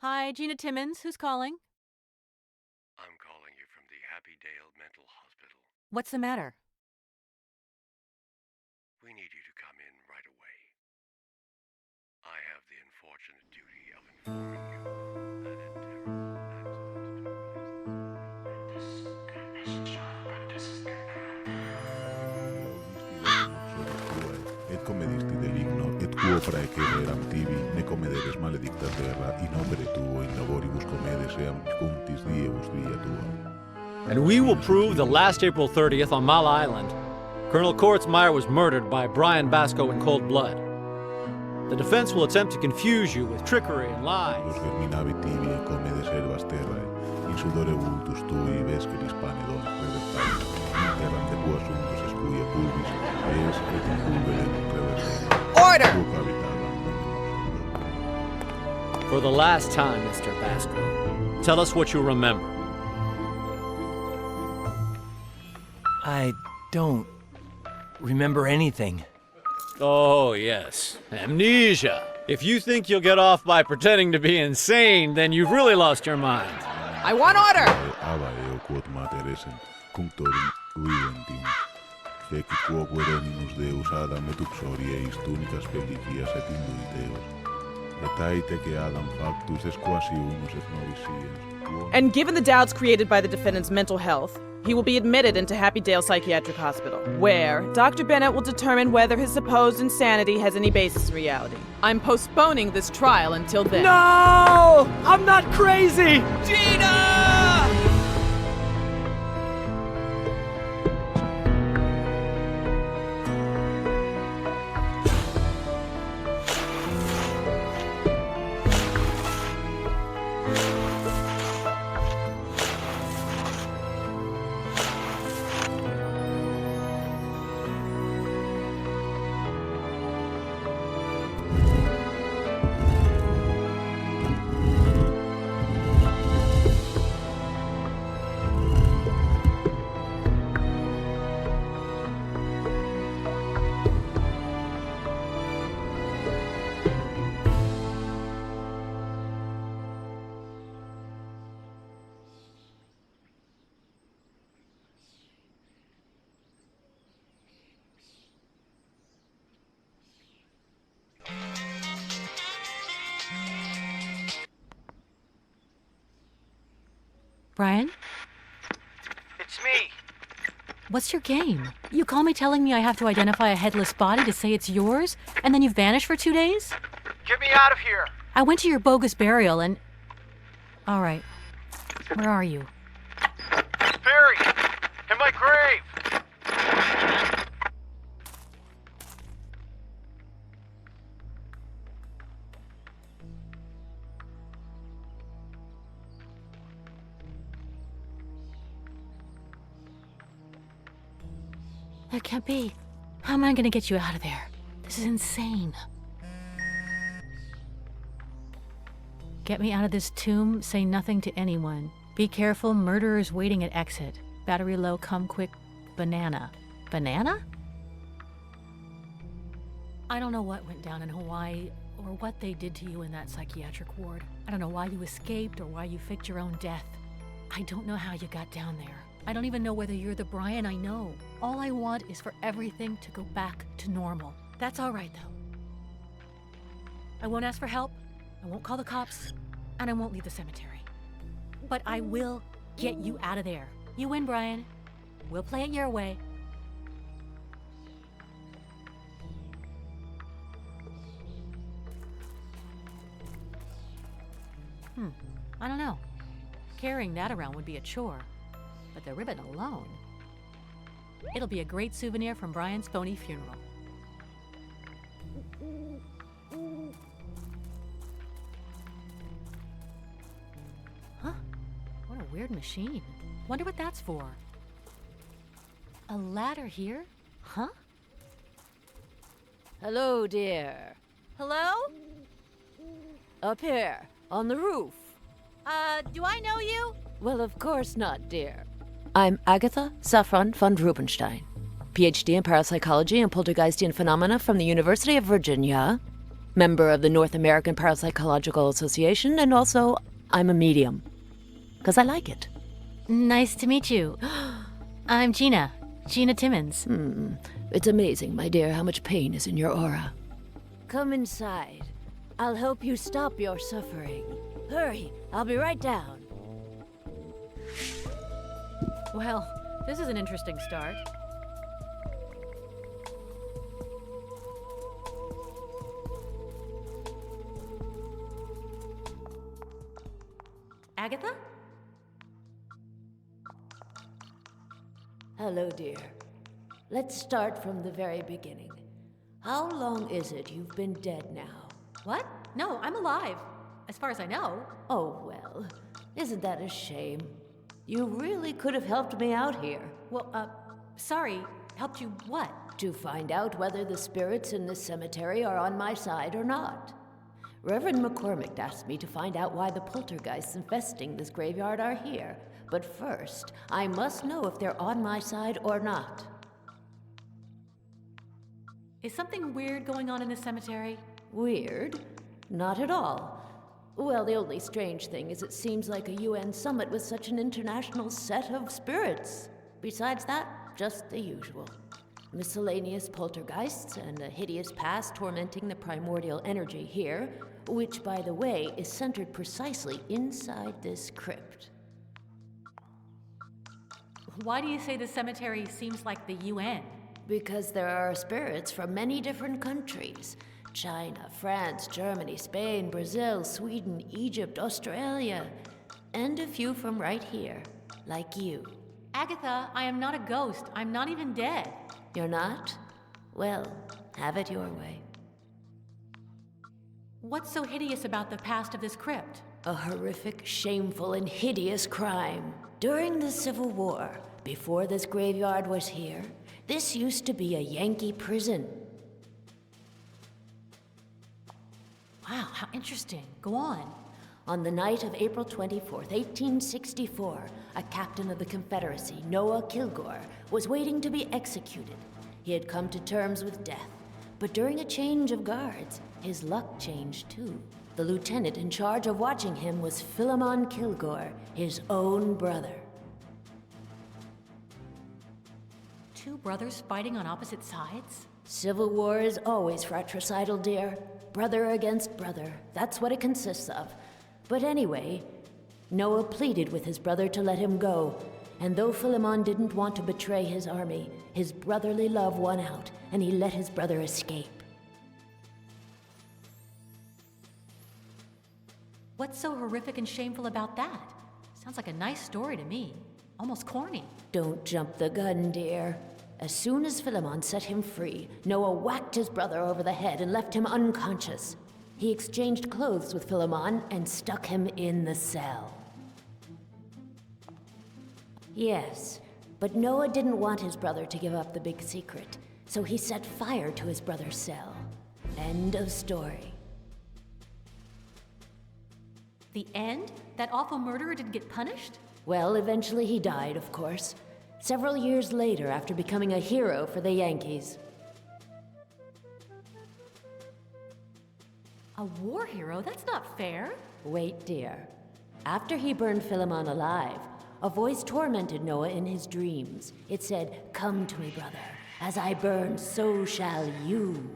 Hi, Gina Timmons. Who's calling? I'm calling you from the Happydale Mental Hospital. What's the matter? We need you to come in right away. I have the unfortunate duty of informing you that a terrible accident Et comedisti deligno, et quo praecere eram tibi, ne comederes maledicta terra, in opere tuo in laboribus comedes eam cuntis diebus via tua. And we will prove that last April 30th on Mile Island, Colonel Kortzmeyer was murdered by Brian Basco in cold blood. The defense will attempt to confuse you with trickery and lies. Los germinavi tibi e comedes herbas terrae, in sudore vultus tui vesceris panedon revertalis, in terram de quo assuntus escuia pulvis, es et in pulverem revertem. Order! Quo cavitabam non For the last time, Mr. Basco, tell us what you remember. I don't remember anything. Oh, yes. Amnesia. If you think you'll get off by pretending to be insane, then you've really lost your mind. I want order! ava eo quod mater essent, cunctorum viventium. Fecit quo querenimus Deus Adam et uxorieis tunicas pelliquias et induiteos. Et aite que Adam factus es quasi unus et noviciens. And given the doubts created by the defendant's mental health, he will be admitted into Happydale Psychiatric Hospital, where Dr. Bennett will determine whether his supposed insanity has any basis in reality. I'm postponing this trial until then. No! I'm not crazy! Gina! Brian? It's me. What's your game? You call me telling me I have to identify a headless body to say it's yours, and then you vanish for 2 days? Get me out of here. I went to your bogus burial and... All right. Where are you? Buried. In my grave. That can't be. How am I gonna get you out of there? This is insane. Get me out of this tomb, say nothing to anyone. Be careful, murderers waiting at exit. Battery low, come quick, banana. Banana? I don't know what went down in Hawaii, or what they did to you in that psychiatric ward. I don't know why you escaped, or why you faked your own death. I don't know how you got down there. I don't even know whether you're the Brian I know. All I want is for everything to go back to normal. That's all right, though. I won't ask for help, I won't call the cops, and I won't leave the cemetery. But I will get you out of there. You win, Brian. We'll play it your way. I don't know. Carrying that around would be a chore. But the ribbon alone, it'll be a great souvenir from Brian's phony funeral. Huh? What a weird machine. Wonder what that's for. A ladder here? Huh? Hello, dear. Hello? Up here, on the roof. Do I know you? Well, of course not, dear. I'm Agatha Saffron von Rubenstein, PhD in parapsychology and poltergeistian phenomena from the University of Virginia. member of the North American Parapsychological Association, and also I'm a medium. 'Cause I like it. Nice to meet you. I'm Gina. Gina Timmons. It's amazing, my dear, how much pain is in your aura. Come inside. I'll help you stop your suffering. Hurry, I'll be right down. Well, this is an interesting start. Agatha? Hello, dear. Let's start from the very beginning. How long is it you've been dead now? What? No, I'm alive. As far as I know. Oh, well, isn't that a shame? You really could have helped me out here. Well, sorry. Helped you what? To find out whether the spirits in this cemetery are on my side or not. Reverend McCormick asked me to find out why the poltergeists infesting this graveyard are here. But first, I must know if they're on my side or not. Is something weird going on in this cemetery? Weird? Not at all. Well, the only strange thing is it seems like a UN summit with such an international set of spirits. Besides that, just the usual. Miscellaneous poltergeists and a hideous past tormenting the primordial energy here, which, by the way, is centered precisely inside this crypt. Why do you say the cemetery seems like the UN? Because there are spirits from many different countries. China, France, Germany, Spain, Brazil, Sweden, Egypt, Australia, and a few from right here, like you. Agatha, I am not a ghost. I'm not even dead. You're not? Well, have it your way. What's so hideous about the past of this crypt? A horrific, shameful, and hideous crime. During the Civil War, before this graveyard was here, this used to be a Yankee prison. Wow, how interesting. Go on. On the night of April 24th, 1864, a captain of the Confederacy, Noah Kilgore, was waiting to be executed. He had come to terms with death, but during a change of guards, his luck changed too. The lieutenant in charge of watching him was Philemon Kilgore, his own brother. Two brothers fighting on opposite sides? Civil war is always fratricidal, dear. Brother against brother. That's what it consists of. But anyway, Noah pleaded with his brother to let him go. And though Philemon didn't want to betray his army, his brotherly love won out, and he let his brother escape. What's so horrific and shameful about that? Sounds like a nice story to me. Almost corny. Don't jump the gun, dear. As soon as Philemon set him free, Noah whacked his brother over the head and left him unconscious. He exchanged clothes with Philemon and stuck him in the cell. Yes, but Noah didn't want his brother to give up the big secret, so he set fire to his brother's cell. End of story. The end? That awful murderer didn't get punished? Well, eventually he died, of course. Several years later, after becoming a hero for the Yankees. A war hero? That's not fair. Wait, dear. After he burned Philemon alive, a voice tormented Noah in his dreams. It said, "Come to me, brother. As I burn, so shall you."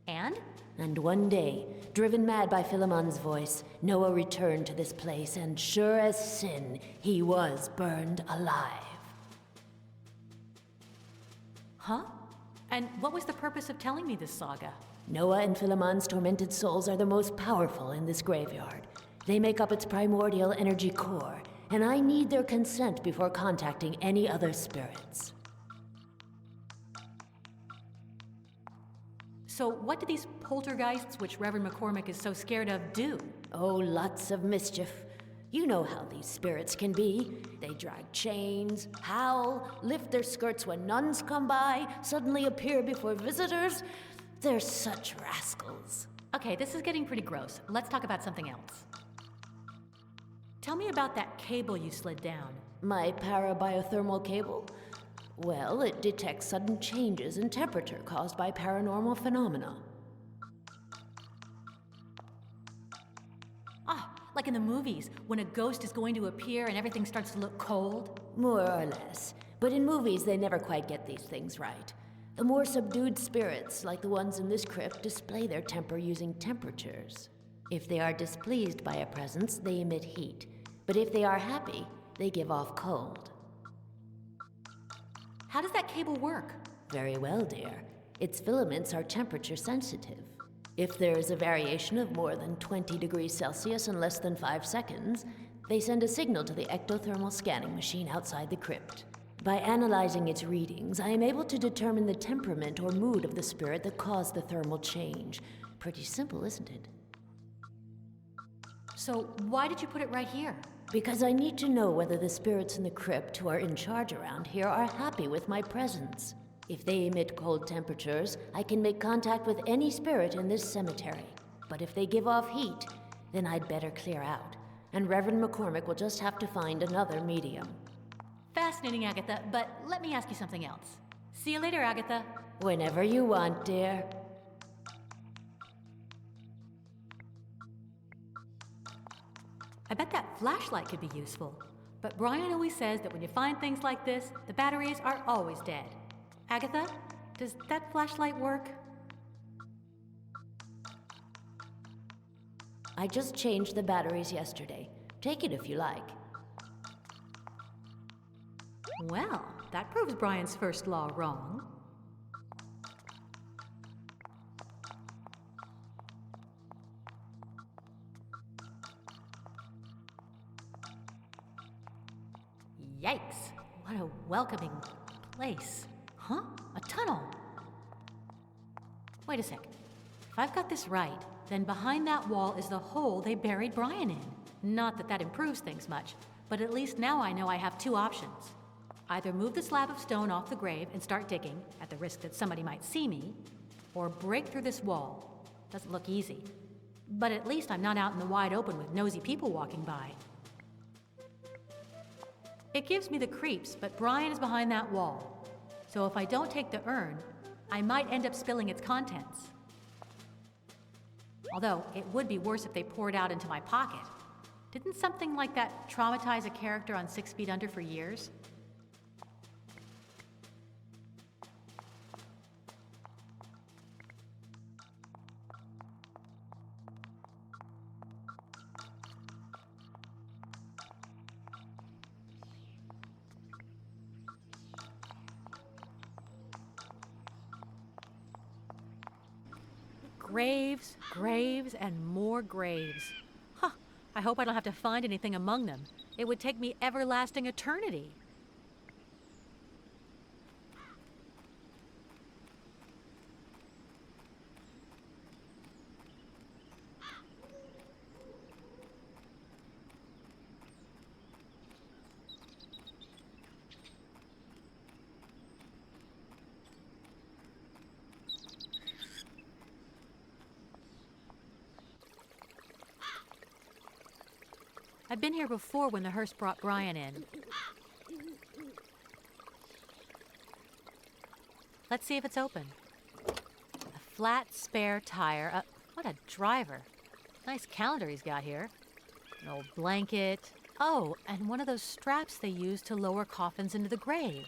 And? And one day, driven mad by Philemon's voice, Noah returned to this place, and sure as sin, he was burned alive. Huh? And what was the purpose of telling me this saga? Noah and Philemon's tormented souls are the most powerful in this graveyard. They make up its primordial energy core, and I need their consent before contacting any other spirits. So what do these poltergeists, which Reverend McCormick is so scared of, do? Oh, lots of mischief. You know how these spirits can be. They drag chains, howl, lift their skirts when nuns come by, suddenly appear before visitors. They're such rascals. Okay, this is getting pretty gross. Let's talk about something else. Tell me about that cable you slid down. My parabiothermal cable? Well, it detects sudden changes in temperature caused by paranormal phenomena. Ah, like in the movies, when a ghost is going to appear and everything starts to look cold. More or less. But in movies, they never quite get these things right. The more subdued spirits, like the ones in this crypt, display their temper using temperatures. If they are displeased by a presence, they emit heat. But if they are happy, they give off cold. How does that cable work? Very well, dear. Its filaments are temperature sensitive. If there is a variation of more than 20 degrees Celsius in less than 5 seconds, they send a signal to the ectothermal scanning machine outside the crypt. By analyzing its readings, I am able to determine the temperament or mood of the spirit that caused the thermal change. Pretty simple, isn't it? So why did you put it right here? Because I need to know whether the spirits in the crypt who are in charge around here are happy with my presence. If they emit cold temperatures, I can make contact with any spirit in this cemetery. But if they give off heat, then I'd better clear out. And Reverend McCormick will just have to find another medium. Fascinating, Agatha, but let me ask you something else. See you later, Agatha. Whenever you want, dear. I bet that flashlight could be useful. But Brian always says that when you find things like this, the batteries are always dead. Agatha, does that flashlight work? I just changed the batteries yesterday. Take it if you like. Well, that proves Brian's first law wrong. Yikes! What a welcoming place. Huh? A tunnel? Wait a sec. If I've got this right, then behind that wall is the hole they buried Brian in. Not that that improves things much, but at least now I know I have two options. Either move the slab of stone off the grave and start digging, at the risk that somebody might see me, or break through this wall. Doesn't look easy. But at least I'm not out in the wide open with nosy people walking by. It gives me the creeps, but Brian is behind that wall. So if I don't take the urn, I might end up spilling its contents. Although, it would be worse if they poured out into my pocket. Didn't something like that traumatize a character on 6 Feet Under for years? Graves, graves, and more graves. Huh, I hope I don't have to find anything among them. It would take me everlasting eternity. I've been here before when the hearse brought Brian in. Let's see if it's open. A flat spare tire. What a driver. Nice calendar he's got here. An old blanket. Oh, and one of those straps they use to lower coffins into the grave.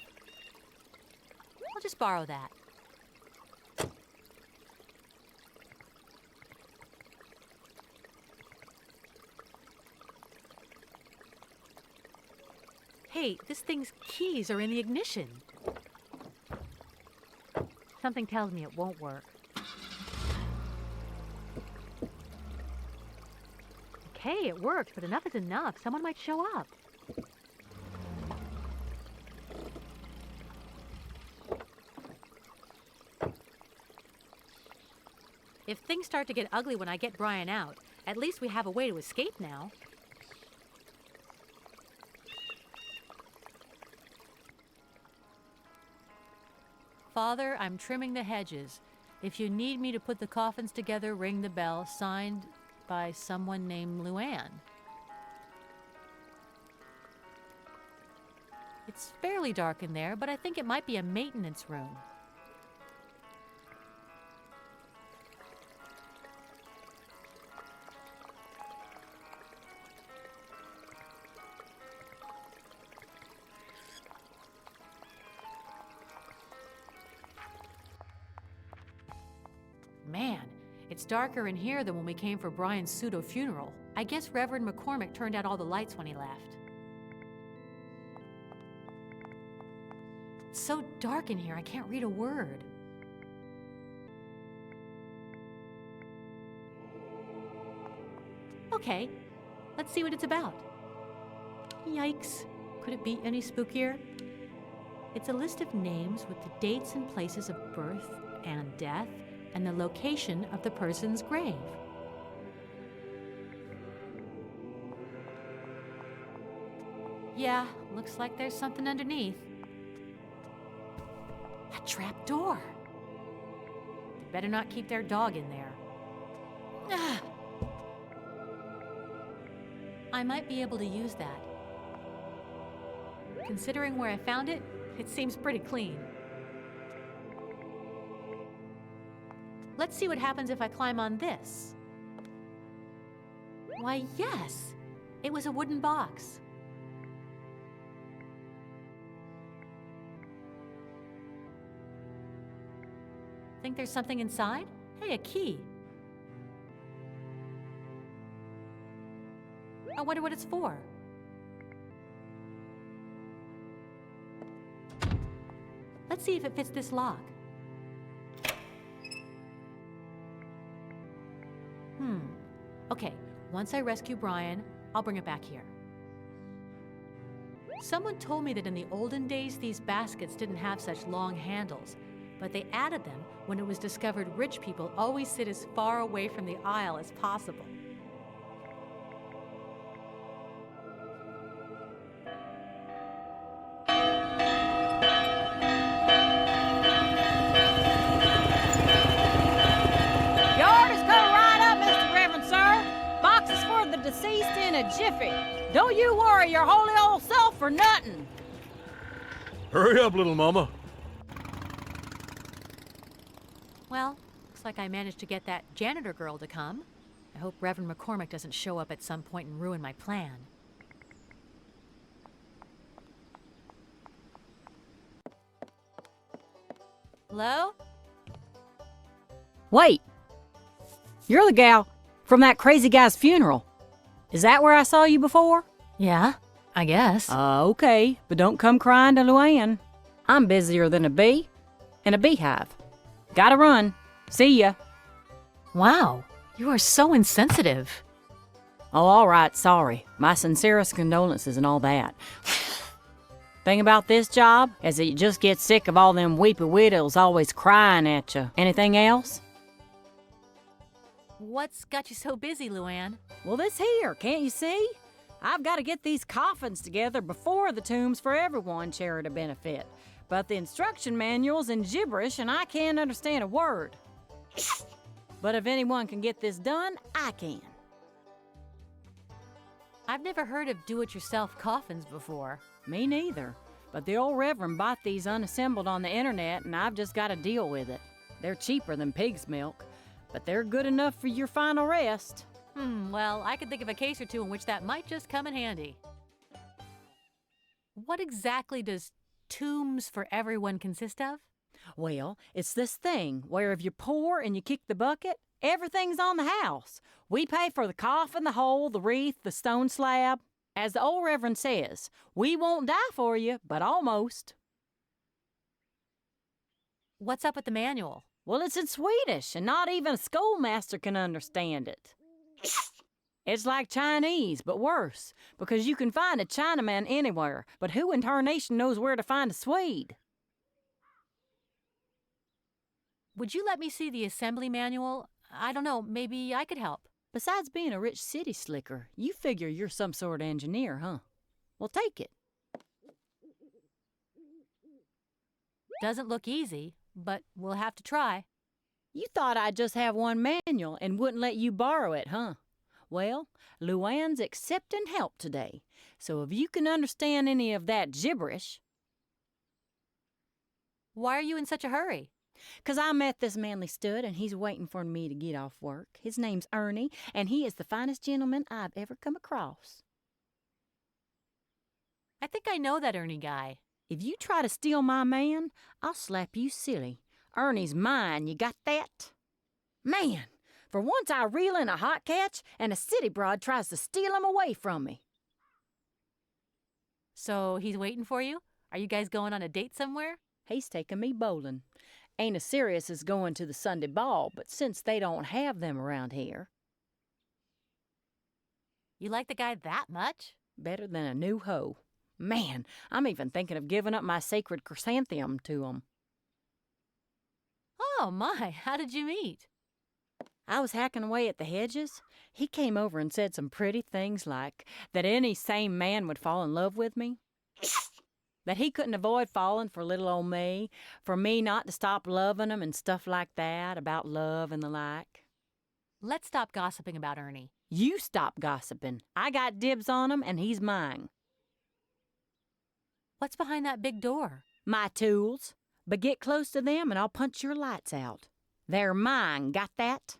I'll just borrow that. Hey, this thing's keys are in the ignition. Something tells me it won't work. Okay, it works, but enough is enough. Someone might show up. If things start to get ugly when I get Brian out, at least we have a way to escape now. Father, I'm trimming the hedges. If you need me to put the coffins together, ring the bell. Signed by someone named Luanne. It's fairly dark in there, but I think it might be a maintenance room. Man, it's darker in here than when we came for Brian's pseudo-funeral. I guess Reverend McCormick turned out all the lights when he left. It's so dark in here, I can't read a word. Okay, let's see what it's about. Yikes, could it be any spookier? It's a list of names with the dates and places of birth and death and the location of the person's grave. Yeah, looks like there's something underneath. A trap door. They better not keep their dog in there. Ah. I might be able to use that. Considering where I found it, it seems pretty clean. Let's see what happens if I climb on this. Why, yes! It was a wooden box. Think there's something inside? Hey, a key. I wonder what it's for. Let's see if it fits this lock. Okay, once I rescue Brian, I'll bring it back here. Someone told me that in the olden days, these baskets didn't have such long handles, but they added them when it was discovered rich people always sit as far away from the aisle as possible. Jiffy. Don't you worry your holy old self for nothing. Hurry up, little mama. Well, looks like I managed to get that janitor girl to come. I hope Reverend McCormick doesn't show up at some point and ruin my plan. Hello? Wait. You're the gal from that crazy guy's funeral. Is that where I saw you before? Yeah, I guess. Okay, but don't come crying to Luanne. I'm busier than a bee in a beehive. Gotta run. See ya. Wow, you are so insensitive. Oh, all right, sorry. My sincerest condolences and all that. Thing about this job is that you just get sick of all them weepy widows always crying at you. Anything else? What's got you so busy, Luanne? Well, this here, can't you see? I've got to get these coffins together before the Tombs for Everyone charity benefit. But the instruction manual's in gibberish and I can't understand a word. But if anyone can get this done, I can. I've never heard of do-it-yourself coffins before. Me neither. But the old Reverend bought these unassembled on the internet and I've just got to deal with it. They're cheaper than pig's milk, but they're good enough for your final rest. Well, I could think of a case or two in which that might just come in handy. What exactly does Tombs for Everyone consist of? Well, it's this thing where if you're poor and you kick the bucket, everything's on the house. We pay for the coffin, the hole, the wreath, the stone slab. As the old Reverend says, we won't die for you, but almost. What's up with the manual? Well, it's in Swedish, and not even a schoolmaster can understand it. It's like Chinese, but worse, because you can find a Chinaman anywhere, but who in tarnation knows where to find a Swede? Would you let me see the assembly manual? I don't know, maybe I could help. Besides being a rich city slicker, you figure you're some sort of engineer, huh? Well, take it. Doesn't look easy, but we'll have to try. You thought I'd just have one manual and wouldn't let you borrow it, huh? Well, Luanne's accepting help today, so if you can understand any of that gibberish... Why are you in such a hurry? 'Cause I met this manly stud, and he's waiting for me to get off work. His name's Ernie, and he is the finest gentleman I've ever come across. I think I know that Ernie guy. If you try to steal my man, I'll slap you silly. Ernie's mine, you got that? Man, for once I reel in a hot catch, and a city broad tries to steal him away from me. So he's waiting for you? Are you guys going on a date somewhere? He's taking me bowling. Ain't as serious as going to the Sunday ball, but since they don't have them around here... You like the guy that much? Better than a new hoe. Man, I'm even thinking of giving up my sacred chrysanthemum to him. Oh my, how did you meet? I was hacking away at the hedges. He came over and said some pretty things like that any sane man would fall in love with me, that he couldn't avoid falling for little old me, for me not to stop loving him and stuff like that, about love and the like. Let's stop gossiping about Ernie. You stop gossiping. I got dibs on him and he's mine. What's behind that big door? My tools. But get close to them and I'll punch your lights out. They're mine, got that?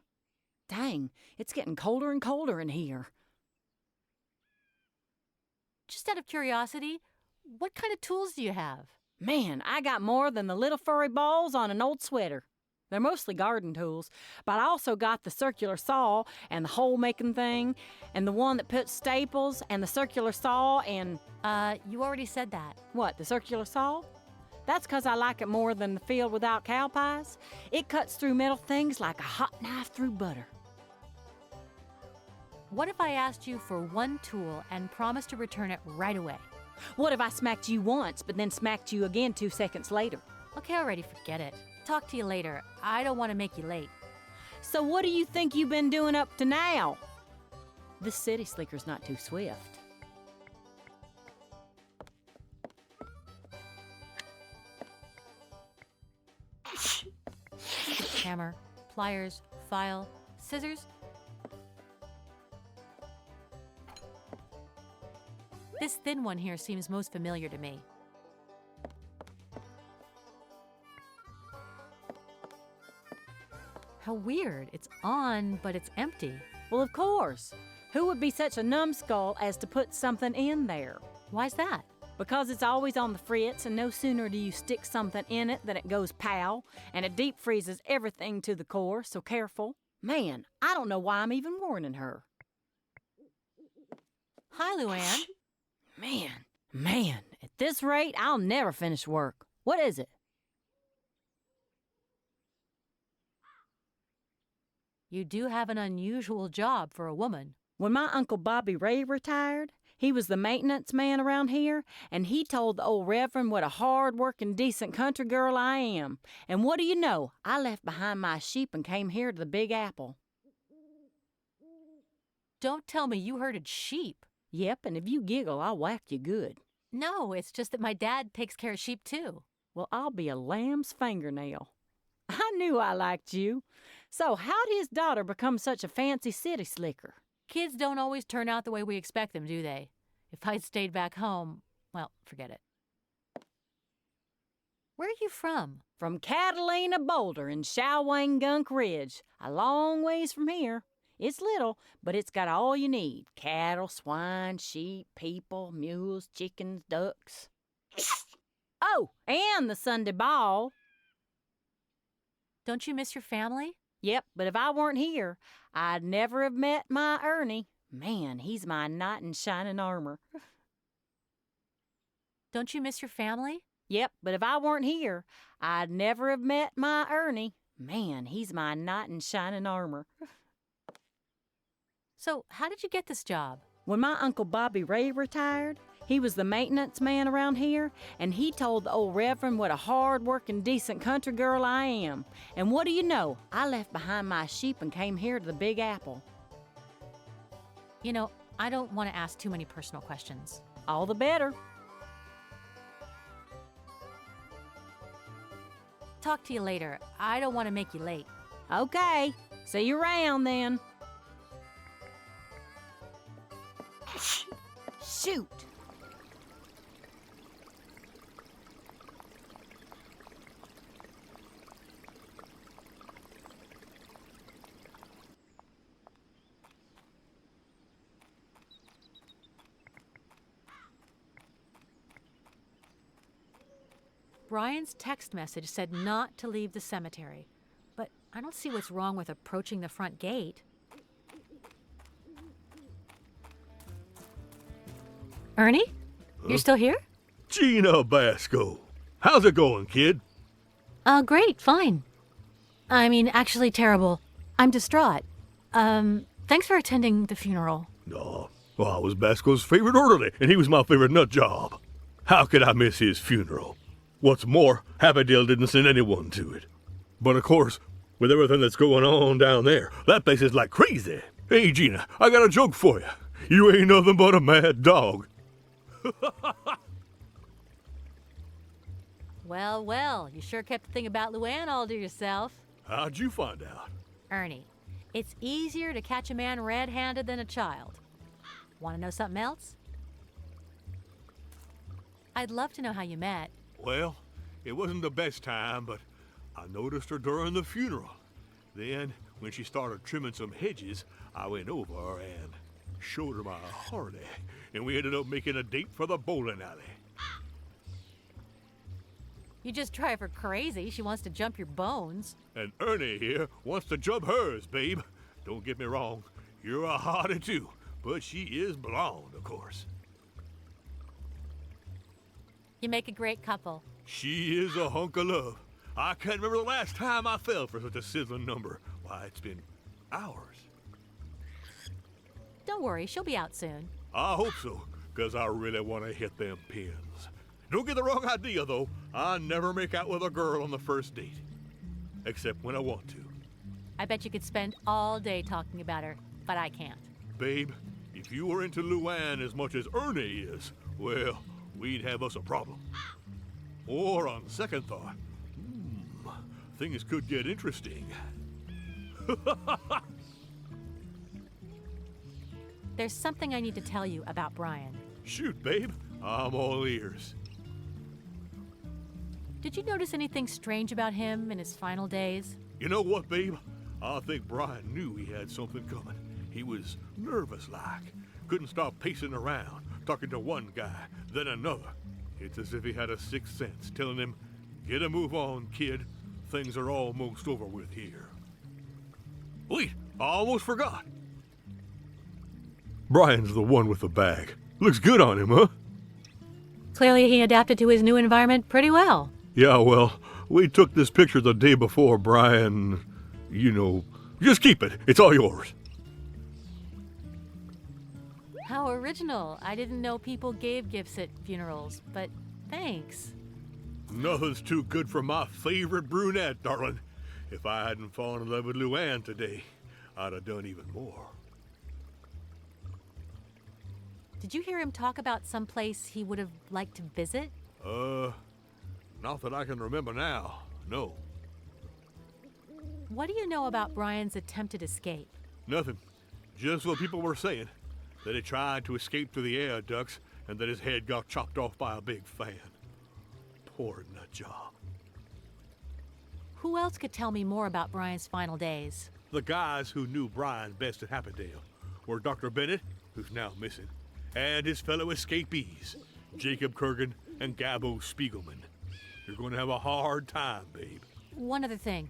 Dang, it's getting colder and colder in here. Just out of curiosity, what kind of tools do you have? Man, I got more than the little furry balls on an old sweater. They're mostly garden tools, but I also got the circular saw and the hole-making thing, and the one that puts staples, and the circular saw, and... You already said that. What, the circular saw? That's 'cause I like it more than the field without cow pies. It cuts through metal things like a hot knife through butter. What if I asked you for one tool and promised to return it right away? What if I smacked you once, but then smacked you again 2 seconds later? Okay, already, forget it. Talk to you later. I don't want to make you late. So what do you think you've been doing up to now? This city slicker's not too swift. Hammer, pliers, file, scissors. This thin one here seems most familiar to me. How weird. It's on, but it's empty. Well, of course. Who would be such a numbskull as to put something in there? Why's that? Because it's always on the fritz, and no sooner do you stick something in it than it goes pow, and it deep freezes everything to the core, so careful. Man, I don't know why I'm even warning her. Hi, Luanne. Man, at this rate, I'll never finish work. What is it? You do have an unusual job for a woman. When my Uncle Bobby Ray retired, he was the maintenance man around here, and he told the old Reverend what a hard-working, decent country girl I am. And what do you know? I left behind my sheep and came here to the Big Apple. Don't tell me you herded sheep. Yep, and if you giggle, I'll whack you good. No, it's just that my dad takes care of sheep too. Well, I'll be a lamb's fingernail. I knew I liked you. So how'd his daughter become such a fancy city slicker? Kids don't always turn out the way we expect them, do they? If I'd stayed back home, well, forget it. Where are you from? From Catalina Boulder in Shawangunk Ridge, a long ways from here. It's little, but it's got all you need. Cattle, swine, sheep, people, mules, chickens, ducks. Oh, and the Sunday ball. Don't you miss your family? Yep, but if I weren't here, I'd never have met my Ernie. Man, he's my knight in shining armor. Don't you miss your family? Yep, but if I weren't here, I'd never have met my Ernie. Man, he's my knight in shining armor. So, how did you get this job? When my Uncle Bobby Ray retired, he was the maintenance man around here, and he told the old Reverend what a hard-working, decent country girl I am. And what do you know? I left behind my sheep and came here to the Big Apple. You know, I don't want to ask too many personal questions. All the better. Talk to you later. I don't want to make you late. Okay, see you around then. Shoot! Brian's text message said not to leave the cemetery, but I don't see what's wrong with approaching the front gate. Ernie? You're still here? Gina Basco. How's it going, kid? Great, fine. I mean, actually terrible. I'm distraught. Thanks for attending the funeral. No, well, I was Basco's favorite orderly, and he was my favorite nut job. How could I miss his funeral? What's more, Happydale didn't send anyone to it. But of course, with everything that's going on down there, that place is like crazy. Hey, Gina, I got a joke for you. You ain't nothing but a mad dog. Well, well, you sure kept the thing about Luanne all to yourself. How'd you find out? Ernie, it's easier to catch a man red-handed than a child. Want to know something else? I'd love to know how you met. Well, it wasn't the best time, but I noticed her during the funeral. Then, when she started trimming some hedges, I went over and showed her my Harley, and we ended up making a date for the bowling alley. You just drive her crazy. She wants to jump your bones. And Ernie here wants to jump hers, babe. Don't get me wrong, you're a hottie too, but she is blonde, of course. You make a great couple. She is a hunk of love. I can't remember the last time I fell for such a sizzling number. Why, it's been hours. Don't worry, she'll be out soon. I hope so, because I really want to hit them pins. Don't get the wrong idea, though. I never make out with a girl on the first date. Except when I want to. I bet you could spend all day talking about her, but I can't. Babe, if you were into Luanne as much as Ernie is, well, we'd have us a problem. Or on second thought, things could get interesting. There's something I need to tell you about Brian. Shoot, babe. I'm all ears. Did you notice anything strange about him in his final days? You know what, babe? I think Brian knew he had something coming. He was nervous-like. Couldn't stop pacing around, talking to one guy, then another. It's as if he had a sixth sense, telling him, "Get a move on, kid. Things are almost over with here." Wait, I almost forgot. Brian's the one with the bag. Looks good on him, huh? Clearly he adapted to his new environment pretty well. Yeah, well, we took this picture the day before Brian, just keep it. It's all yours. How original. I didn't know people gave gifts at funerals, but thanks. Nothing's too good for my favorite brunette, darling. If I hadn't fallen in love with Luanne today, I'd have done even more. Did you hear him talk about some place he would have liked to visit? Not that I can remember now, no. What do you know about Brian's attempted escape? Nothing. Just what people were saying. That he tried to escape through the air ducts and that his head got chopped off by a big fan. Poor nut job. Who else could tell me more about Brian's final days? The guys who knew Brian best at Happydale were Dr. Bennett, who's now missing, and his fellow escapees, Jacob Kurgan and Gabbo Spiegelman. You're going to have a hard time, babe. One other thing.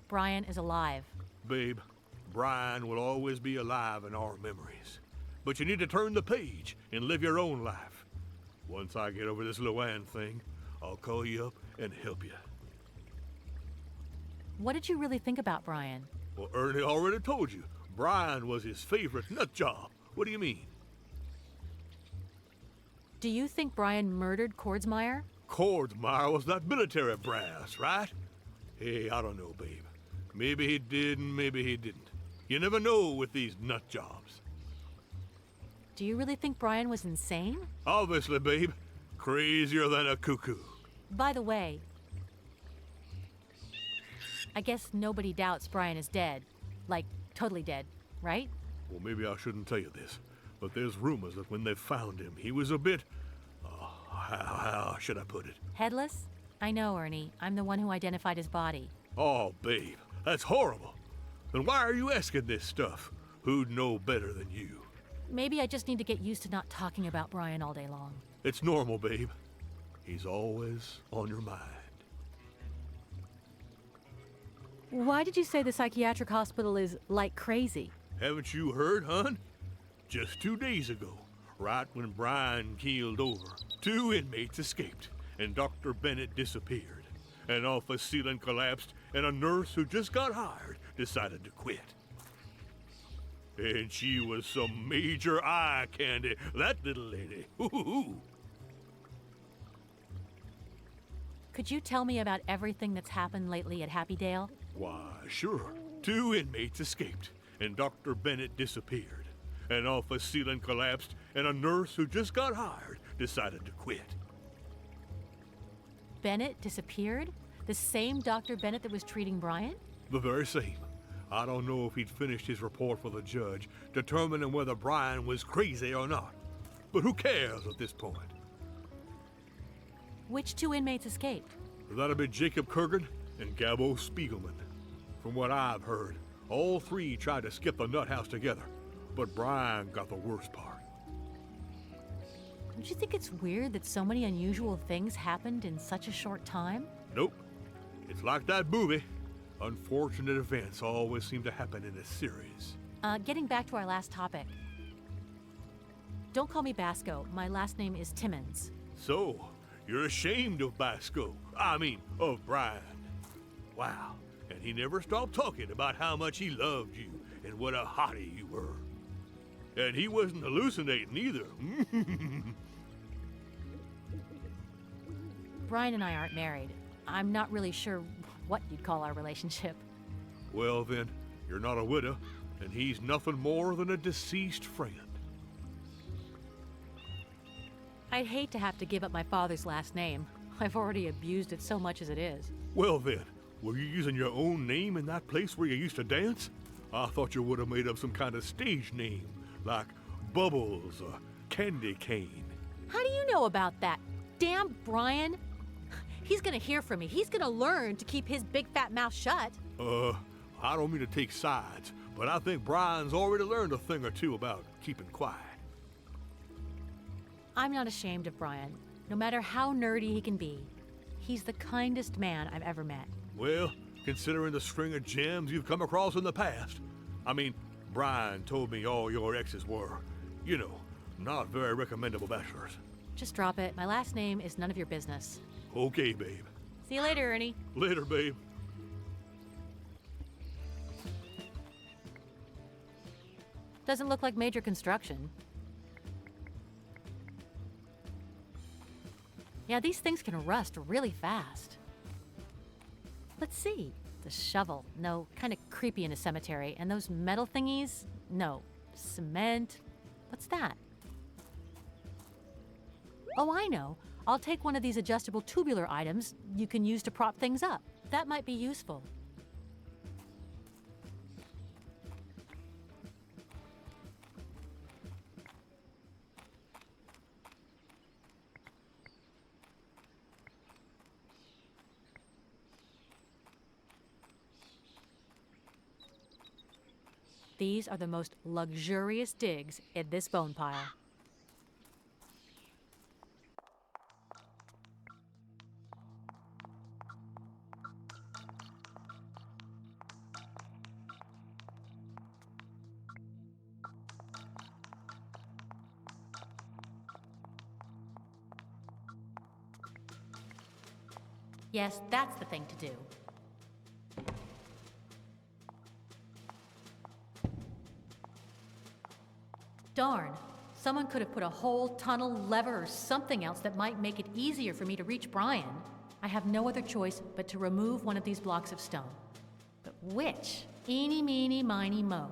Brian is alive. Babe, Brian will always be alive in our memories. But you need to turn the page and live your own life. Once I get over this Luanne thing, I'll call you up and help you. What did you really think about Brian? Well, Ernie already told you. Brian was his favorite nut job. What do you mean? Do you think Brian murdered Kordsmeyer? Kordsmeyer was that military brass, right? Hey, I don't know, babe. Maybe he did and maybe he didn't. You never know with these nut jobs. Do you really think Brian was insane? Obviously, babe. Crazier than a cuckoo. By the way, I guess nobody doubts Brian is dead. Like, totally dead, right? Well, maybe I shouldn't tell you this. But there's rumors that when they found him, he was a bit... how should I put it? Headless? I know, Ernie. I'm the one who identified his body. Oh, babe, that's horrible. Then why are you asking this stuff? Who'd know better than you? Maybe I just need to get used to not talking about Brian all day long. It's normal, babe. He's always on your mind. Why did you say the psychiatric hospital is like crazy? Haven't you heard, hon? Just 2 days ago, right when Brian keeled over, 2 inmates escaped, and Dr. Bennett disappeared. An office ceiling collapsed, and a nurse who just got hired decided to quit. And she was some major eye candy, that little lady. Ooh. Could you tell me about everything that's happened lately at Happydale? Why, sure. 2 inmates escaped, and Dr. Bennett disappeared. An office ceiling collapsed, and a nurse who just got hired decided to quit. Bennett disappeared? The same Dr. Bennett that was treating Brian? The very same. I don't know if he'd finished his report for the judge, determining whether Brian was crazy or not. But who cares at this point? Which 2 inmates escaped? That'll be Jacob Kurgan and Gabo Spiegelman. From what I've heard, all 3 tried to skip the nut house together, but Brian got the worst part. Don't you think it's weird that so many unusual things happened in such a short time? Nope. It's like that movie. Unfortunate events always seem to happen in a series. Getting back to our last topic. Don't call me Basco. My last name is Timmons. So, you're ashamed of Basco. Of Brian. Wow. And he never stopped talking about how much he loved you and what a hottie you were. And he wasn't hallucinating either. Brian and I aren't married. I'm not really sure what you'd call our relationship. Well then, you're not a widow, and he's nothing more than a deceased friend. I'd hate to have to give up my father's last name. I've already abused it so much as it is. Well then, were you using your own name in that place where you used to dance? I thought you would have made up some kind of stage name, like Bubbles or Candy Cane. How do you know about that? Damn Brian! He's gonna hear from me. He's gonna learn to keep his big fat mouth shut. I don't mean to take sides, but I think Brian's already learned a thing or two about keeping quiet. I'm not ashamed of Brian, no matter how nerdy he can be. He's the kindest man I've ever met. Well, considering the string of gems you've come across in the past. Brian told me all your exes were, not very recommendable bachelors. Just drop it. My last name is none of your business. Okay, babe. See you later, Ernie. Later, babe. Doesn't look like major construction. Yeah, these things can rust really fast. Let's see. The shovel. No, kind of creepy in a cemetery. And those metal thingies? No. Cement. What's that? Oh, I know. I'll take one of these adjustable tubular items you can use to prop things up. That might be useful. These are the most luxurious digs in this bone pile. Yes, that's the thing to do. Darn, someone could have put a hole, tunnel, lever, or something else that might make it easier for me to reach Brian. I have no other choice but to remove one of these blocks of stone. But which? Eeny, meeny, miny, mo.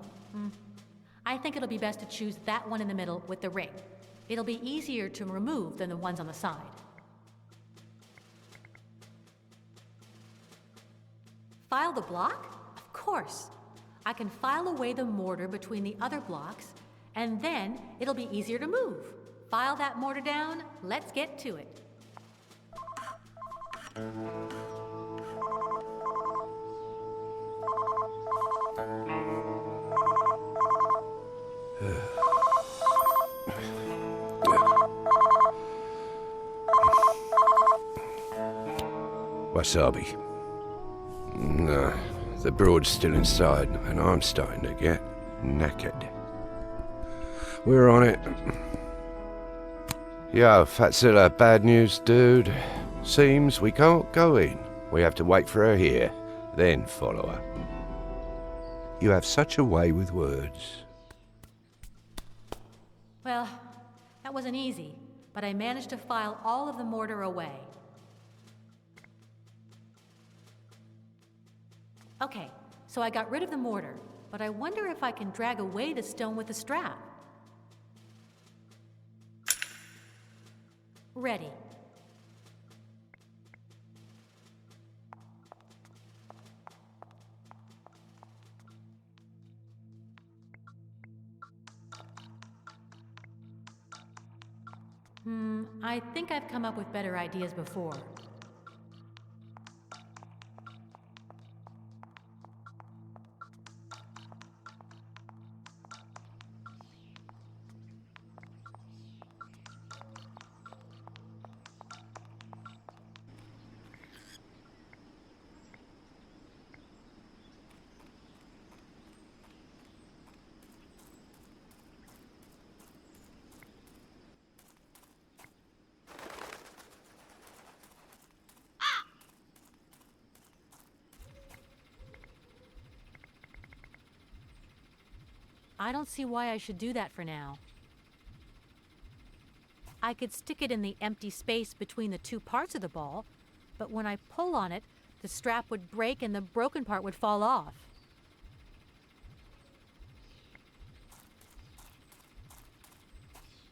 I think it'll be best to choose that one in the middle with the ring. It'll be easier to remove than the ones on the side. File the block? Of course. I can file away the mortar between the other blocks And then it'll be easier to move. File that mortar down, let's get to it. Wasabi. No, the broad's still inside, and I'm starting to get knackered. We're on it. Yo, Fatzilla, bad news, dude. Seems we can't go in. We have to wait for her here, then follow her. You have such a way with words. Well, that wasn't easy, but I managed to file all of the mortar away. Okay, so I got rid of the mortar, but I wonder if I can drag away the stone with the strap. Ready. I think I've come up with better ideas before. I don't see why I should do that for now. I could stick it in the empty space between the two parts of the ball, but when I pull on it, the strap would break and the broken part would fall off.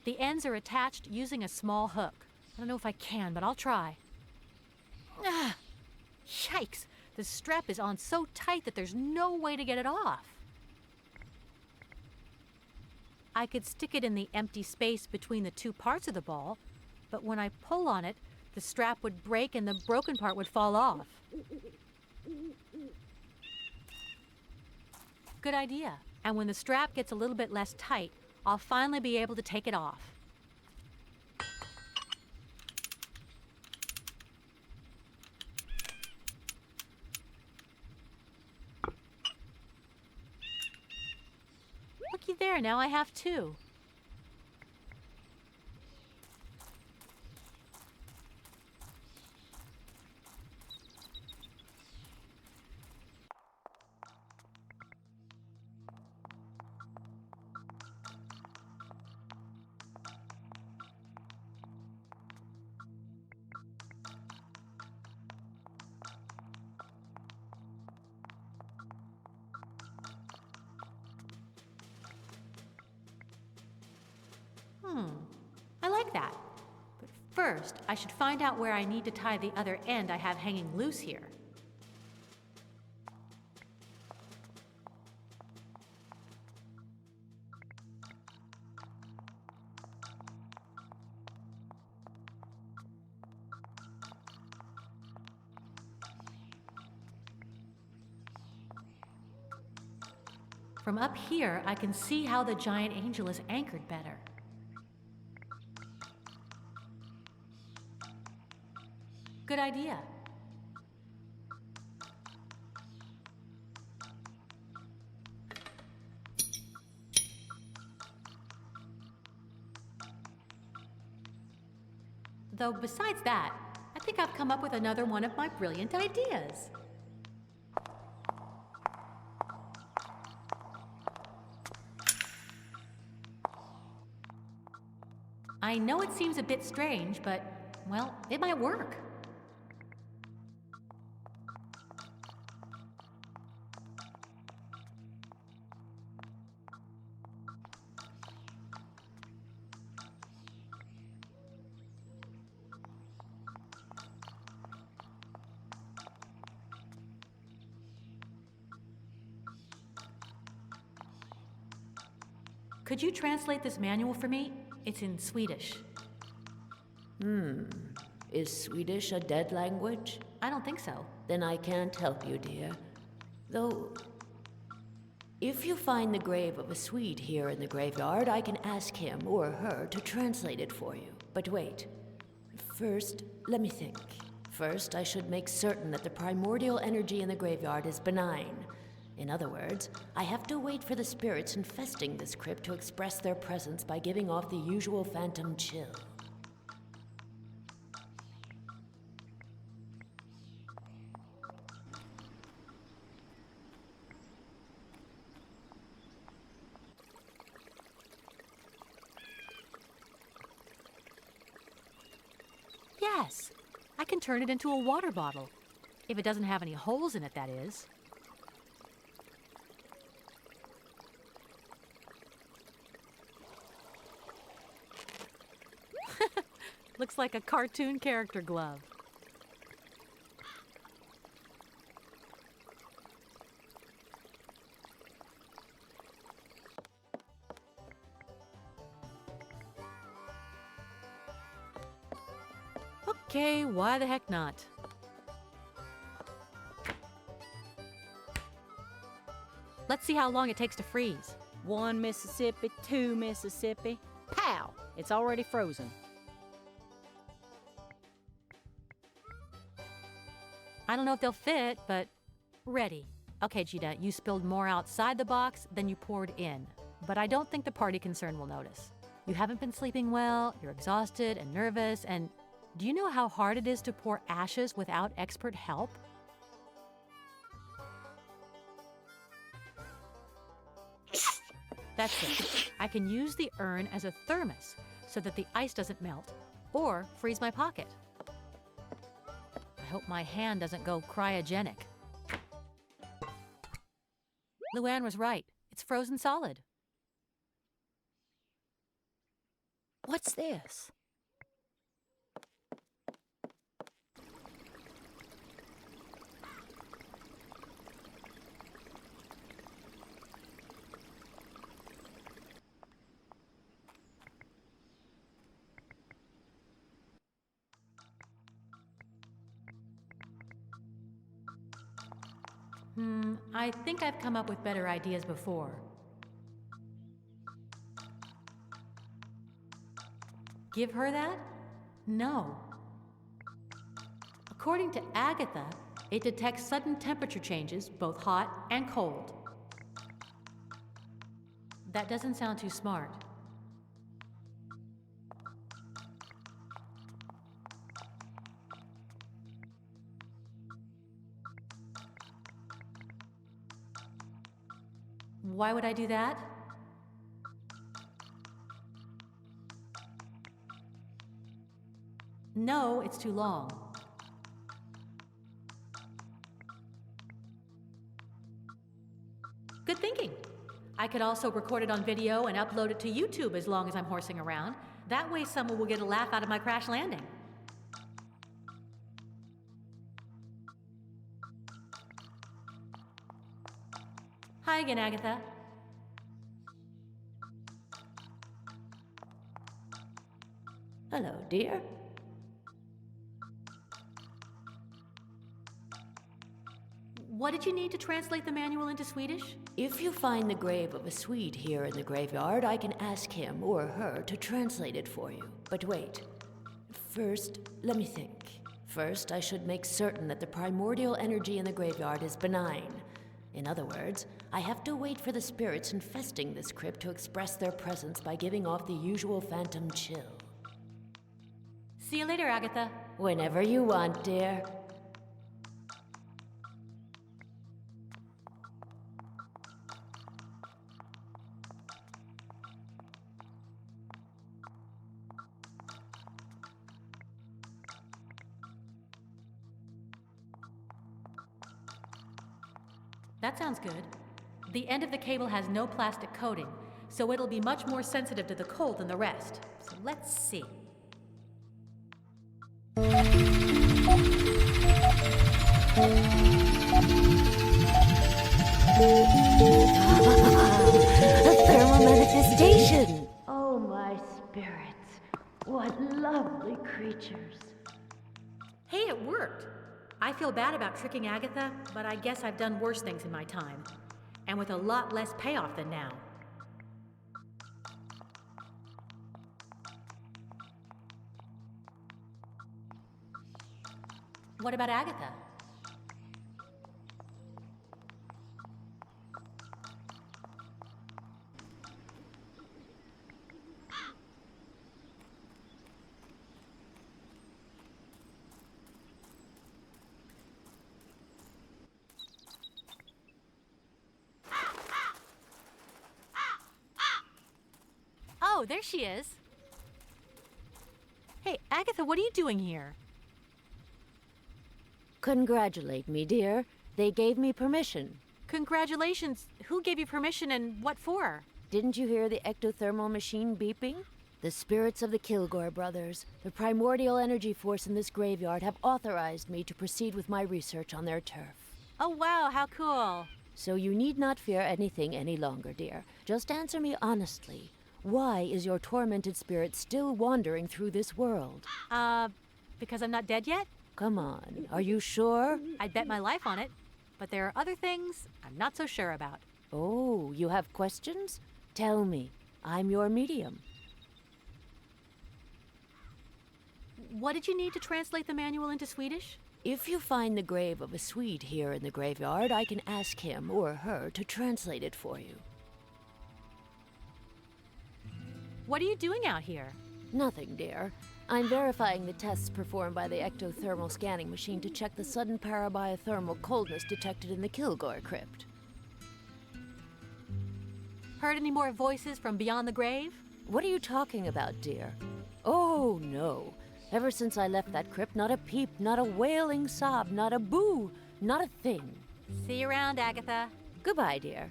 The ends are attached using a small hook. I don't know if I can, but I'll try. Ah, yikes! The strap is on so tight that there's no way to get it off. I could stick it in the empty space between the two parts of the ball, but when I pull on it, the strap would break and the broken part would fall off. Good idea. And when the strap gets a little bit less tight, I'll finally be able to take it off. Looky there, now I have two. I like that. But first, I should find out where I need to tie the other end I have hanging loose here. From up here, I can see how the giant angel is anchored better. Good idea. Though besides that, I think I've come up with another one of my brilliant ideas. I know it seems a bit strange, but, well, it might work. Could you translate this manual for me? It's in Swedish. Is Swedish a dead language? I don't think so. Then I can't help you, dear. Though, if you find the grave of a Swede here in the graveyard, I can ask him or her to translate it for you. But wait. First, let me think. First, I should make certain that the primordial energy in the graveyard is benign. In other words, I have to wait for the spirits infesting this crypt to express their presence by giving off the usual phantom chill. Yes, I can turn it into a water bottle. If it doesn't have any holes in it, that is. Looks like a cartoon character glove. Okay, why the heck not? Let's see how long it takes to freeze. 1 Mississippi, 2 Mississippi. Pow! It's already frozen. I don't know if they'll fit, but ready. Okay, Gina, you spilled more outside the box than you poured in, but I don't think the party concern will notice. You haven't been sleeping well, you're exhausted and nervous, and do you know how hard it is to pour ashes without expert help? That's it. I can use the urn as a thermos so that the ice doesn't melt or freeze my pocket. I hope my hand doesn't go cryogenic. Luanne was right. It's frozen solid. What's this? I think I've come up with better ideas before. Give her that? No. According to Agatha, it detects sudden temperature changes, both hot and cold. That doesn't sound too smart. Why would I do that? No, it's too long. Good thinking. I could also record it on video and upload it to YouTube as long as I'm horsing around. That way someone will get a laugh out of my crash landing. Hi again, Agatha. Hello, dear. What did you need to translate the manual into Swedish? If you find the grave of a Swede here in the graveyard, I can ask him or her to translate it for you. But wait. First, let me think. First, I should make certain that the primordial energy in the graveyard is benign. In other words, I have to wait for the spirits infesting this crypt to express their presence by giving off the usual phantom chill. See you later, Agatha. Whenever you want, dear. That sounds good. The end of the cable has no plastic coating, so it'll be much more sensitive to the cold than the rest. So let's see. A thermal manifestation. spirits. What lovely creatures. Hey, it worked. I feel bad about tricking Agatha, but I guess I've done worse things in my time. And with a lot less payoff than now. What about Agatha? Oh, there she is. Hey, Agatha, what are you doing here? Congratulate me, dear. They gave me permission. Congratulations. Who gave you permission and what for? Didn't you hear the ectothermal machine beeping? The spirits of the Kilgore brothers, the primordial energy force in this graveyard, have authorized me to proceed with my research on their turf. Oh, wow, how cool. So you need not fear anything any longer, dear. Just answer me honestly. Why is your tormented spirit still wandering through this world? Because I'm not dead yet? Come on, are you sure? I'd bet my life on it. But there are other things I'm not so sure about. Oh, you have questions? Tell me. I'm your medium. What did you need to translate the manual into Swedish? If you find the grave of a Swede here in the graveyard, I can ask him or her to translate it for you. What are you doing out here? Nothing, dear. I'm verifying the tests performed by the ectothermal scanning machine to check the sudden parabiothermal coldness detected in the Kilgore crypt. Heard any more voices from beyond the grave? What are you talking about, dear? Oh, no. Ever since I left that crypt, not a peep, not a wailing sob, not a boo, not a thing. See you around, Agatha. Goodbye, dear.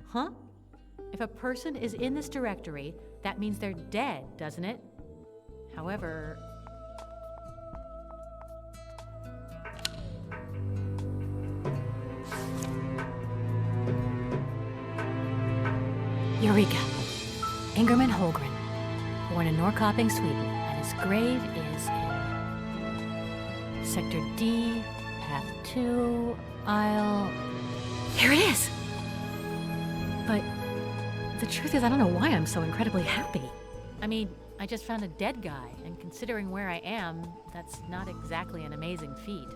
Huh? If a person is in this directory, that means they're dead, doesn't it? However... Eureka! Ingerman Holgren, born in Norrköping, Sweden, and his grave is in Sector D, Path 2, Aisle... Here it is! But the truth is, I don't know why I'm so incredibly happy. I mean, I just found a dead guy, and considering where I am, that's not exactly an amazing feat.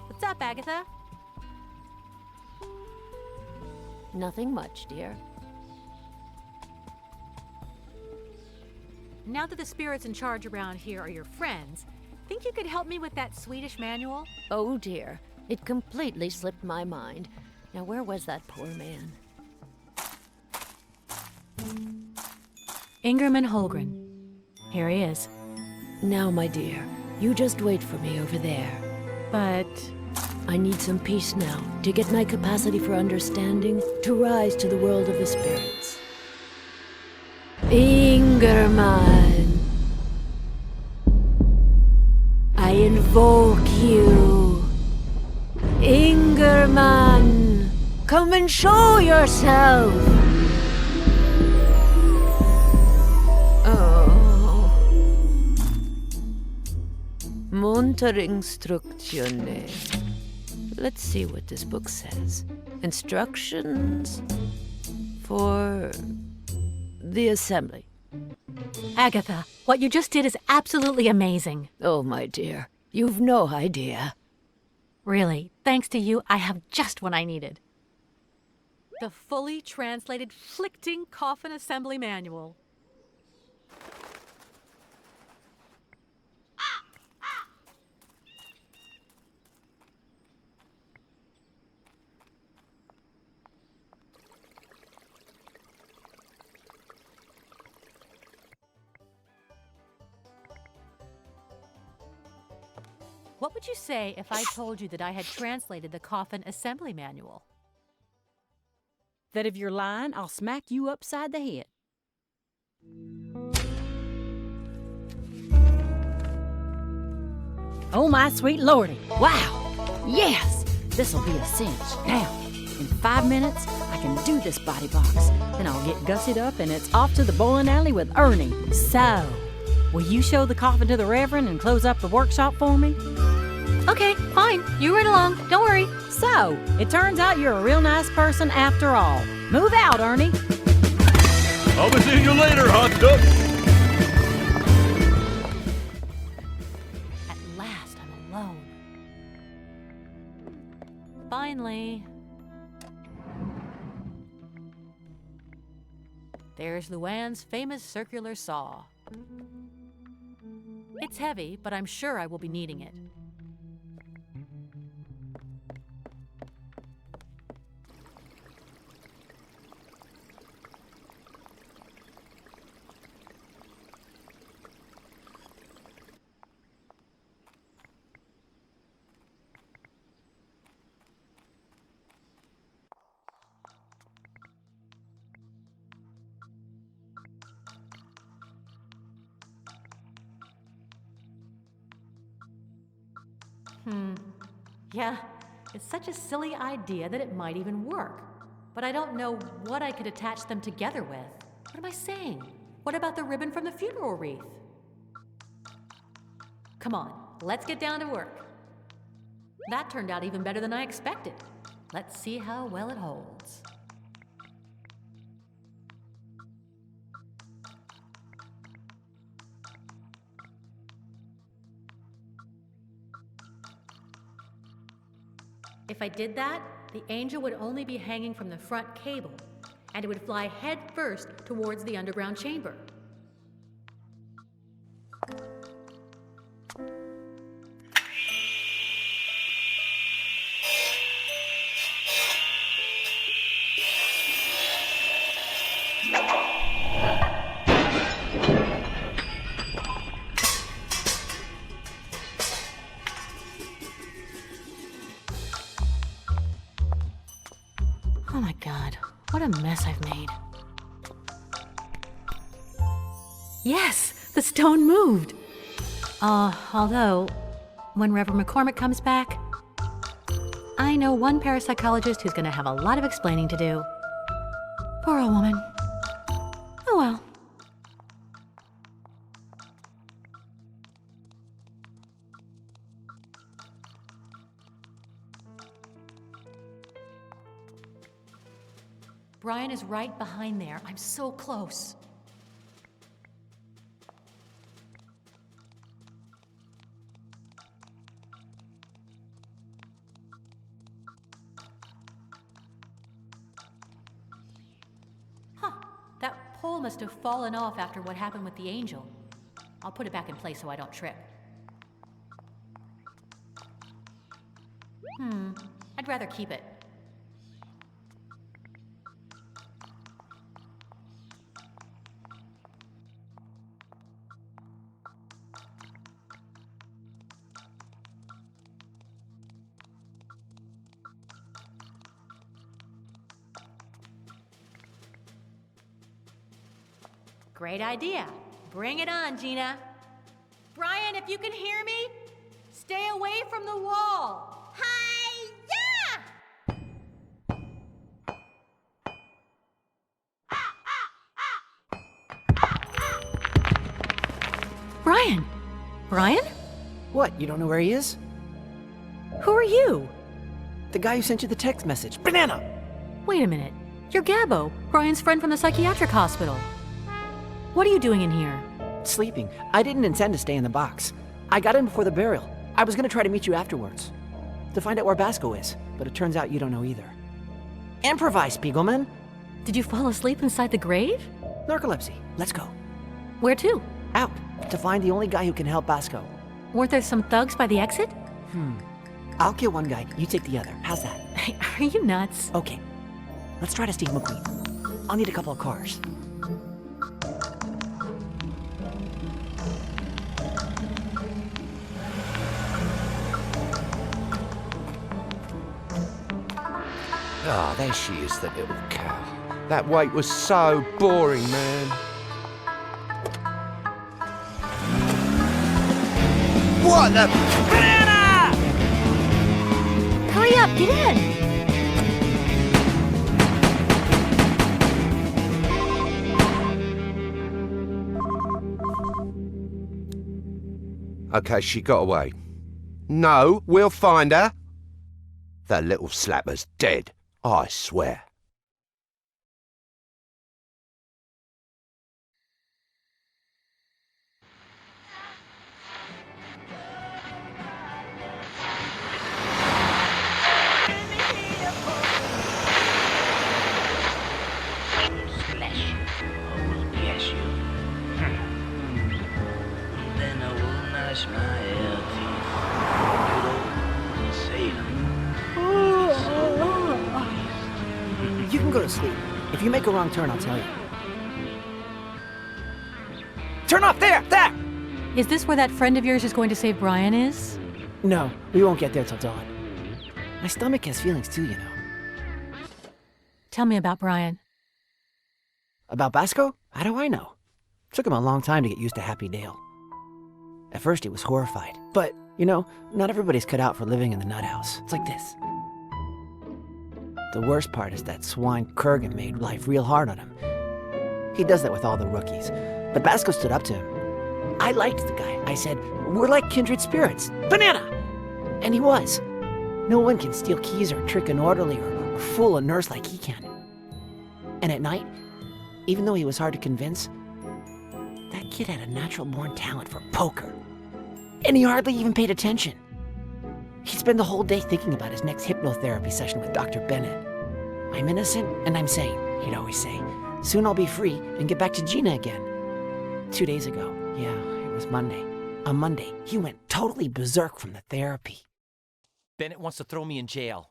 What's up, Agatha? Nothing much, dear. Now that the spirits in charge around here are your friends, think you could help me with that Swedish manual? Oh, dear. It completely slipped my mind. Now, where was that poor man? Ingerman Holgren. Here he is. Now, my dear, you just wait for me over there. But... I need some peace now, to get my capacity for understanding to rise to the world of the spirits. Ingerman! I invoke you! Ingerman! Come and show yourself! Oh. Monterinstructione. Let's see what this book says. Instructions for the assembly. Agatha, what you just did is absolutely amazing. Oh, my dear, you've no idea. Really, thanks to you, I have just what I needed. The fully translated Flichting Coffin Assembly Manual. What would you say if I told you that I had translated the Coffin Assembly Manual? That if you're lying, I'll smack you upside the head. Oh, my sweet lordy. Wow. Yes, this'll be a cinch. Now, in 5 minutes, I can do this body box. Then I'll get gussied up and it's off to the bowling alley with Ernie. So, will you show the coffin to the Reverend and close up the workshop for me? Okay, fine. You run along. Don't worry. So, it turns out you're a real nice person after all. Move out, Ernie. I'll be seeing you later, hot duck. At last, I'm alone. Finally. There's Luanne's famous circular saw. It's heavy, but I'm sure I will be needing it. Yeah, it's such a silly idea that it might even work. But I don't know what I could attach them together with. What am I saying? What about the ribbon from the funeral wreath? Come on, let's get down to work. That turned out even better than I expected. Let's see how well it holds. If I did that, the angel would only be hanging from the front cable, and it would fly head first towards the underground chamber. Oh my God, what a mess I've made. Yes, the stone moved. Although, when Reverend McCormick comes back, I know one parapsychologist who's gonna have a lot of explaining to do. Poor old woman. Oh well. Brian is right behind there. I'm so close. Huh. That pole must have fallen off after what happened with the angel. I'll put it back in place so I don't trip. I'd rather keep it. Great idea. Bring it on, Gina. Brian, if you can hear me, stay away from the wall. Hi-ya! Brian! Brian? What, you don't know where he is? Who are you? The guy who sent you the text message. Banana! Wait a minute. You're Gabbo, Brian's friend from the psychiatric hospital. What are you doing in here? Sleeping. I didn't intend to stay in the box. I got in before the burial. I was gonna try to meet you afterwards. to find out where Basco is, but it turns out you don't know either. Improvise, Spiegelman! Did you fall asleep inside the grave? Narcolepsy. Let's go. Where to? Out, to find the only guy who can help Basco. Weren't there some thugs by the exit? I'll kill one guy, you take the other. How's that? Are you nuts? Okay. Let's try to Steve McQueen. I'll need a couple of cars. Ah, there she is, the little cow. That wait was so boring, man. What the... Banana! Hurry up, get in! Okay, she got away. No, we'll find her. That little slapper's dead, I swear. Splash. I will bless you. Then I will gnash my hair teeth. Good old Salem. You can go to sleep. If you make a wrong turn, I'll tell you. Turn off there! There! Is this where that friend of yours is going to save Brian is? No, we won't get there till dawn. My stomach has feelings too, you know. Tell me about Brian. About Basco? How do I know? Took him a long time to get used to Happy Dale. At first he was horrified, but, you know, not everybody's cut out for living in the nut house. It's like this. The worst part is that swine Kurgan made life real hard on him. He does that with all the rookies, but Basco stood up to him. I liked the guy. I said, we're like kindred spirits. Banana! And he was. No one can steal keys or trick an orderly or fool a nurse like he can. And at night, even though he was hard to convince, that kid had a natural-born talent for poker. And he hardly even paid attention. He'd spend the whole day thinking about his next hypnotherapy session with Dr. Bennett. I'm innocent and I'm sane, he'd always say. Soon I'll be free and get back to Gina again. 2 days ago, yeah, it was Monday. On Monday, he went totally berserk from the therapy. Bennett wants to throw me in jail.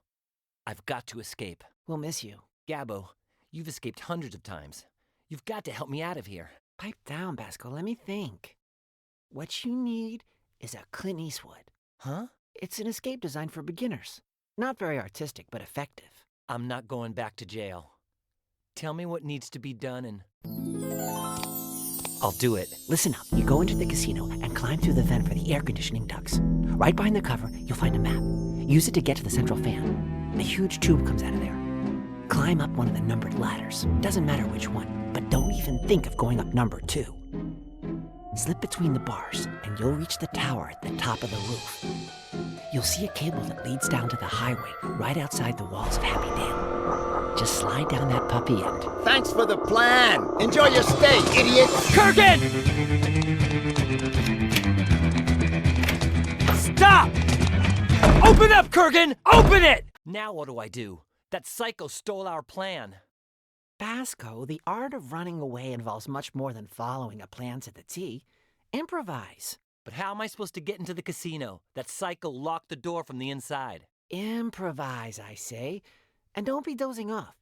I've got to escape. We'll miss you. Gabbo, you've escaped hundreds of times. You've got to help me out of here. Pipe down, Basco, let me think. What you need is a Clint Eastwood. Huh? It's an escape designed for beginners. Not very artistic, but effective. I'm not going back to jail. Tell me what needs to be done and I'll do it. Listen up. You go into the casino and climb through the vent for the air conditioning ducts. Right behind the cover, you'll find a map. Use it to get to the central fan. A huge tube comes out of there. Climb up one of the numbered ladders. Doesn't matter which one, but don't even think of going up number 2. Slip between the bars, and you'll reach the tower at the top of the roof. You'll see a cable that leads down to the highway right outside the walls of Happy Dale. Just slide down that puppy end. Thanks for the plan. Enjoy your stay, idiot. Kurgan! Stop! Open up, Kurgan! Open it! Now what do I do? That psycho stole our plan. Basco, the art of running away involves much more than following a plan to the T. Improvise. But how am I supposed to get into the casino? That psycho locked the door from the inside. Improvise, I say. And don't be dozing off.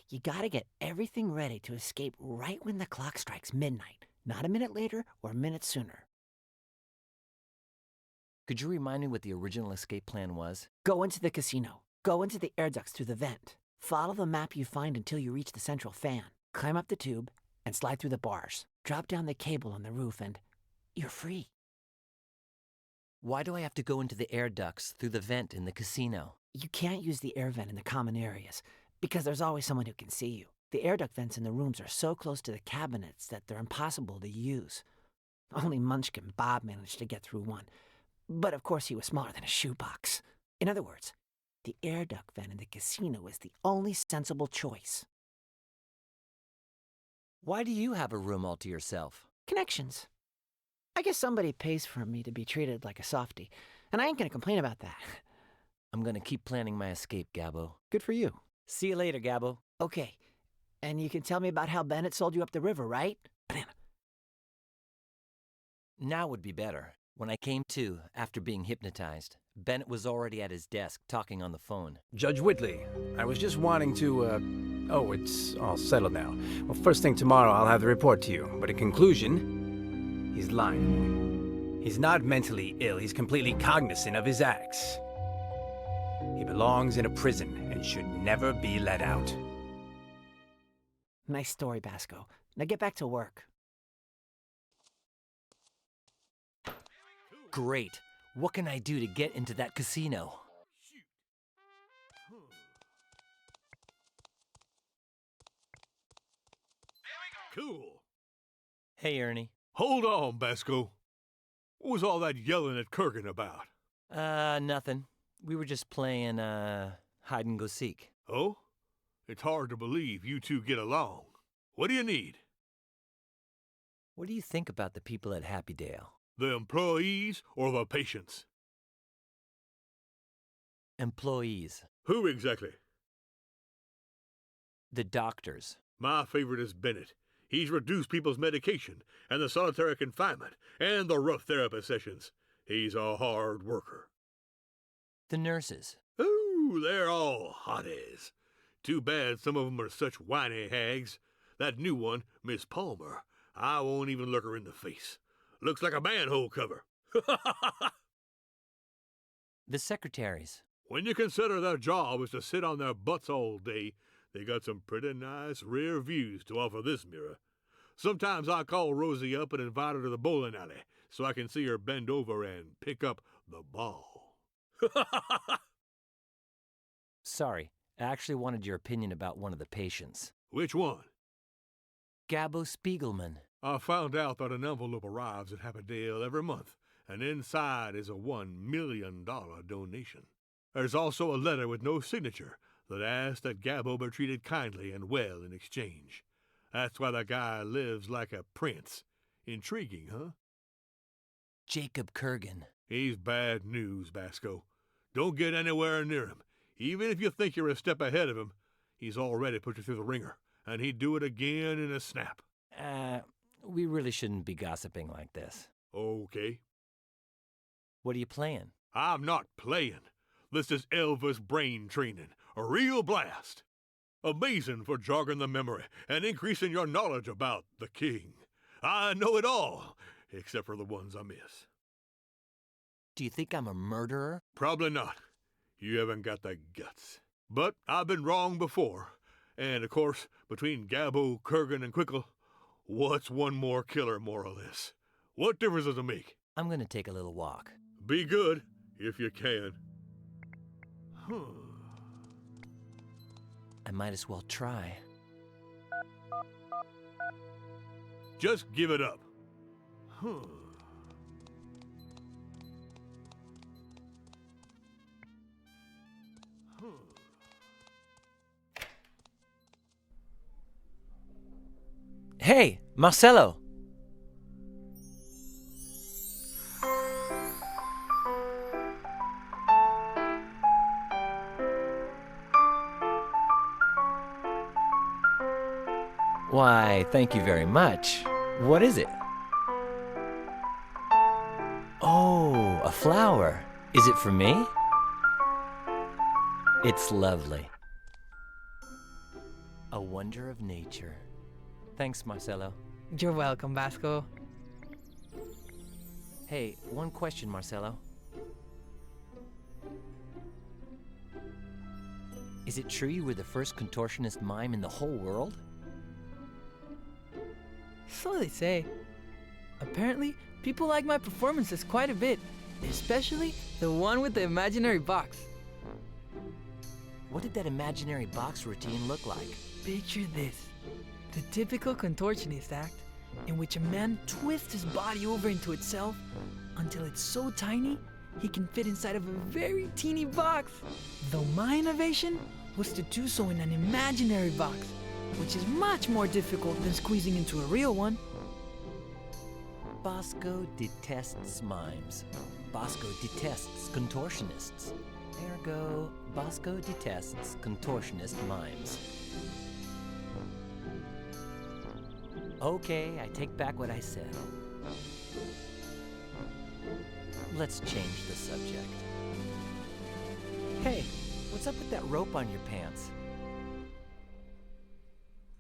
You gotta get everything ready to escape right when the clock strikes midnight. Not a minute later or a minute sooner. Could you remind me what the original escape plan was? Go into the casino. Go into the air ducts through the vent. Follow the map you find until you reach the central fan. Climb up the tube and slide through the bars. Drop down the cable on the roof and you're free. Why do I have to go into the air ducts through the vent in the casino? You can't use the air vent in the common areas because there's always someone who can see you. The air duct vents in the rooms are so close to the cabinets that they're impossible to use. Only Munchkin Bob managed to get through one. But of course he was smaller than a shoebox. In other words, the air duct vent in the casino is the only sensible choice. Why do you have a room all to yourself? Connections. I guess somebody pays for me to be treated like a softie, and I ain't gonna complain about that. I'm gonna keep planning my escape, Gabbo. Good for you. See you later, Gabbo. Okay. And you can tell me about how Bennett sold you up the river, right? Banana. Now would be better. When I came to, after being hypnotized, Bennett was already at his desk talking on the phone. Judge Whitley, I was just wanting to, Oh, it's all settled now. Well, first thing tomorrow, I'll have the report to you. But in conclusion, he's lying. He's not mentally ill. He's completely cognizant of his acts. He belongs in a prison and should never be let out. Nice story, Basco. Now get back to work. Great. What can I do to get into that casino? Cool. Hey, Ernie. Hold on, Basco. What was all that yelling at Kurgan about? Nothing. We were just playing, hide and go seek. Oh? It's hard to believe you two get along. What do you need? What do you think about the people at Happydale? The employees or the patients? Employees. Who exactly? The doctors. My favorite is Bennett. He's reduced people's medication, and the solitary confinement, and the rough therapy sessions. He's a hard worker. The nurses. Ooh, they're all hotties. Too bad some of them are such whiny hags. That new one, Miss Palmer, I won't even look her in the face. Looks like a manhole cover. The secretaries. When you consider their job is to sit on their butts all day, they got some pretty nice rear views to offer this mirror. Sometimes I call Rosie up and invite her to the bowling alley so I can see her bend over and pick up the ball. Sorry, I actually wanted your opinion about one of the patients. Which one? Gabbo Spiegelman. I found out that an envelope arrives at Happydale every month, and inside is a $1 million donation. There's also a letter with no signature that asks that Gabbo be treated kindly and well in exchange. That's why the guy lives like a prince. Intriguing, huh? Jacob Kurgan. He's bad news, Basco. Don't get anywhere near him. Even if you think you're a step ahead of him, he's already put you through the ringer, and he'd do it again in a snap. We really shouldn't be gossiping like this. Okay. What are you playing? I'm not playing. This is Elvis brain training. A real blast. Amazing for jogging the memory and increasing your knowledge about the king. I know it all, except for the ones I miss. Do you think I'm a murderer? Probably not. You haven't got the guts. But I've been wrong before. And, of course, between Gabbo, Kurgan, and Quickle, what's one more killer more or less? What difference does it make? I'm gonna take a little walk. Be good, if you can. I might as well try. Just give it up. Hey, Marcelo! Why, thank you very much. What is it? Oh, a flower. Is it for me? It's lovely. A wonder of nature. Thanks, Marcelo. You're welcome, Basco. Hey, one question, Marcelo. Is it true you were the first contortionist mime in the whole world? So they say. Apparently, people like my performances quite a bit, especially the one with the imaginary box. What did that imaginary box routine look like? Picture this. The typical contortionist act, in which a man twists his body over into itself until it's so tiny he can fit inside of a very teeny box. Though my innovation was to do so in an imaginary box, which is much more difficult than squeezing into a real one. Bosco detests mimes. Bosco detests contortionists. Ergo, Bosco detests contortionist mimes. Okay, I take back what I said. Let's change the subject. Hey, what's up with that rope on your pants?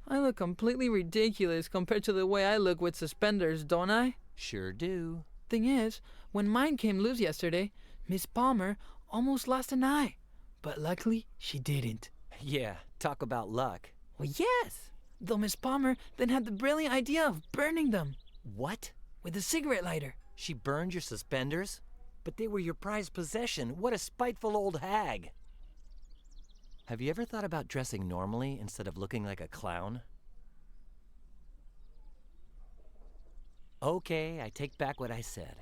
I look completely ridiculous compared to the way I look with suspenders, don't I? Sure do. Thing is, when mine came loose yesterday, Miss Palmer almost lost an eye. But luckily, she didn't. Yeah, talk about luck. Well, yes! Though Miss Palmer then had the brilliant idea of burning them. What? With a cigarette lighter. She burned your suspenders? But they were your prized possession. What a spiteful old hag. Have you ever thought about dressing normally instead of looking like a clown? Okay, I take back what I said.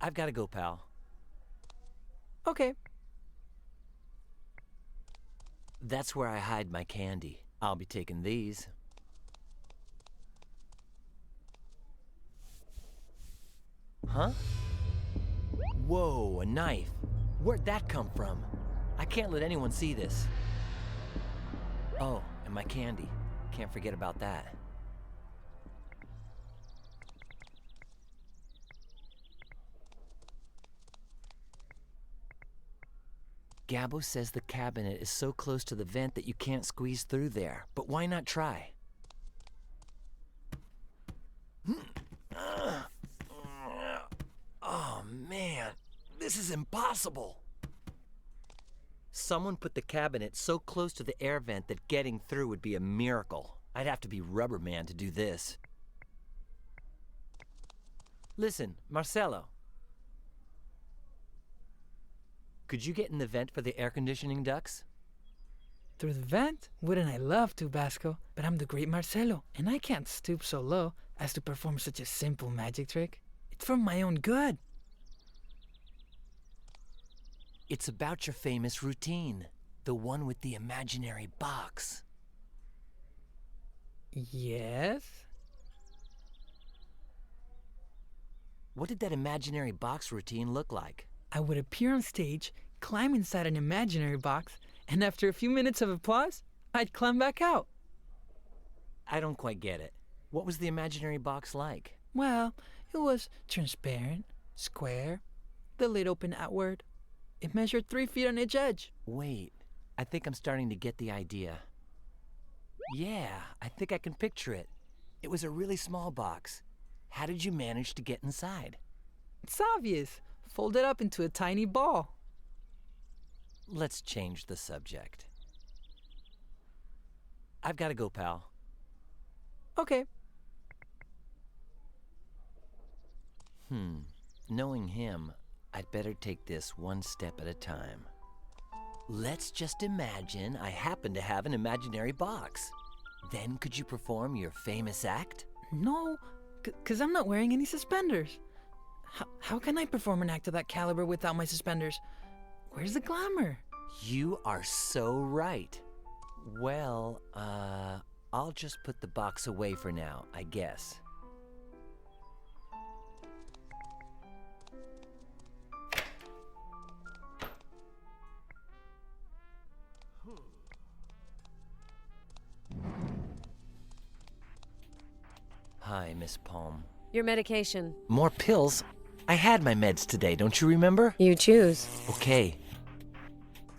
I've got to go, pal. Okay. That's where I hide my candy. I'll be taking these. Huh? Whoa, a knife. Where'd that come from? I can't let anyone see this. Oh, and my candy. Can't forget about that. Gabbo says the cabinet is so close to the vent that you can't squeeze through there. But why not try? Oh, man. This is impossible. Someone put the cabinet so close to the air vent that getting through would be a miracle. I'd have to be Rubber Man to do this. Listen, Marcelo. Could you get in the vent for the air conditioning ducts? Through the vent? Wouldn't I love to, Basco? But I'm the great Marcelo, and I can't stoop so low as to perform such a simple magic trick. It's for my own good. It's about your famous routine. The one with the imaginary box. Yes? What did that imaginary box routine look like? I would appear on stage, climb inside an imaginary box, and after a few minutes of applause, I'd climb back out. I don't quite get it. What was the imaginary box like? Well, it was transparent, square, the lid open outward. It measured 3 feet on each edge. Wait, I think I'm starting to get the idea. Yeah, I think I can picture it. It was a really small box. How did you manage to get inside? It's obvious. Fold it up into a tiny ball. Let's change the subject. I've got to go, pal. Okay. Knowing him, I'd better take this one step at a time. Let's just imagine I happen to have an imaginary box. Then could you perform your famous act? No, 'cause I'm not wearing any suspenders. How can I perform an act of that caliber without my suspenders? Where's the glamour? You are so right. Well, I'll just put the box away for now, I guess. Hi, Miss Palm. Your medication. More pills? I had my meds today, don't you remember? You choose. Okay.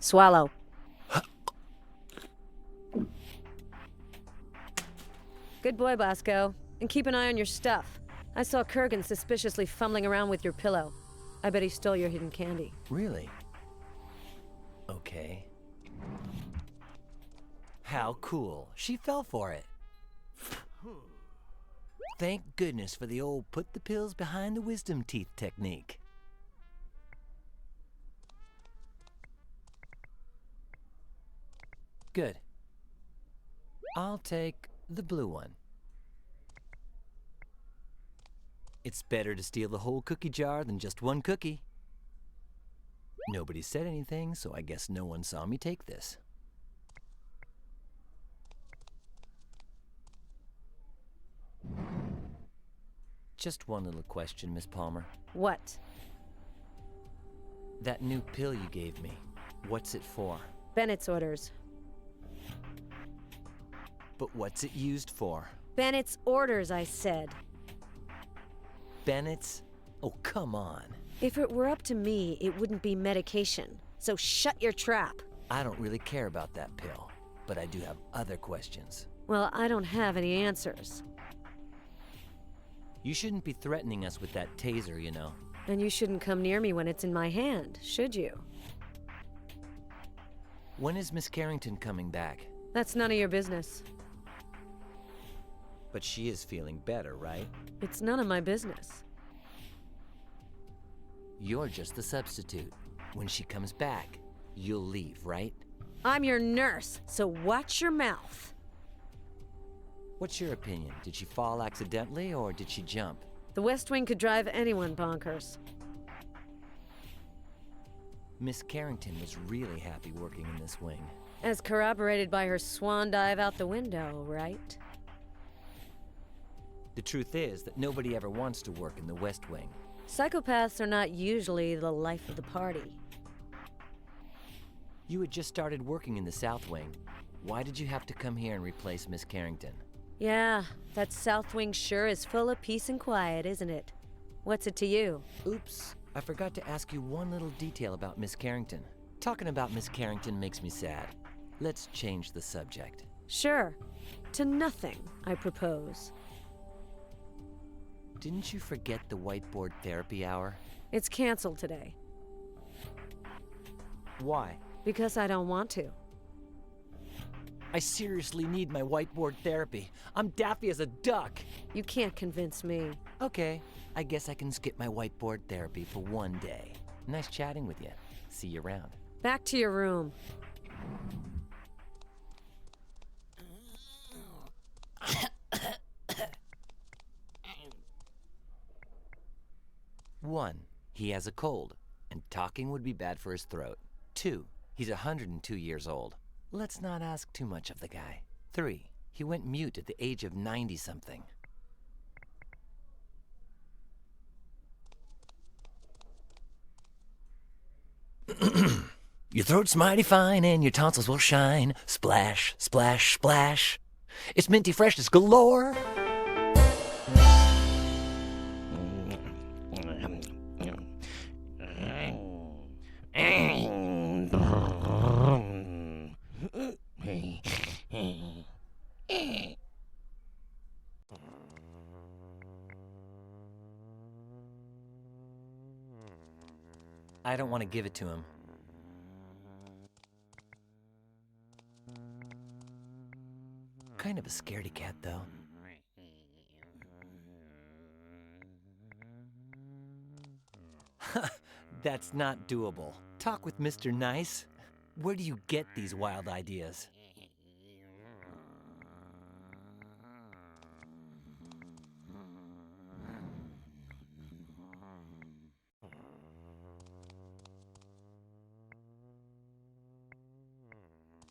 Swallow. Good boy, Bosco. And keep an eye on your stuff. I saw Kurgan suspiciously fumbling around with your pillow. I bet he stole your hidden candy. Really? Okay. How cool. She fell for it. Thank goodness for the old put the pills behind the wisdom teeth technique. Good. I'll take the blue one. It's better to steal the whole cookie jar than just one cookie. Nobody said anything, so I guess no one saw me take this. Just one little question, Miss Palmer. What? That new pill you gave me, what's it for? Bennett's orders. But what's it used for? Bennett's orders, I said. Bennett's? Oh, come on. If it were up to me, it wouldn't be medication. So shut your trap. I don't really care about that pill, but I do have other questions. Well, I don't have any answers. You shouldn't be threatening us with that taser, you know. And you shouldn't come near me when it's in my hand, should you? When is Miss Carrington coming back? That's none of your business. But she is feeling better, right? It's none of my business. You're just the substitute. When she comes back, you'll leave, right? I'm your nurse, so watch your mouth. What's your opinion? Did she fall accidentally, or did she jump? The West Wing could drive anyone bonkers. Miss Carrington was really happy working in this wing. As corroborated by her swan dive out the window, right? The truth is that nobody ever wants to work in the West Wing. Psychopaths are not usually the life of the party. You had just started working in the South Wing. Why did you have to come here and replace Miss Carrington? Yeah, that South Wing sure is full of peace and quiet, isn't it? What's it to you? Oops, I forgot to ask you one little detail about Miss Carrington. Talking about Miss Carrington makes me sad. Let's change the subject. Sure. To nothing, I propose. Didn't you forget the whiteboard therapy hour? It's canceled today. Why? Because I don't want to. I seriously need my whiteboard therapy. I'm daffy as a duck. You can't convince me. Okay, I guess I can skip my whiteboard therapy for one day. Nice chatting with you. See you around. Back to your room. One, he has a cold, and talking would be bad for his throat. 2, he's 102 years old. Let's not ask too much of the guy. 3, he went mute at the age of 90-something. Your throat's mighty fine and your tonsils will shine. Splash, splash, splash. It's minty freshness galore. I don't want to give it to him. Kind of a scaredy cat, though. That's not doable. Talk with Mr. Nice. Where do you get these wild ideas?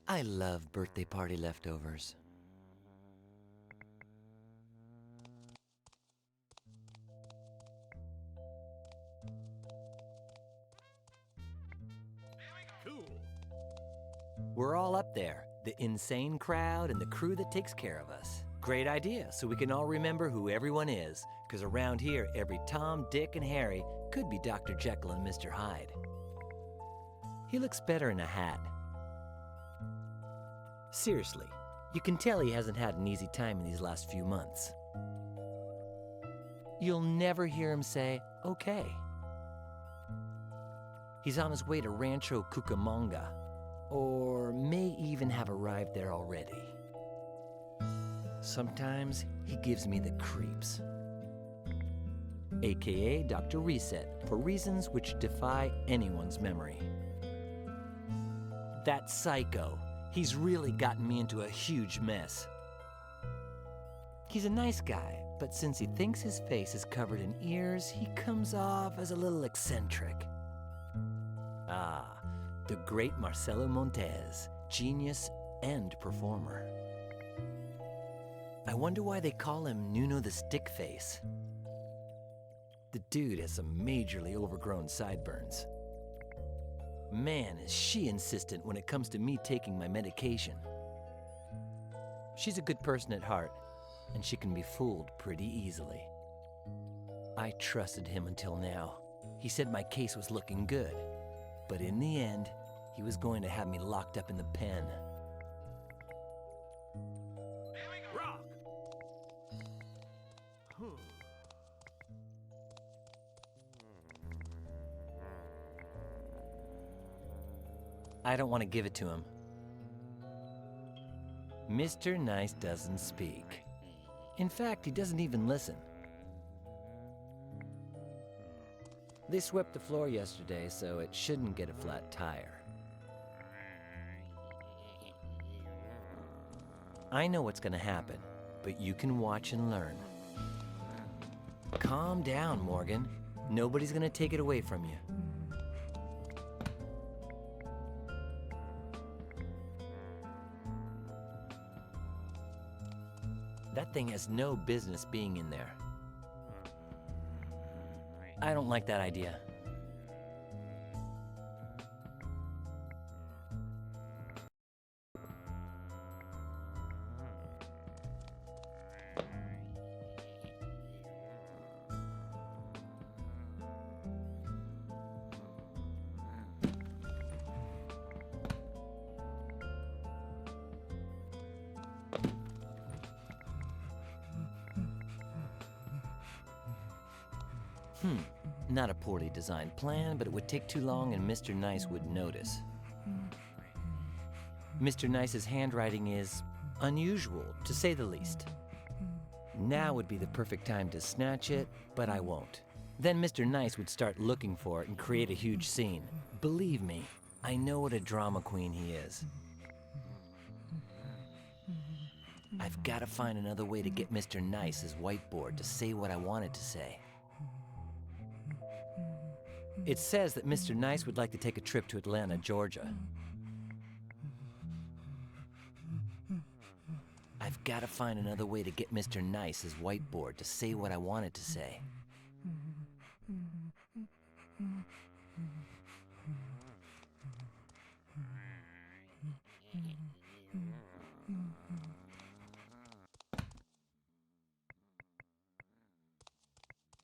I love birthday party leftovers. We're all up there, the insane crowd and the crew that takes care of us. Great idea, so we can all remember who everyone is, because around here, every Tom, Dick, and Harry could be Dr. Jekyll and Mr. Hyde. He looks better in a hat. Seriously, you can tell he hasn't had an easy time in these last few months. You'll never hear him say, okay. He's on his way to Rancho Cucamonga, or may even have arrived there already. Sometimes he gives me the creeps. AKA Dr. Reset, for reasons which defy anyone's memory. That psycho, he's really gotten me into a huge mess. He's a nice guy, but since he thinks his face is covered in ears, he comes off as a little eccentric. Ah, the great Marcelo Montez, genius and performer. I wonder why they call him Nuno the Stickface. The dude has some majorly overgrown sideburns. Man, is she insistent when it comes to me taking my medication. She's a good person at heart, and she can be fooled pretty easily. I trusted him until now. He said my case was looking good, but in the end, he was going to have me locked up in the pen. Rock! I don't want to give it to him. Mr. Nice doesn't speak. In fact, he doesn't even listen. They swept the floor yesterday, so it shouldn't get a flat tire. I know what's gonna happen, but you can watch and learn. Calm down, Morgan. Nobody's gonna take it away from you. That thing has no business being in there. I don't like that idea. Not a poorly designed plan, but it would take too long and Mr. Nice would notice. Mr. Nice's handwriting is unusual, to say the least. Now would be the perfect time to snatch it, but I won't. Then Mr. Nice would start looking for it and create a huge scene. Believe me, I know what a drama queen he is. I've got to find another way to get Mr. Nice's whiteboard to say what I want it to say. It says that Mr. Nice would like to take a trip to Atlanta, Georgia. I've got to find another way to get Mr. Nice's whiteboard to say what I want it to say.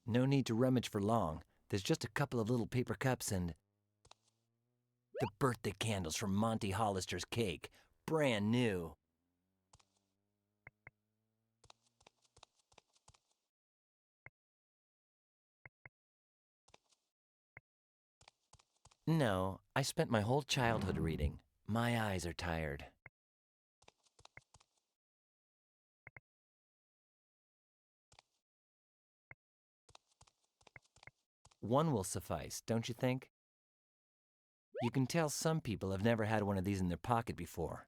No need to rummage for long. There's just a couple of little paper cups and the birthday candles from Monty Hollister's cake. Brand new. No, I spent my whole childhood reading. My eyes are tired. One will suffice, don't you think? You can tell some people have never had one of these in their pocket before.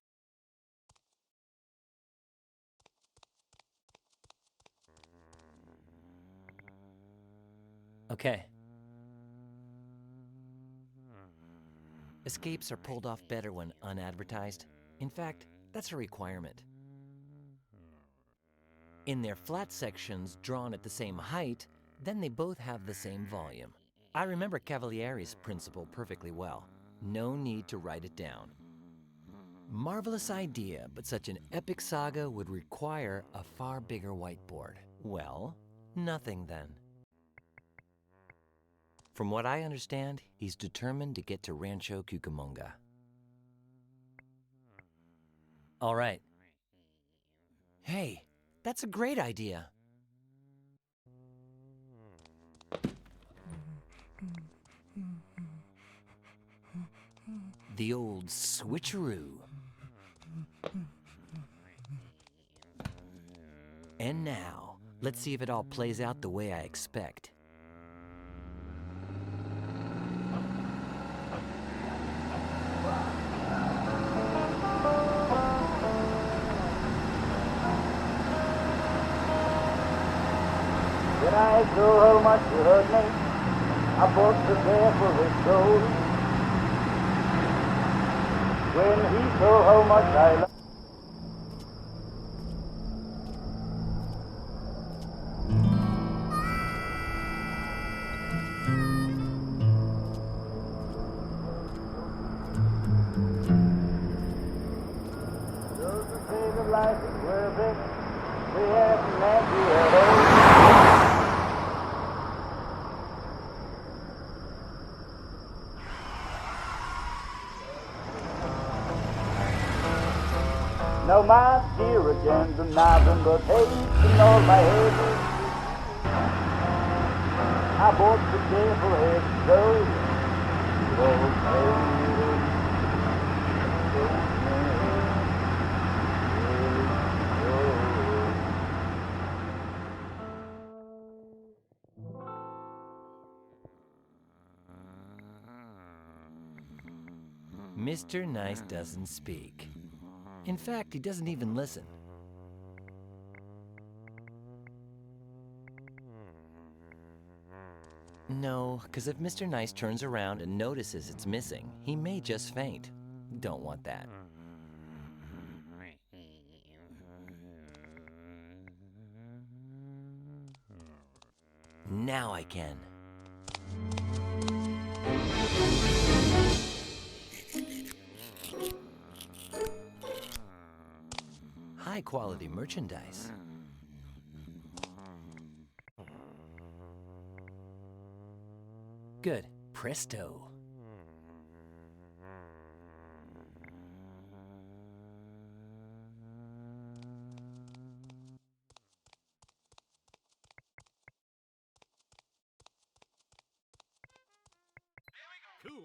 Okay. Escapes are pulled off better when unadvertised. In fact, that's a requirement. In their flat sections drawn at the same height, then they both have the same volume. I remember Cavalieri's principle perfectly well. No need to write it down. Marvelous idea, but such an epic saga would require a far bigger whiteboard. Well, nothing then. From what I understand, he's determined to get to Rancho Cucamonga. All right. Hey, that's a great idea. The old switcheroo. And now, let's see if it all plays out the way I expect. When I saw how much you hurt me, I bought the bear for his soul. When he saw how much I loved. life is worth it. We haven't met you at all. No, my dear agenda, nothing but hate in all my head. I bought the devil head soul. Mr. Nice doesn't speak. In fact, he doesn't even listen. No, because if Mr. Nice turns around and notices it's missing, he may just faint. Don't want that. Now I can. High-quality merchandise. Good. Presto. Cool.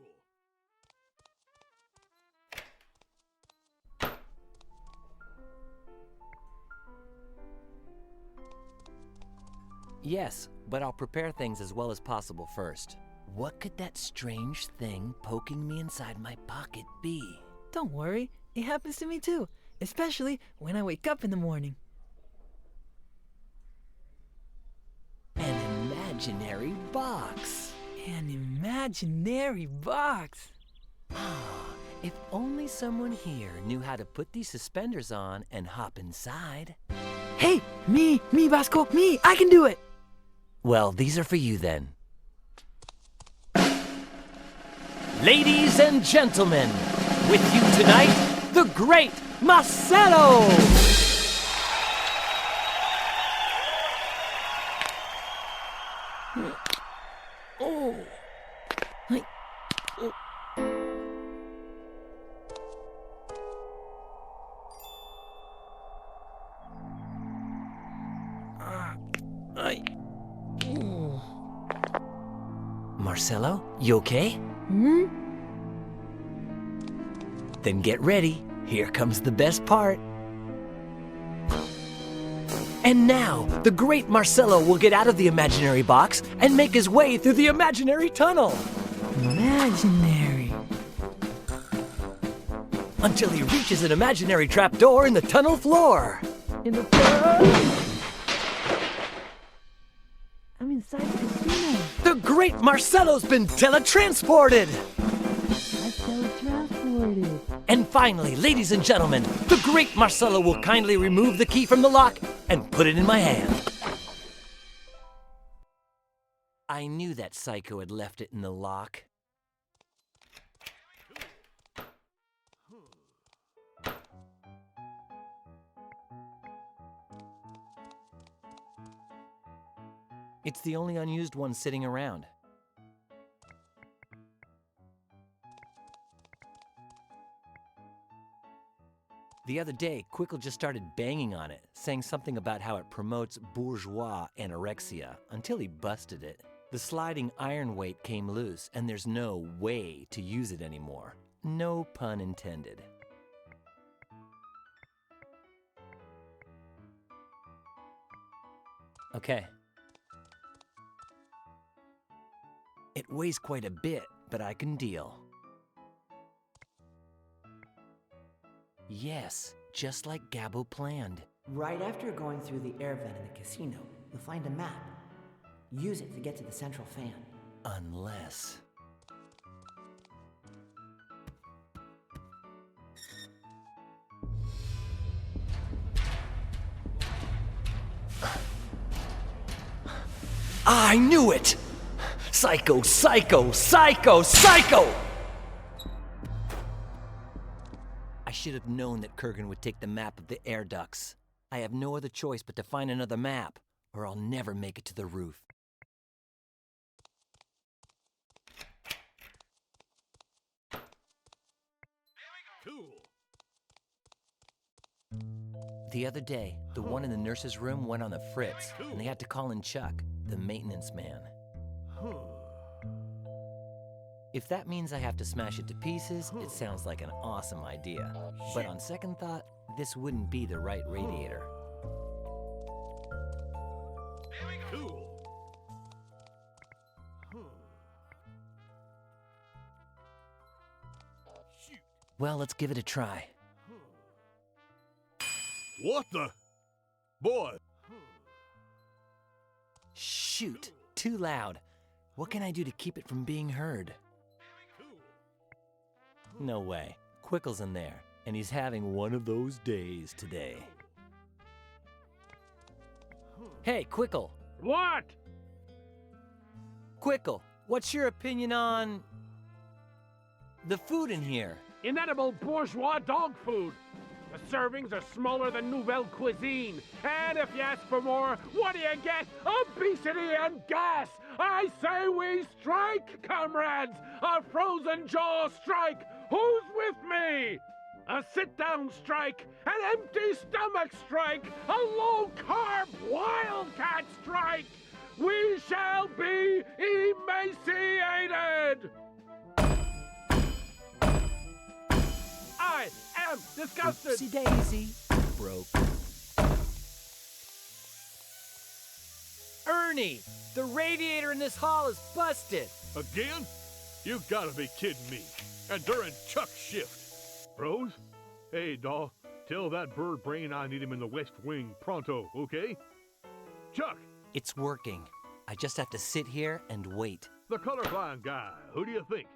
Yes, but I'll prepare things as well as possible first. What could that strange thing poking me inside my pocket be? Don't worry, it happens to me too, especially when I wake up in the morning. An imaginary box. An imaginary box. If only someone here knew how to put these suspenders on and hop inside. Hey, me, Vasco, me, I can do it. Well, these are for you then. Ladies and gentlemen, with you tonight, the great Marcelo! Oh. Marcelo, you okay? Hmm? Then get ready. Here comes the best part. And now, the great Marcelo will get out of the imaginary box and make his way through the imaginary tunnel. Imaginary. Until he reaches an imaginary trapdoor in the tunnel floor. In the front. I'm inside the casino. The great Marcelo's been teletransported. I've teletransported. And finally, ladies and gentlemen, the great Marcelo will kindly remove the key from the lock and put it in my hand. I knew that psycho had left it in the lock. It's the only unused one sitting around. The other day, Quickle just started banging on it, saying something about how it promotes bourgeois anorexia, until he busted it. The sliding iron weight came loose, and there's no way to use it anymore. No pun intended. Okay. It weighs quite a bit, but I can deal. Yes, just like Gabbo planned. Right after going through the air vent in the casino, you'll find a map. Use it to get to the central fan. Unless... I knew it! Psycho, psycho, psycho, psycho! I should have known that Kurgan would take the map of the air ducts. I have no other choice but to find another map, or I'll never make it to the roof. Cool. The other day, the one in the nurse's room went on the fritz, and they had to call in Chuck, the maintenance man. If that means I have to smash it to pieces, it sounds like an awesome idea. But on second thought, this wouldn't be the right radiator. Cool. Well, let's give it a try. What the? Boy. Shoot, too loud. What can I do to keep it from being heard? No way. Quickle's in there, and he's having one of those days today. Hey, Quickle. What? Quickle, what's your opinion on the food in here? Inedible bourgeois dog food. The servings are smaller than Nouvelle cuisine. And if you ask for more, what do you get? Obesity and gas! I say we strike, comrades! A frozen jaw strike! Who's with me? A sit-down strike, an empty stomach strike, a low-carb wildcat strike! We shall be emaciated! I am disgusted! Oopsie daisy. Broke. Ernie! The radiator in this hall is busted! Again? You gotta be kidding me. And during Chuck's shift. Rose? Hey, doll. Tell that bird brain I need him in the West Wing pronto, okay? Chuck! It's working. I just have to sit here and wait. The colorblind guy. Who do you think?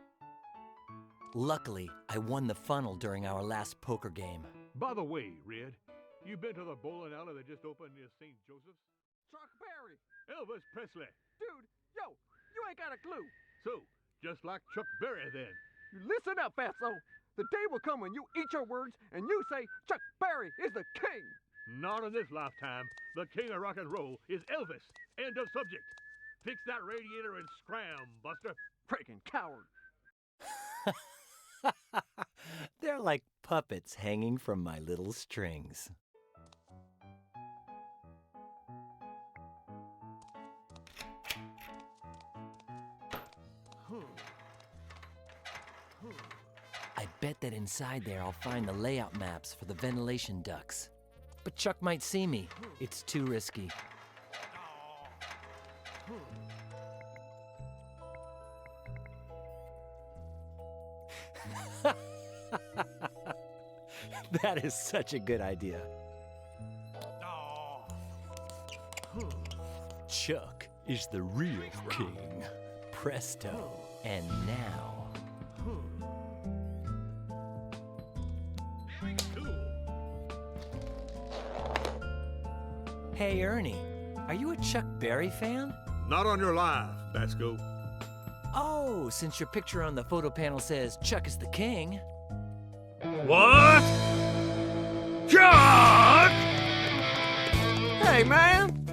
Luckily, I won the funnel during our last poker game. By the way, Red, you been to the bowling alley that just opened near St. Joseph's? Chuck Berry! Elvis Presley! Dude, yo, you ain't got a clue. So, just like Chuck Berry then. You listen up, Fatso. The day will come when you eat your words and you say Chuck Berry is the king. Not in this lifetime. The king of rock and roll is Elvis. End of subject. Fix that radiator and scram, Buster. Freaking coward. They're like puppets hanging from my little strings. I bet that inside there I'll find the layout maps for the ventilation ducts. But Chuck might see me. It's too risky. That is such a good idea. Chuck is the real king. Presto. And now... Hey, Ernie, are you a Chuck Berry fan? Not on your life, Basco. Oh, since your picture on the photo panel says Chuck is the king. What? Chuck! Hey, man!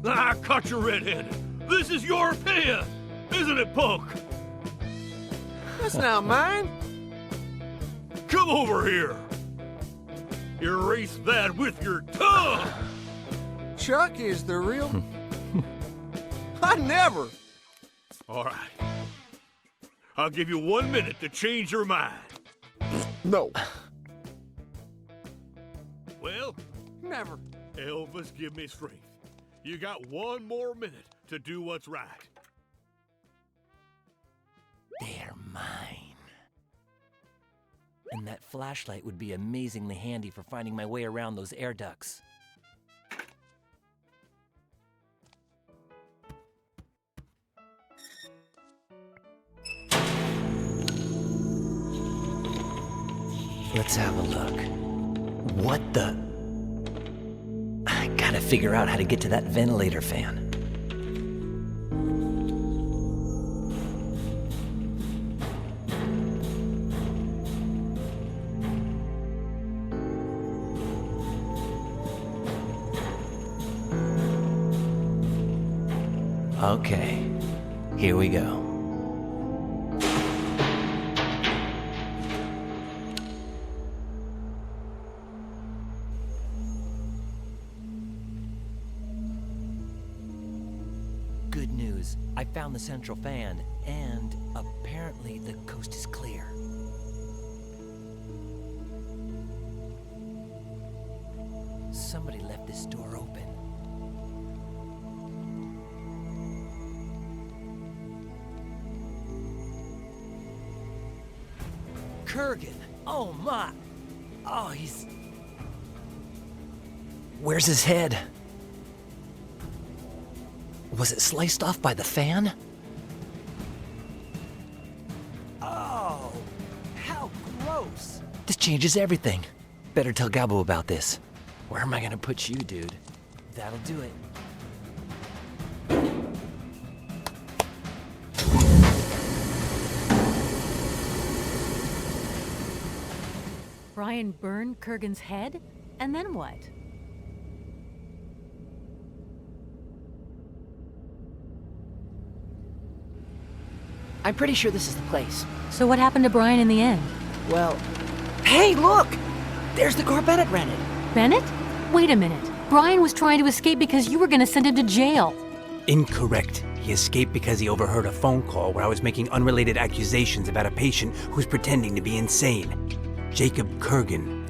I caught you red-handed. This is your opinion, isn't it, punk? That's not mine. Come over here. Erase that with your tongue. Chuck is the real... I never. All right. I'll give you 1 minute to change your mind. No. Well? Never. Elvis, give me strength. You got 1 more minute to do what's right. They're mine. And that flashlight would be amazingly handy for finding my way around those air ducts. Let's have a look. What the? I gotta figure out how to get to that ventilator fan. Okay, here we go. Good news. I found the central fan, and apparently the coast is clear. Somebody left this door open. Kurgan! Oh my! Oh, he's... Where's his head? Was it sliced off by the fan? Oh, how gross! This changes everything. Better tell Gabo about this. Where am I gonna put you, dude? That'll do it. Brian burned Kurgan's head? And then what? I'm pretty sure this is the place. So what happened to Brian in the end? Well, hey, look! There's the car Bennett rented. Bennett? Wait a minute. Brian was trying to escape because you were gonna send him to jail. Incorrect. He escaped because he overheard a phone call where I was making unrelated accusations about a patient who's pretending to be insane. Jacob Kurgan.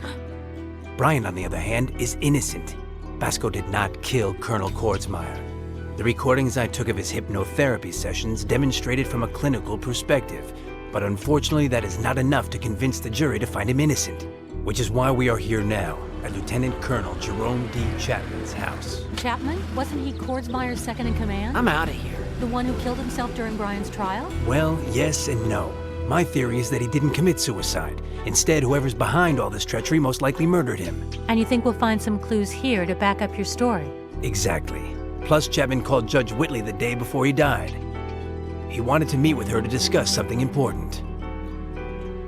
Brian, on the other hand, is innocent. Basco did not kill Colonel Kordsmeyer. The recordings I took of his hypnotherapy sessions demonstrated from a clinical perspective, but unfortunately that is not enough to convince the jury to find him innocent, which is why we are here now, at Lieutenant Colonel Jerome D. Chapman's house. Chapman? Wasn't he Kordsmeyer's second in command? I'm out of here. The one who killed himself during Brian's trial? Well, yes and no. My theory is that he didn't commit suicide. Instead, whoever's behind all this treachery most likely murdered him. And you think we'll find some clues here to back up your story? Exactly. Plus, Chapman called Judge Whitley the day before he died. He wanted to meet with her to discuss something important.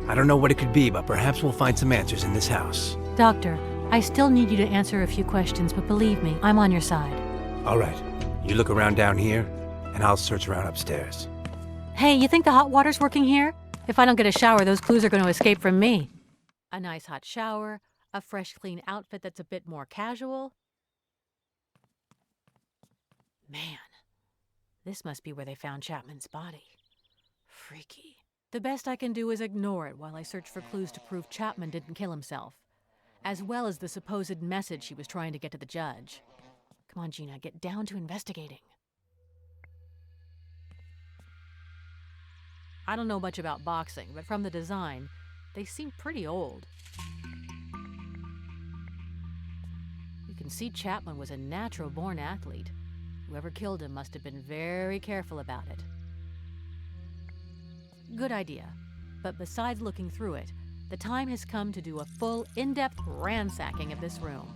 I don't know what it could be, but perhaps we'll find some answers in this house. Doctor, I still need you to answer a few questions, but believe me, I'm on your side. All right. You look around down here, and I'll search around upstairs. Hey, you think the hot water's working here? If I don't get a shower, those clues are going to escape from me. A nice hot shower, a fresh, clean outfit that's a bit more casual. Man, this must be where they found Chapman's body. Freaky. The best I can do is ignore it while I search for clues to prove Chapman didn't kill himself, as well as the supposed message he was trying to get to the judge. Come on, Gina, get down to investigating. I don't know much about boxing, but from the design, they seem pretty old. You can see Chapman was a natural-born athlete. Whoever killed him must have been very careful about it. Good idea. But besides looking through it, the time has come to do a full, in-depth ransacking of this room.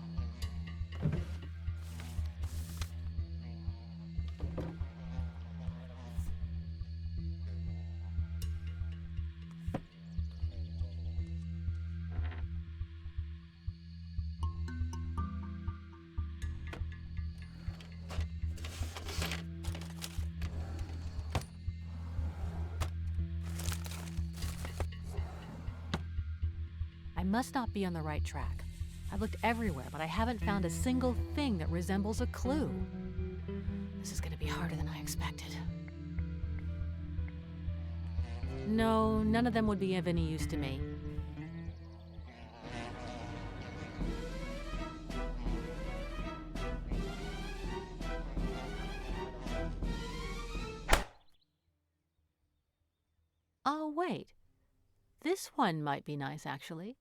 I must not be on the right track. I've looked everywhere, but I haven't found a single thing that resembles a clue. This is going to be harder than I expected. No, none of them would be of any use to me. Oh, wait. This one might be nice, actually.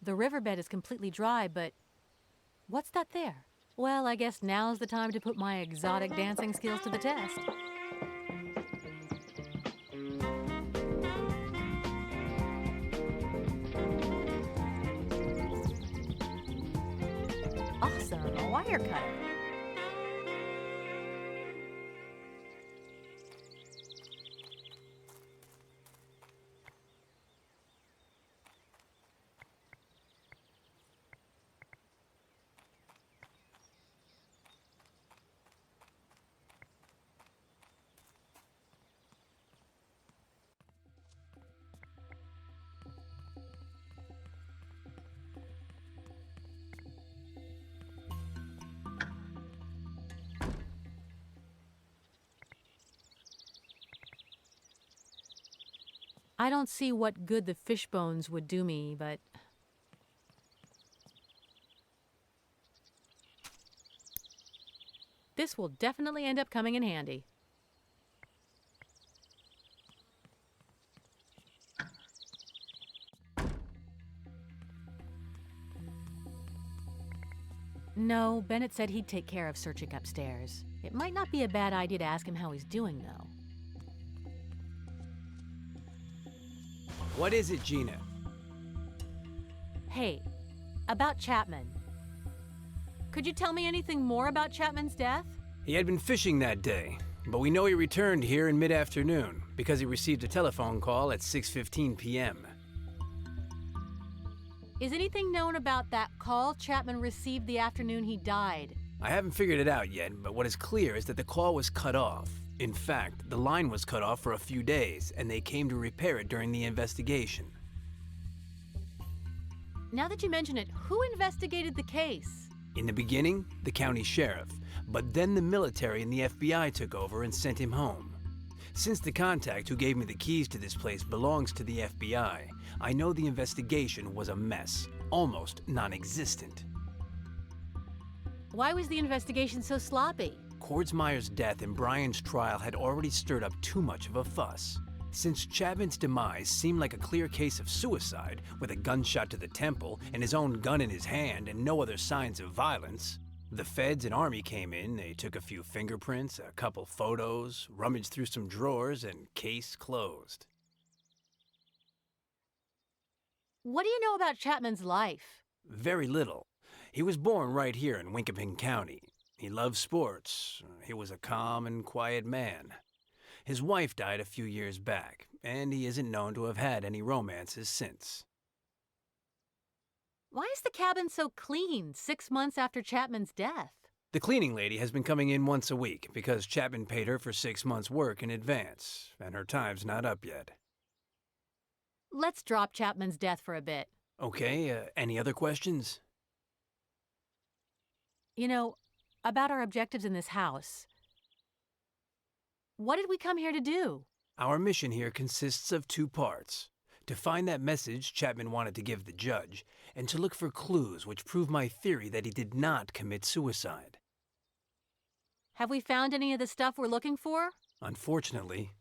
The riverbed is completely dry, but what's that there? Well, I guess now's the time to put my exotic dancing skills to the test. wire cutter. I don't see what good the fish bones would do me, but... this will definitely end up coming in handy. No, Bennett said he'd take care of searching upstairs. It might not be a bad idea to ask him how he's doing, though. What is it, Gina? Hey, about Chapman. Could you tell me anything more about Chapman's death? He had been fishing that day, but we know he returned here in mid-afternoon because he received a telephone call at 6:15 p.m. Is anything known about that call Chapman received the afternoon he died? I haven't figured it out yet, but what is clear is that the call was cut off. In fact, the line was cut off for a few days, and they came to repair it during the investigation. Now that you mention it, who investigated the case? In the beginning, the county sheriff, but then the military and the FBI took over and sent him home. Since the contact who gave me the keys to this place belongs to the FBI, I know the investigation was a mess, almost non-existent. Why was the investigation so sloppy? Kordsmeyer's death and Brian's trial had already stirred up too much of a fuss. Since Chapman's demise seemed like a clear case of suicide, with a gunshot to the temple and his own gun in his hand and no other signs of violence, the feds and army came in, they took a few fingerprints, a couple photos, rummaged through some drawers, and case closed. What do you know about Chapman's life? Very little. He was born right here in Winkaping County. He loved sports. He was a calm and quiet man. His wife died a few years back, and he isn't known to have had any romances since. Why is the cabin so clean 6 months after Chapman's death? The cleaning lady has been coming in once a week because Chapman paid her for 6 months' work in advance, and her time's not up yet. Let's drop Chapman's death for a bit. Okay, any other questions? You know, about our objectives in this house. What did we come here to do? Our mission here consists of 2 parts. To find that message Chapman wanted to give the judge, and to look for clues which prove my theory that he did not commit suicide. Have we found any of the stuff we're looking for? Unfortunately,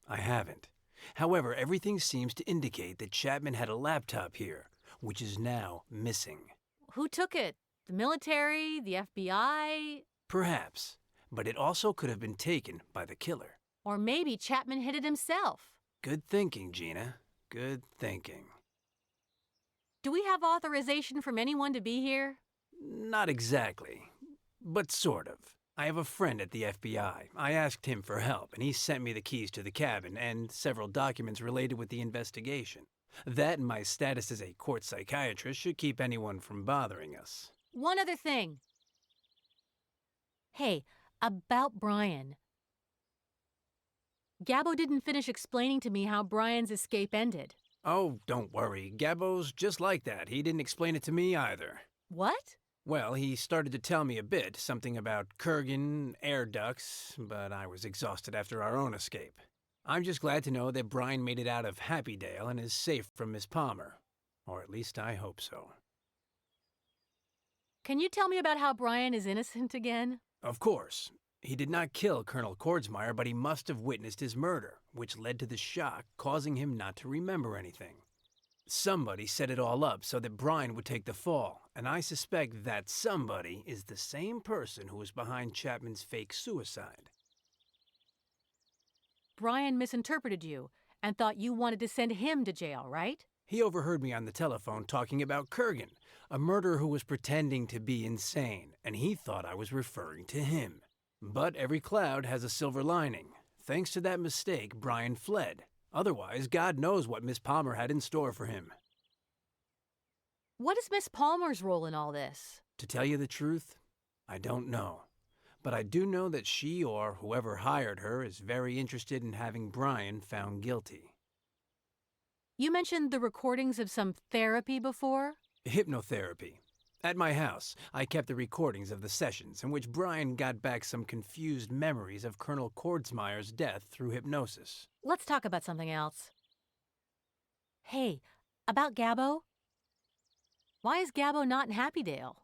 I haven't. However, everything seems to indicate that Chapman had a laptop here, which is now missing. Who took it? The military? The FBI? Perhaps, but it also could have been taken by the killer. Or maybe Chapman hid it himself. Good thinking, Gina. Good thinking. Do we have authorization from anyone to be here? Not exactly, but sort of. I have a friend at the FBI. I asked him for help, and he sent me the keys to the cabin and several documents related with the investigation. That and my status as a court psychiatrist should keep anyone from bothering us. One other thing. Hey, about Brian. Gabbo didn't finish explaining to me how Brian's escape ended. Oh, don't worry. Gabbo's just like that. He didn't explain it to me either. What? Well, he started to tell me a bit, something about Kurgan, air ducts, but I was exhausted after our own escape. I'm just glad to know that Brian made it out of Happydale and is safe from Miss Palmer. Or at least I hope so. Can you tell me about how Brian is innocent again? Of course. He did not kill Colonel Kordsmeyer, but he must have witnessed his murder, which led to the shock, causing him not to remember anything. Somebody set it all up so that Brian would take the fall, and I suspect that somebody is the same person who was behind Chapman's fake suicide. Brian misinterpreted you and thought you wanted to send him to jail, right? He overheard me on the telephone talking about Kurgan, a murderer who was pretending to be insane, and he thought I was referring to him. But every cloud has a silver lining. Thanks to that mistake, Brian fled. Otherwise, God knows what Miss Palmer had in store for him. What is Miss Palmer's role in all this? To tell you the truth, I don't know. But I do know that she or whoever hired her is very interested in having Brian found guilty. You mentioned the recordings of some therapy before? Hypnotherapy. At my house, I kept the recordings of the sessions in which Brian got back some confused memories of Colonel Kordsmeyer's death through hypnosis. Let's talk about something else. Hey, about Gabbo? Why is Gabbo not in Happydale?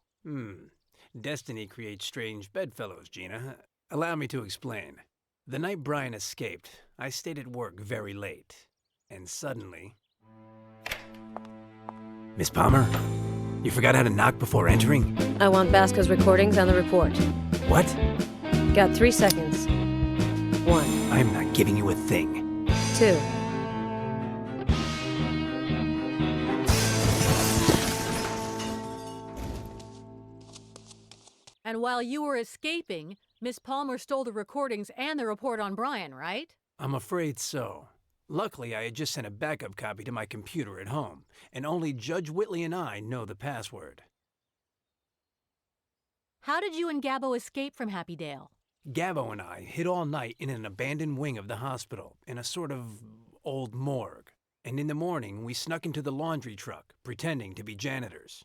Destiny creates strange bedfellows, Gina. Allow me to explain. The night Brian escaped, I stayed at work very late. And suddenly... Miss Palmer, you forgot how to knock before entering? I want Basco's recordings and the report. What? Got 3 seconds. 1. I'm not giving you a thing. 2. And while you were escaping, Miss Palmer stole the recordings and the report on Brian, right? I'm afraid so. Luckily, I had just sent a backup copy to my computer at home, and only Judge Whitley and I know the password. How did you and Gabbo escape from Happydale? Gabbo and I hid all night in an abandoned wing of the hospital, in a sort of old morgue. And in the morning, we snuck into the laundry truck, pretending to be janitors.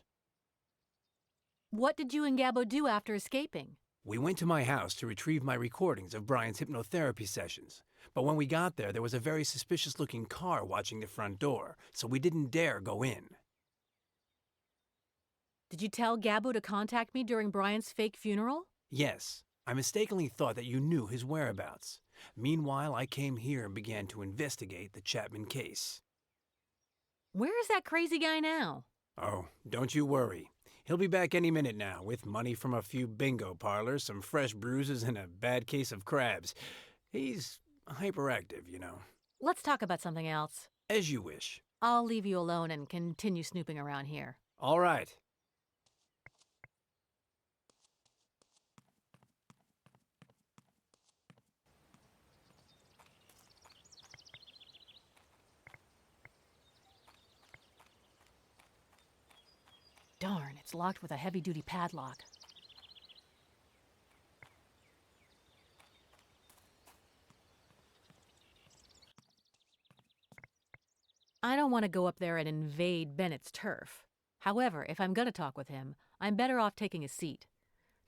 What did you and Gabbo do after escaping? We went to my house to retrieve my recordings of Brian's hypnotherapy sessions. But when we got there was a very suspicious-looking car watching the front door, so we didn't dare go in. Did you tell Gabbo to contact me during Brian's fake funeral? Yes. I mistakenly thought that you knew his whereabouts. Meanwhile, I came here and began to investigate the Chapman case. Where is that crazy guy now? Oh, don't you worry. He'll be back any minute now, with money from a few bingo parlors, some fresh bruises, and a bad case of crabs. He's hyperactive, you know. Let's talk about something else. As you wish. I'll leave you alone and continue snooping around here. All right. Darn, it's locked with a heavy-duty padlock. I don't want to go up there and invade Bennett's turf. However, if I'm going to talk with him, I'm better off taking a seat.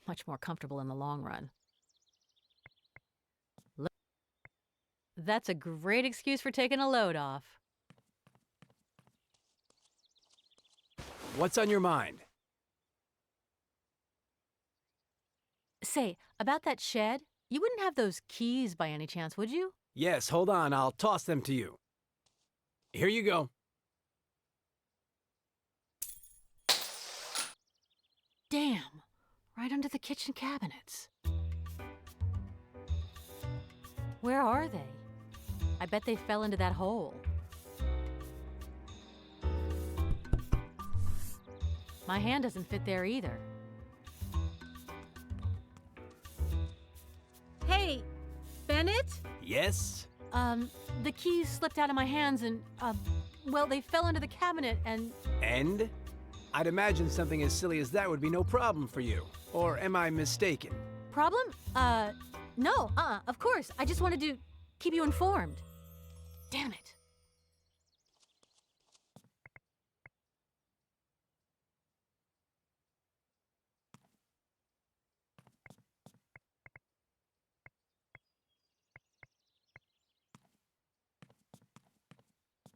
Much more comfortable in the long run. That's a great excuse for taking a load off. What's on your mind? Say, about that shed, you wouldn't have those keys by any chance, would you? Yes, hold on. I'll toss them to you. Here you go. Damn, right under the kitchen cabinets. Where are they? I bet they fell into that hole. My hand doesn't fit there either. Hey, Bennett? Yes? The keys slipped out of my hands and, well, they fell into the cabinet and... And? I'd imagine something as silly as that would be no problem for you. Or am I mistaken? Problem? No, of course. I just wanted to keep you informed. Damn it.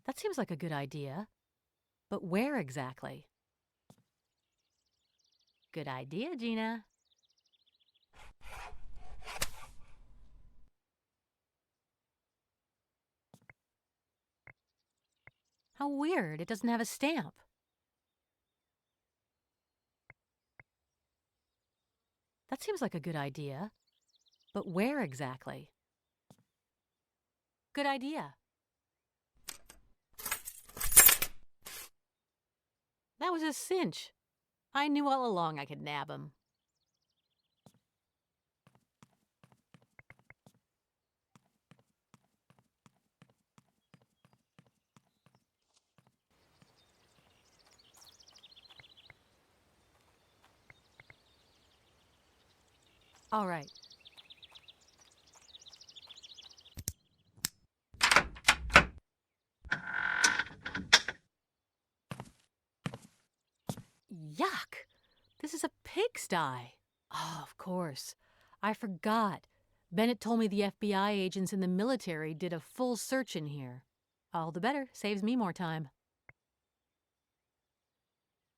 That seems like a good idea. But where exactly? Good idea, Gina. How weird, it doesn't have a stamp. That seems like a good idea. But where exactly? Good idea. That was a cinch. I knew all along I could nab him. All right. Yuck! This is a pigsty. Oh, of course. I forgot. Bennett told me the FBI agents in the military did a full search in here. All the better. Saves me more time.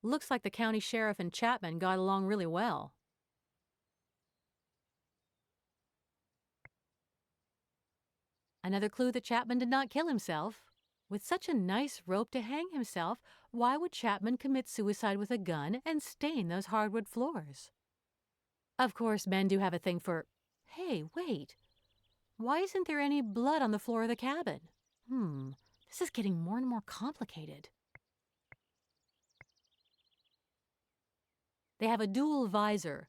Looks like the county sheriff and Chapman got along really well. Another clue that Chapman did not kill himself. With such a nice rope to hang himself, why would Chapman commit suicide with a gun and stain those hardwood floors? Of course, men do have a thing for... Hey, wait. Why isn't there any blood on the floor of the cabin? This is getting more and more complicated. They have a dual visor,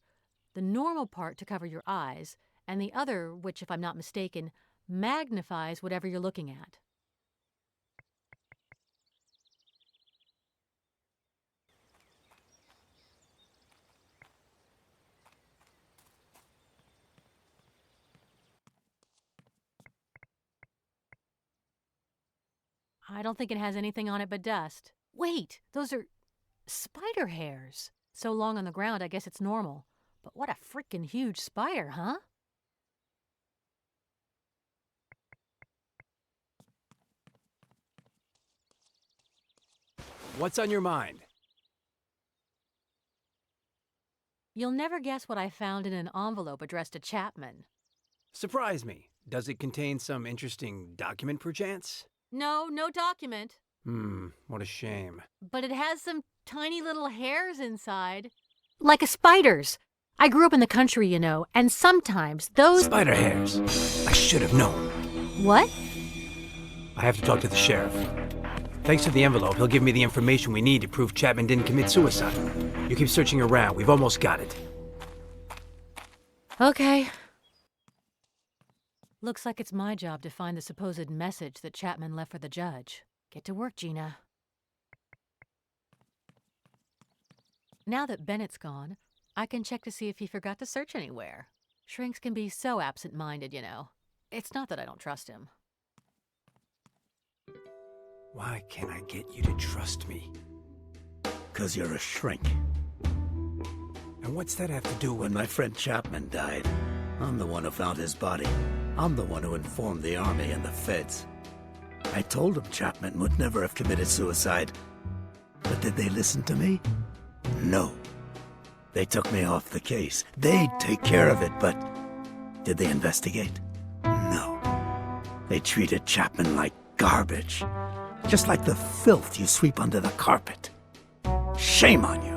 the normal part to cover your eyes, and the other, which, if I'm not mistaken, magnifies whatever you're looking at. I don't think it has anything on it but dust. Wait, those are spider hairs. So long on the ground, I guess it's normal. But what a frickin' huge spider, huh? What's on your mind? You'll never guess what I found in an envelope addressed to Chapman. Surprise me. Does it contain some interesting document, perchance? No document. What a shame. But it has some tiny little hairs inside. Like a spider's. I grew up in the country, you know, and sometimes those... Spider hairs. I should have known. What? I have to talk to the sheriff. Thanks to the envelope, he'll give me the information we need to prove Chapman didn't commit suicide. You keep searching around. We've almost got it. Okay. Looks like it's my job to find the supposed message that Chapman left for the judge. Get to work, Gina. Now that Bennett's gone, I can check to see if he forgot to search anywhere. Shrinks can be so absent-minded, you know. It's not that I don't trust him. Why can't I get you to trust me? 'Cause you're a shrink. And what's that have to do with... When my friend Chapman died, I'm the one who found his body. I'm the one who informed the army and the feds. I told them Chapman would never have committed suicide. But did they listen to me? No. They took me off the case. They'd take care of it, but... Did they investigate? No. They treated Chapman like garbage. Just like the filth you sweep under the carpet. Shame on you.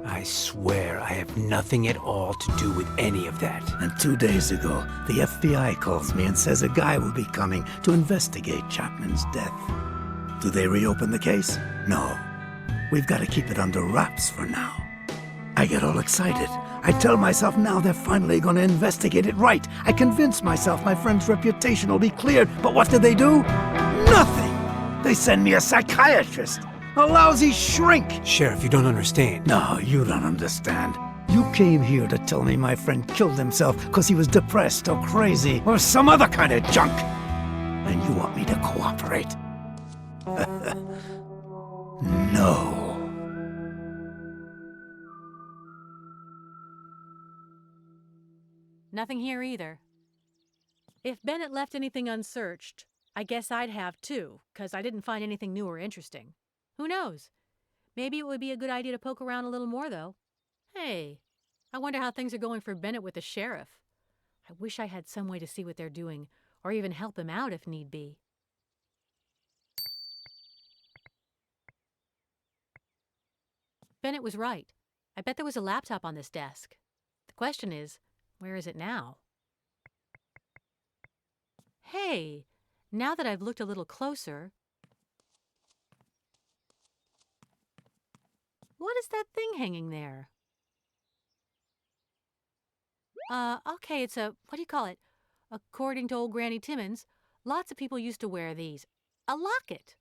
I swear I have nothing at all to do with any of that. And 2 days ago, the FBI calls me and says a guy will be coming to investigate Chapman's death. Do they reopen the case? No. We've got to keep it under wraps for now. I get all excited. I tell myself now they're finally going to investigate it right. I convince myself my friend's reputation will be cleared. But what do? Nothing! They send me a psychiatrist. A lousy shrink! Sheriff, you don't understand. No, you don't understand. You came here to tell me my friend killed himself because he was depressed or crazy or some other kind of junk. And you want me to cooperate? No. Nothing here either. If Bennett left anything unsearched, I guess I'd have too, 'cause I didn't find anything new or interesting. Who knows? Maybe it would be a good idea to poke around a little more, though. Hey, I wonder how things are going for Bennett with the sheriff. I wish I had some way to see what they're doing, or even help him out if need be. Bennett was right. I bet there was a laptop on this desk. The question is, where is it now? Hey, now that I've looked a little closer... What is that thing hanging there? Okay, it's a, what do you call it? According to old Granny Timmons, lots of people used to wear these. A locket.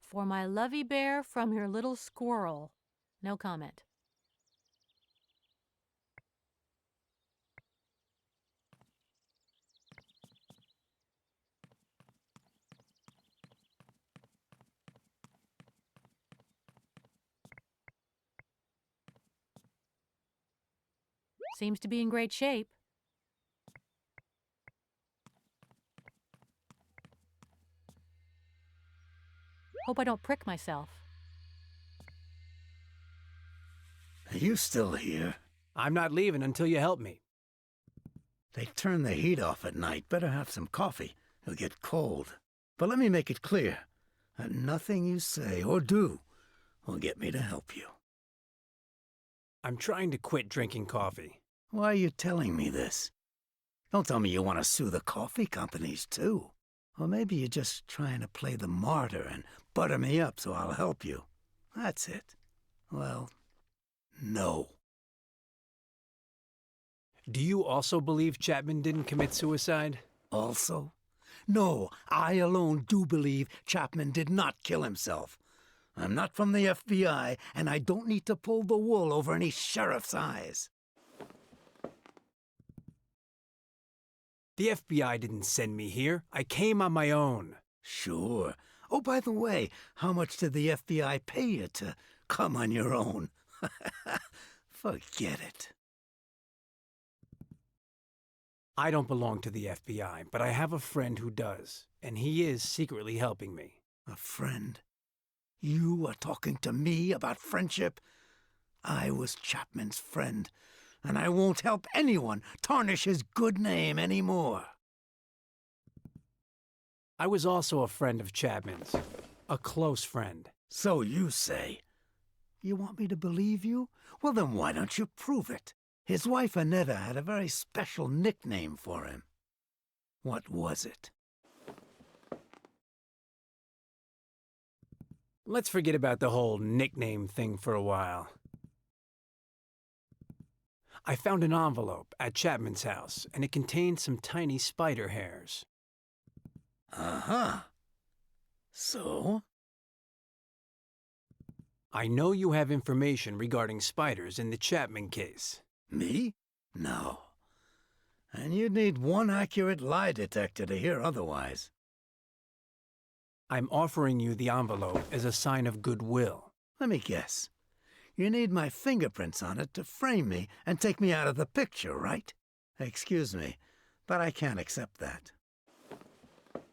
For my lovey bear from your little squirrel. No comment. Seems to be in great shape. Hope I don't prick myself. Are you still here? I'm not leaving until you help me. They turn the heat off at night. Better have some coffee. It'll get cold. But let me make it clear that nothing you say or do will get me to help you. I'm trying to quit drinking coffee. Why are you telling me this? Don't tell me you want to sue the coffee companies, too. Or maybe you're just trying to play the martyr and butter me up so I'll help you. That's it. Well, no. Do you also believe Chapman didn't commit suicide? Also? No, I alone do believe Chapman did not kill himself. I'm not from the FBI, and I don't need to pull the wool over any sheriff's eyes. The FBI didn't send me here. I came on my own. Sure. Oh, by the way, how much did the FBI pay you to come on your own? Forget it. I don't belong to the FBI, but I have a friend who does, and he is secretly helping me. A friend? You are talking to me about friendship? I was Chapman's friend, and I won't help anyone tarnish his good name anymore. I was also a friend of Chapman's. A close friend. So you say. You want me to believe you? Well, then why don't you prove it? His wife Annetta had a very special nickname for him. What was it? Let's forget about the whole nickname thing for a while. I found an envelope at Chapman's house, and it contained some tiny spider hairs. Uh-huh. So? I know you have information regarding spiders in the Chapman case. Me? No. And you'd need one accurate lie detector to hear otherwise. I'm offering you the envelope as a sign of goodwill. Let me guess. You need my fingerprints on it to frame me and take me out of the picture, right? Excuse me, but I can't accept that.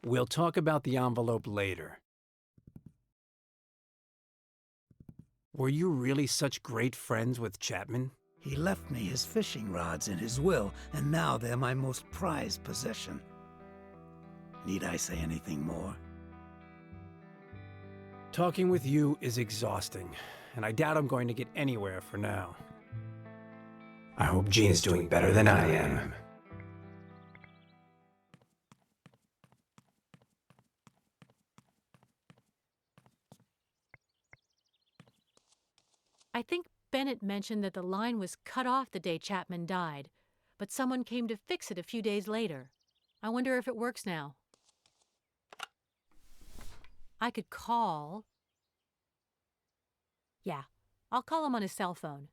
We'll talk about the envelope later. Were you really such great friends with Chapman? He left me his fishing rods in his will, and now they're my most prized possession. Need I say anything more? Talking with you is exhausting, and I doubt I'm going to get anywhere for now. I hope Gina's doing better than I am. I think Bennett mentioned that the line was cut off the day Chapman died, but someone came to fix it a few days later. I wonder if it works now. I could call. Yeah, I'll call him on his cell phone.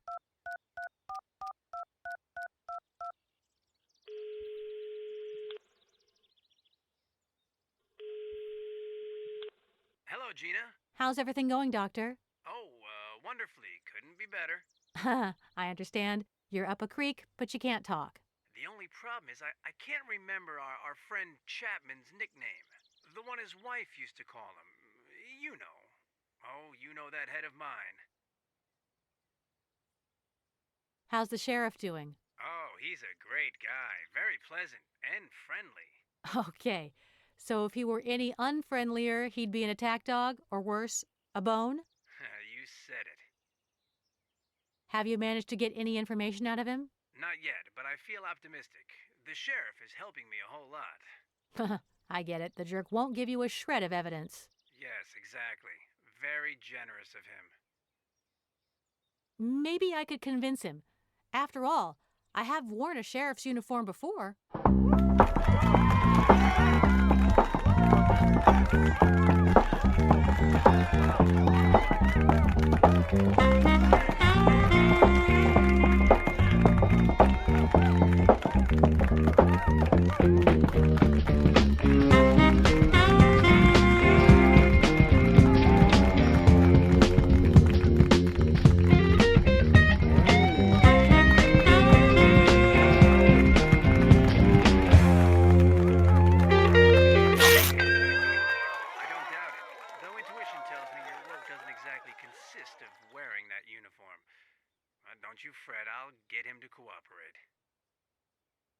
Hello, Gina. How's everything going, Doctor? Oh, wonderfully. Couldn't be better. I understand. You're up a creek, but you can't talk. The only problem is I can't remember our friend Chapman's nickname. The one his wife used to call him. You know. Oh, you know that head of mine. How's the sheriff doing? Oh, he's a great guy. Very pleasant and friendly. Okay, so if he were any unfriendlier, he'd be an attack dog, or worse, a bone? You said it. Have you managed to get any information out of him? Not yet, but I feel optimistic. The sheriff is helping me a whole lot. I get it. The jerk won't give you a shred of evidence. Yes, exactly. Very generous of him. Maybe I could convince him. After all, I have worn a sheriff's uniform before. Don't you fret, I'll get him to cooperate.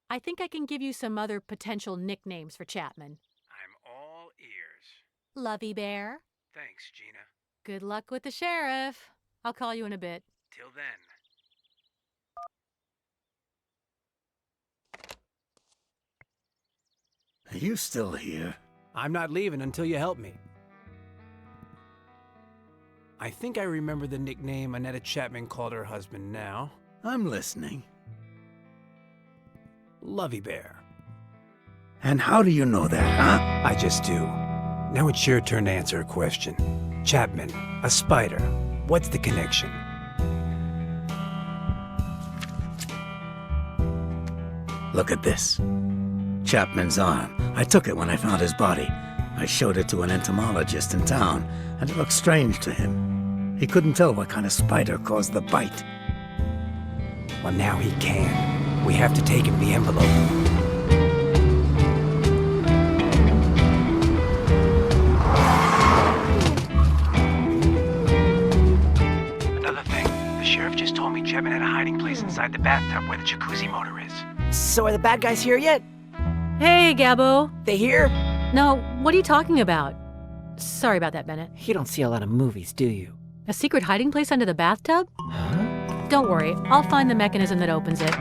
I think I can give you some other potential nicknames for Chapman. I'm all ears. Lovey Bear. Thanks, Gina. Good luck with the sheriff. I'll call you in a bit. Till then. Are you still here? I'm not leaving until you help me. I think I remember the nickname Annetta Chapman called her husband now. I'm listening. Lovey Bear. And how do you know that, huh? I just do. Now it's your turn to answer a question. Chapman, a spider. What's the connection? Look at this. Chapman's arm. I took it when I found his body. I showed it to an entomologist in town, and it looked strange to him. He couldn't tell what kind of spider caused the bite. Well, now he can. We have to take him the envelope. Another thing, the sheriff just told me Chapman had a hiding place inside the bathtub where the jacuzzi motor is. So are the bad guys here yet? Hey, Gabbo. They here? No, what are you talking about? Sorry about that, Bennett. You don't see a lot of movies, do you? A secret hiding place under the bathtub? Huh? Don't worry, I'll find the mechanism that opens it.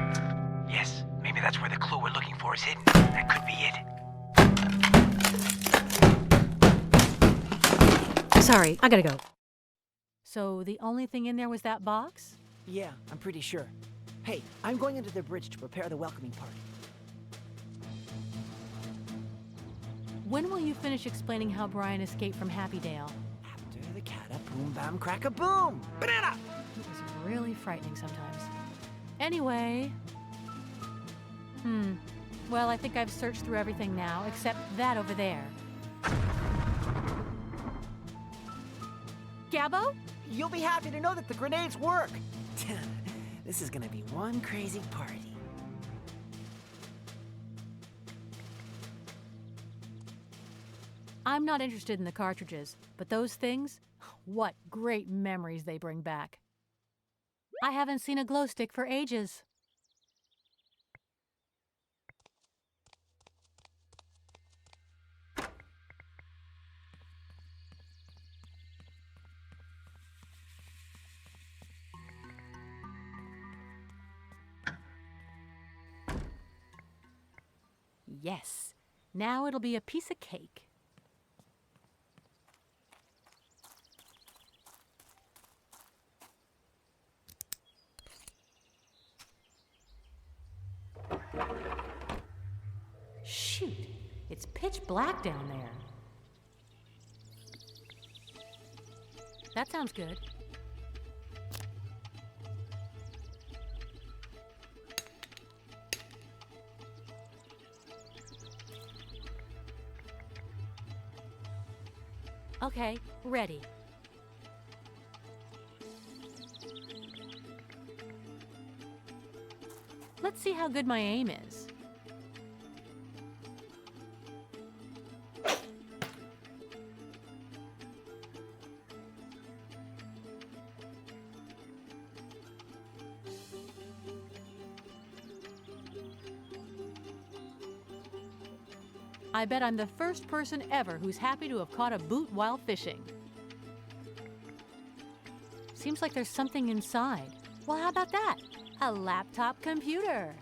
Yes, maybe that's where the clue we're looking for is hidden. That could be it. Sorry, I gotta go. So the only thing in there was that box? Yeah, I'm pretty sure. Hey, I'm going into the bridge to prepare the welcoming party. When will you finish explaining how Brian escaped from Happydale? After the cata-boom bam crack-a-boom! Banana! It was really frightening sometimes. Anyway... Well, I think I've searched through everything now, except that over there. Gabbo? You'll be happy to know that the grenades work! This is gonna be one crazy party. I'm not interested in the cartridges, but those things, what great memories they bring back. I haven't seen a glow stick for ages. Yes, now it'll be a piece of cake. Shoot, it's pitch black down there. That sounds good. Okay, ready. Let's see how good my aim is. I bet I'm the first person ever who's happy to have caught a boot while fishing. Seems like there's something inside. Well, how about that? A laptop computer.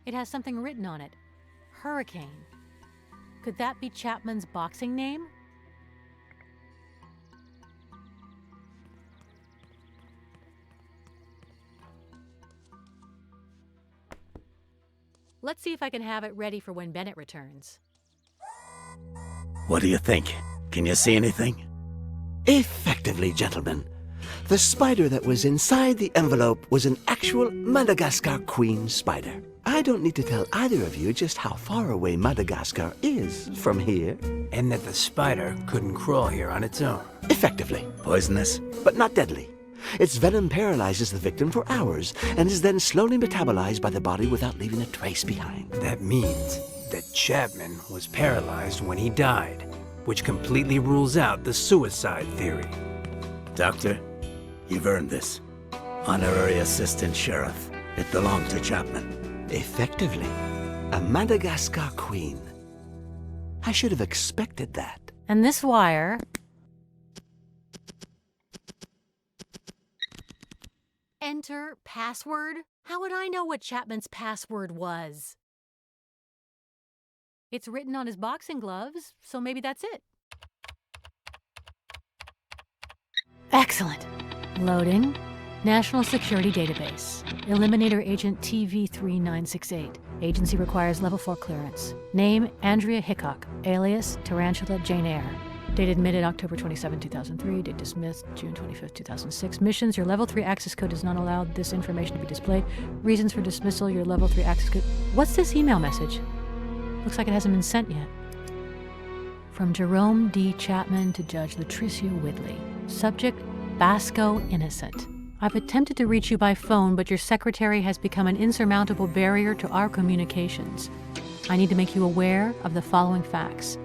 It has something written on it. Hurricane. Could that be Chapman's boxing name? Let's see if I can have it ready for when Bennett returns. What do you think? Can you see anything? Effectively, gentlemen. The spider that was inside the envelope was an actual Madagascar queen spider. I don't need to tell either of you just how far away Madagascar is from here. And that the spider couldn't crawl here on its own. Effectively. Poisonous? But not deadly. Its venom paralyzes the victim for hours and is then slowly metabolized by the body without leaving a trace behind. That means that Chapman was paralyzed when he died, which completely rules out the suicide theory. Doctor, you've earned this. Honorary assistant sheriff. It belonged to Chapman. Effectively. A Madagascar queen. I should have expected that. And this wire... Enter password? How would I know what Chapman's password was? It's written on his boxing gloves, so maybe that's it. Excellent. Loading. National Security Database. Eliminator Agent TV3968. Agency requires Level 4 clearance. Name, Andrea Hickok. Alias, Tarantula Jane Eyre. Date admitted October 27, 2003. Date dismissed June 25, 2006. Missions, your Level 3 access code does not allow this information to be displayed. Reasons for dismissal, your Level 3 access code... What's this email message? Looks like it hasn't been sent yet. From Jerome D. Chapman to Judge Latricia Whitley. Subject, Basco innocent. I've attempted to reach you by phone, but your secretary has become an insurmountable barrier to our communications. I need to make you aware of the following facts.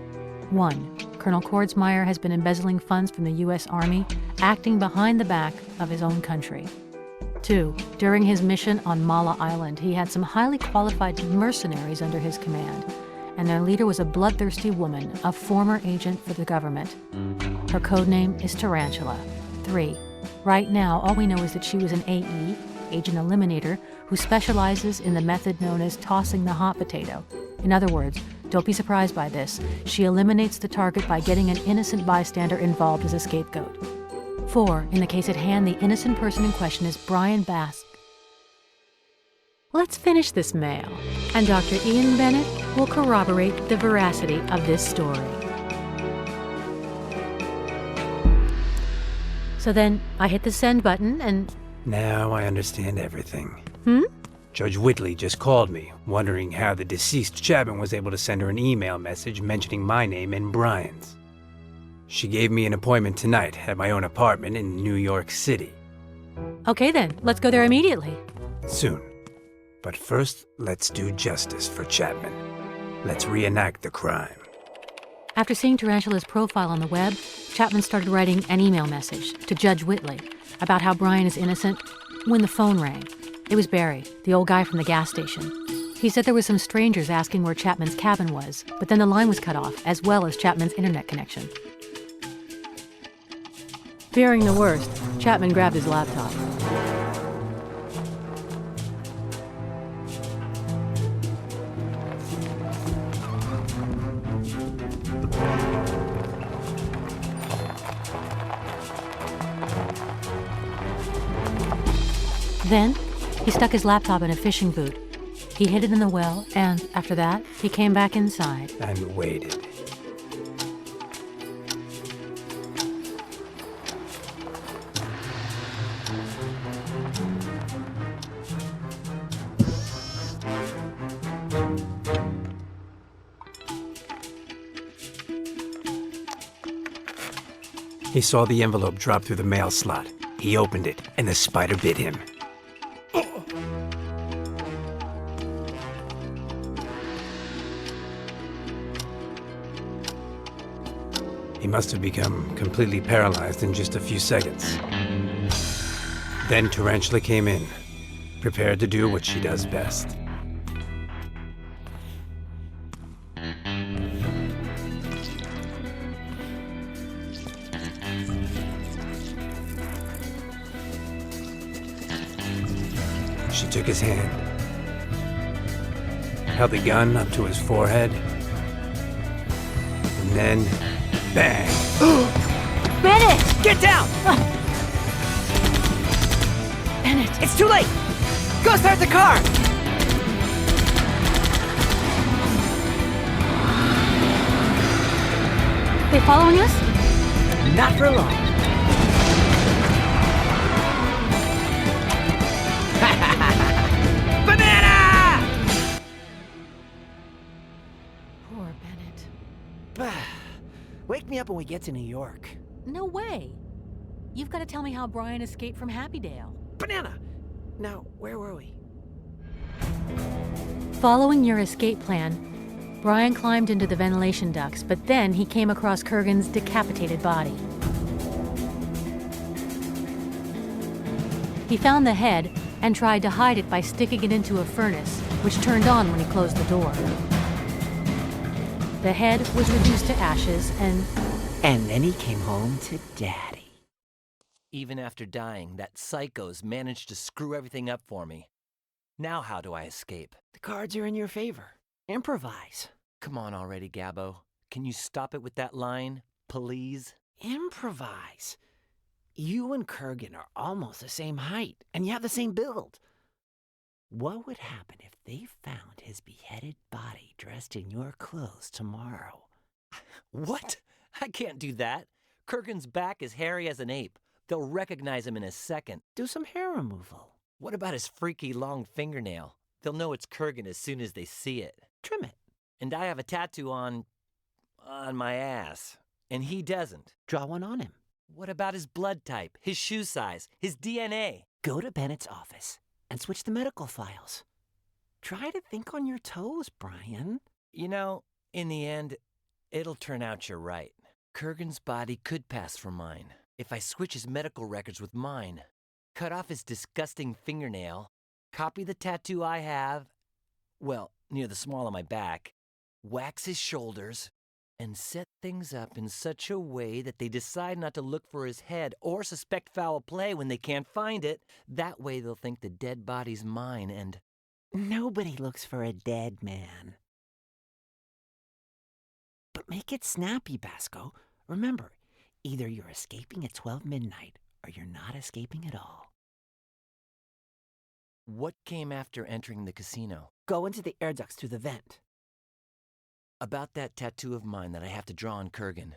1. Colonel Kordsmeyer has been embezzling funds from the U.S. Army, acting behind the back of his own country. 2. During his mission on Mala Island, he had some highly qualified mercenaries under his command, and their leader was a bloodthirsty woman, a former agent for the government. Her codename is Tarantula. 3. Right now, all we know is that she was an AE, Agent Eliminator, who specializes in the method known as tossing the hot potato. In other words, don't be surprised by this. She eliminates the target by getting an innocent bystander involved as a scapegoat. 4. In the case at hand, the innocent person in question is Brian Bass. Let's finish this mail, and Dr. Ian Bennett will corroborate the veracity of this story. So then, I hit the send button and... Now I understand everything. Hmm? Judge Whitley just called me, wondering how the deceased Chapman was able to send her an email message mentioning my name and Brian's. She gave me an appointment tonight at my own apartment in New York City. Okay then, let's go there immediately. Soon. But first, let's do justice for Chapman. Let's reenact the crime. After seeing Tarantula's profile on the web, Chapman started writing an email message to Judge Whitley about how Brian is innocent when the phone rang. It was Barry, the old guy from the gas station. He said there was some strangers asking where Chapman's cabin was, but then the line was cut off, as well as Chapman's internet connection. Fearing the worst, Chapman grabbed his laptop. Then, he stuck his laptop in a fishing boot. He hid it in the well, and after that, he came back inside. And waited. He saw the envelope drop through the mail slot. He opened it, and the spider bit him. He must have become completely paralyzed in just a few seconds. Then Tarantula came in, prepared to do what she does best. She took his hand, held the gun up to his forehead. And then, bang! Bennett! Get down! Bennett! It's too late! Go start the car! They following us? Not for long. Banana! Poor Bennett. Wake me up when we get to New York. No way. You've got to tell me how Brian escaped from Happydale. Banana! Now, where were we? Following your escape plan, Brian climbed into the ventilation ducts, but then he came across Kurgan's decapitated body. He found the head and tried to hide it by sticking it into a furnace, which turned on when he closed the door. The head was reduced to ashes and then he came home to Daddy. Even after dying, that psycho's managed to screw everything up for me. Now how do I escape? The cards are in your favor. Improvise. Come on already, Gabbo. Can you stop it with that line, please? Improvise. You and Kurgan are almost the same height, and you have the same build. What would happen if they found his beheaded body dressed in your clothes tomorrow? What? I can't do that. Kurgan's back is hairy as an ape. They'll recognize him in a second. Do some hair removal. What about his freaky long fingernail? They'll know it's Kurgan as soon as they see it. Trim it. And I have a tattoo on my ass. And he doesn't. Draw one on him. What about his blood type, his shoe size, his DNA? Go to Bennett's office and switch the medical files. Try to think on your toes, Brian. You know, in the end, it'll turn out you're right. Kurgan's body could pass for mine. If I switch his medical records with mine, cut off his disgusting fingernail, copy the tattoo I have, well, near the small of my back, wax his shoulders, and set things up in such a way that they decide not to look for his head or suspect foul play when they can't find it. That way they'll think the dead body's mine and... Nobody looks for a dead man. But make it snappy, Basco. Remember, either you're escaping at 12 midnight or you're not escaping at all. What came after entering the casino? Go into the air ducts through the vent. About that tattoo of mine that I have to draw on Kurgan.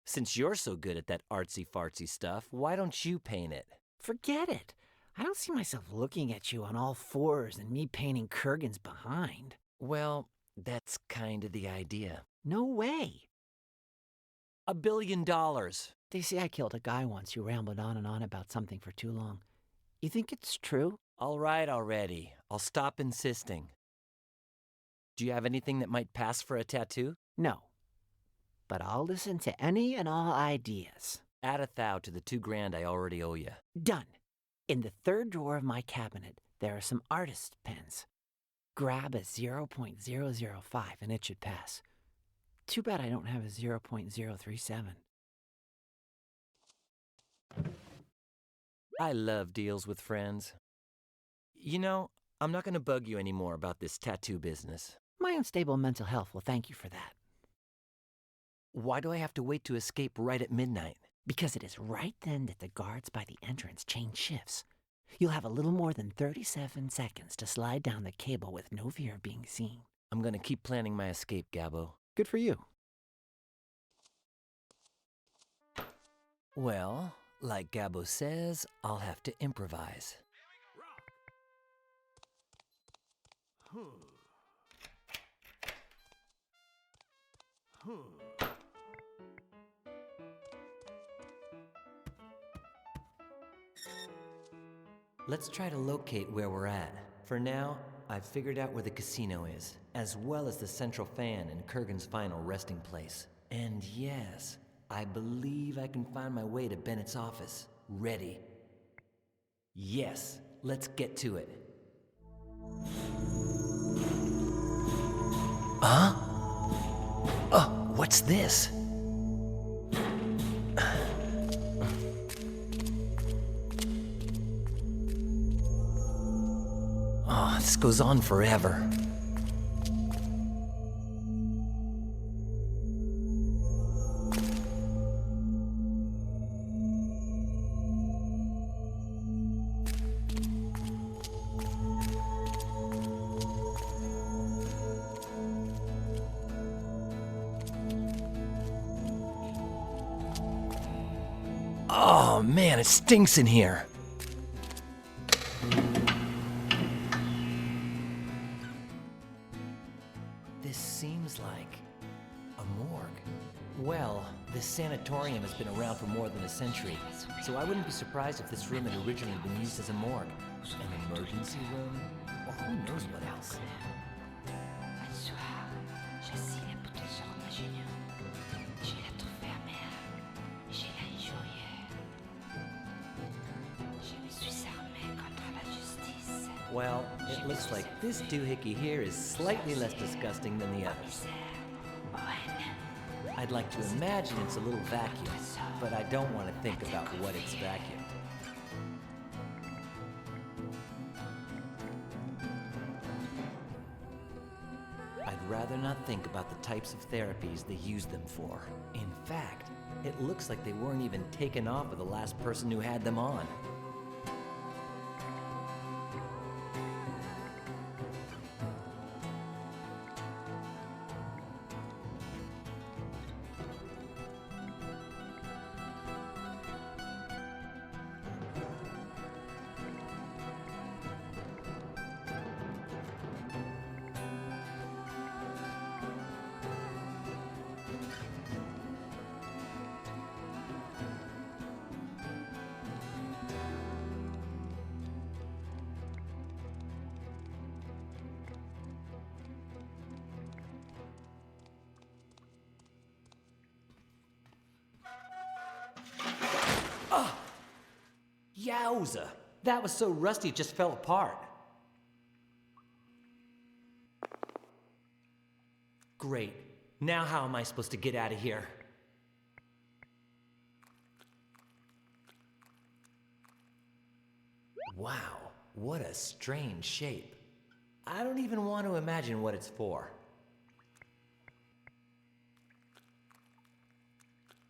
Since you're so good at that artsy-fartsy stuff, why don't you paint it? Forget it. I don't see myself looking at you on all fours and me painting Kurgan's behind. Well, that's kind of the idea. No way. $1 billion. They say I killed a guy once who rambled on and on about something for too long. You think it's true? All right already. I'll stop insisting. Do you have anything that might pass for a tattoo? No. But I'll listen to any and all ideas. Add $1,000 to the $2 grand I already owe you. Done. In the third drawer of my cabinet, there are some artist pens. Grab a 0.005 and it should pass. Too bad I don't have a 0.037. I love deals with friends. You know, I'm not going to bug you anymore about this tattoo business. My unstable mental health will thank you for that. Why do I have to wait to escape right at midnight? Because it is right then that the guards by the entrance change shifts. You'll have a little more than 37 seconds to slide down the cable with no fear of being seen. I'm going to keep planning my escape, Gabbo. Good for you. Well, like Gabbo says, I'll have to improvise. Let's try to locate where we're at. For now, I've figured out where the casino is, as well as the central fan and Kurgan's final resting place. And yes, I believe I can find my way to Bennett's office. Ready. Yes, let's get to it. Huh? Oh, what's this? Oh, this goes on forever. Oh man, it stinks in here. This seems like a morgue. Well, this sanatorium has been around for more than a century, so I wouldn't be surprised if this room had originally been used as a morgue. An emergency room, or who knows what else. Well, it looks like this doohickey here is slightly less disgusting than the others. I'd like to imagine it's a little vacuum, but I don't want to think about what it's vacuumed. I'd rather not think about the types of therapies they use them for. In fact, it looks like they weren't even taken off of the last person who had them on. Yowza! That was so rusty it just fell apart. Great. Now how am I supposed to get out of here? Wow, what a strange shape. I don't even want to imagine what it's for.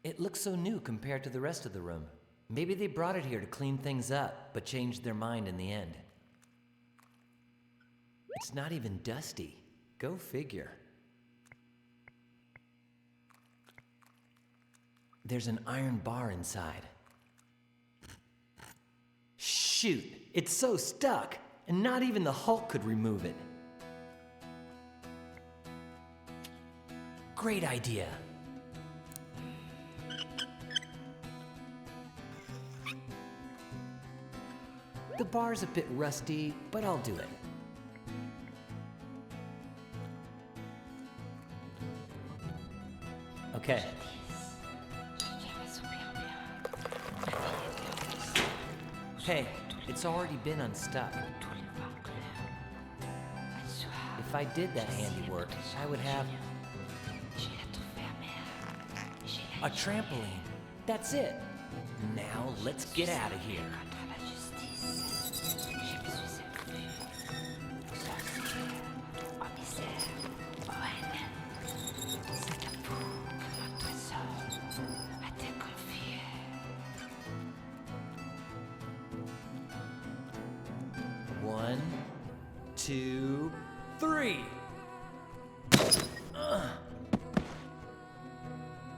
It looks so new compared to the rest of the room. Maybe they brought it here to clean things up, but changed their mind in the end. It's not even dusty. Go figure. There's an iron bar inside. Shoot, it's so stuck, and not even the Hulk could remove it. Great idea. The bar's a bit rusty, but I'll do it. Okay. Hey, it's already been unstuck. If I did that handiwork, I would have a trampoline. That's it. Now let's get out of here. One, two, three.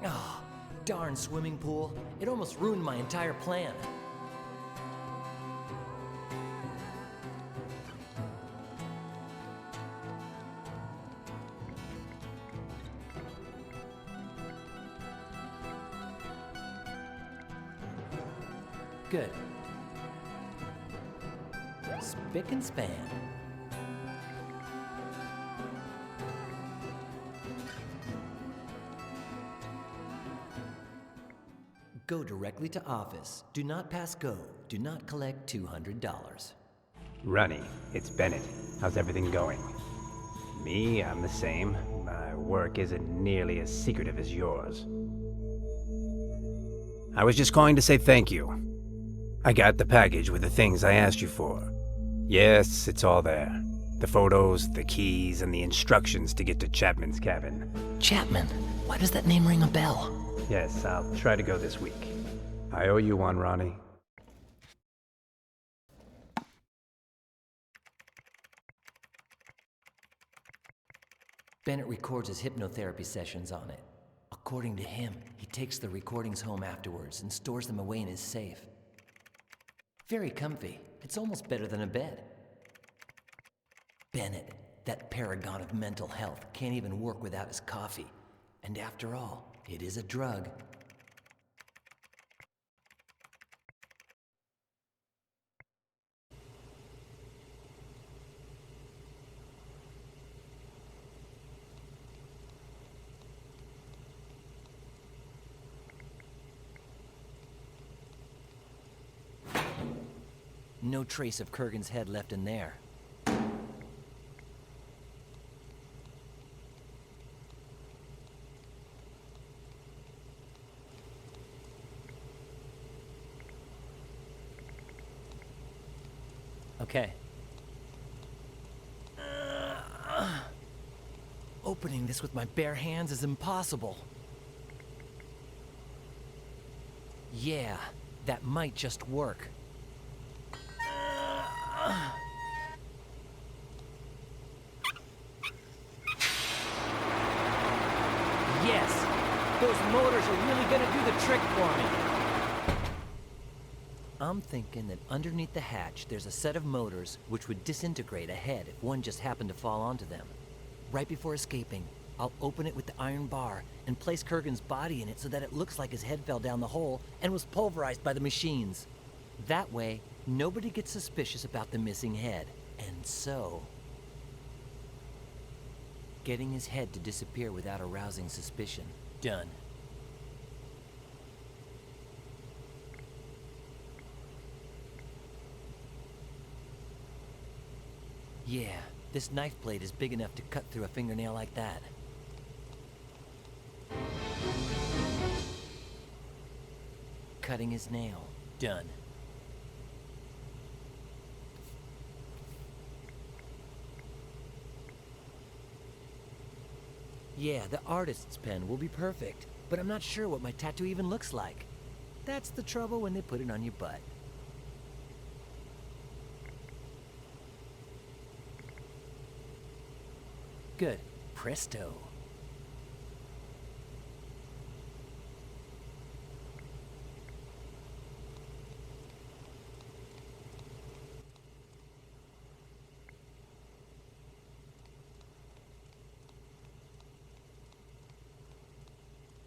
Oh, darn swimming pool. It almost ruined my entire plan. Good. Spick and span. Go directly to office. Do not pass go. Do not collect $200. Runny, it's Bennett. How's everything going? Me, I'm the same. My work isn't nearly as secretive as yours. I was just calling to say thank you. I got the package with the things I asked you for. Yes, it's all there. The photos, the keys, and the instructions to get to Chapman's cabin. Chapman? Why does that name ring a bell? Yes, I'll try to go this week. I owe you one, Ronnie. Bennett records his hypnotherapy sessions on it. According to him, he takes the recordings home afterwards and stores them away in his safe. Very comfy. It's almost better than a bed. Bennett, that paragon of mental health, can't even work without his coffee. And after all, it is a drug. No trace of Kurgan's head left in there. Okay. Opening this with my bare hands is impossible. Yeah, that might just work. Yes! Those motors are really gonna do the trick for me. I'm thinking that underneath the hatch there's a set of motors which would disintegrate a head if one just happened to fall onto them. Right before escaping, I'll open it with the iron bar and place Kurgan's body in it so that it looks like his head fell down the hole and was pulverized by the machines. That way, nobody gets suspicious about the missing head. And so... getting his head to disappear without arousing suspicion. Done. Yeah, this knife blade is big enough to cut through a fingernail like that. Cutting his nail. Done. Yeah, the artist's pen will be perfect, but I'm not sure what my tattoo even looks like. That's the trouble when they put it on your butt. Good. Presto.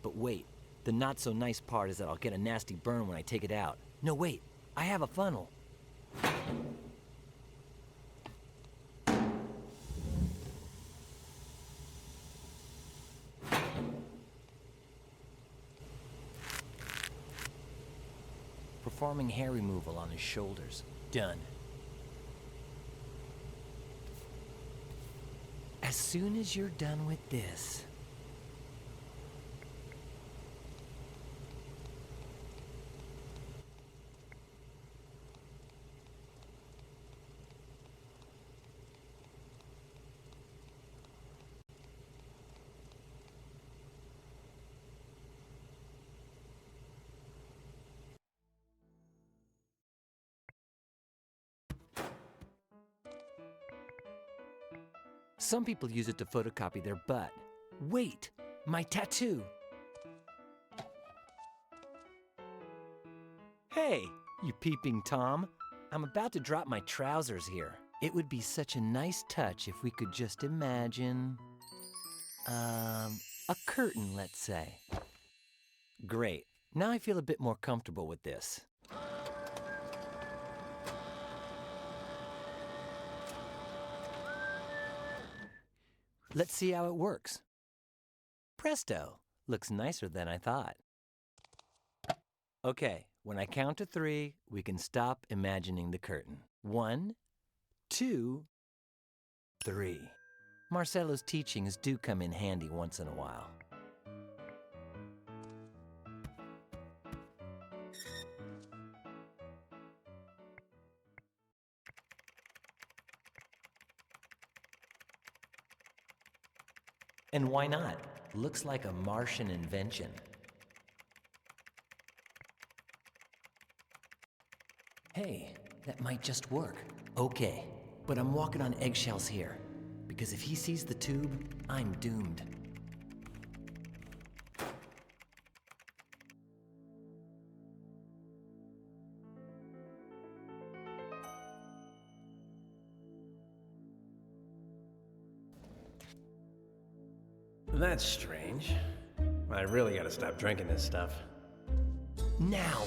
But wait, the not-so-nice part is that I'll get a nasty burn when I take it out. No, wait, I have a funnel. Performing hair removal on his shoulders. Done. As soon as you're done with this... Some people use it to photocopy their butt. Wait, my tattoo. Hey, you peeping Tom. I'm about to drop my trousers here. It would be such a nice touch if we could just imagine... a curtain, let's say. Great. Now I feel a bit more comfortable with this. Let's see how it works. Presto! Looks nicer than I thought. Okay, when I count to 3, we can stop imagining the curtain. 1, 2, 3. Marcelo's teachings do come in handy once in a while. And why not? Looks like a Martian invention. Hey, that might just work. Okay, but I'm walking on eggshells here. Because if he sees the tube, I'm doomed. That's strange. I really gotta stop drinking this stuff. Now!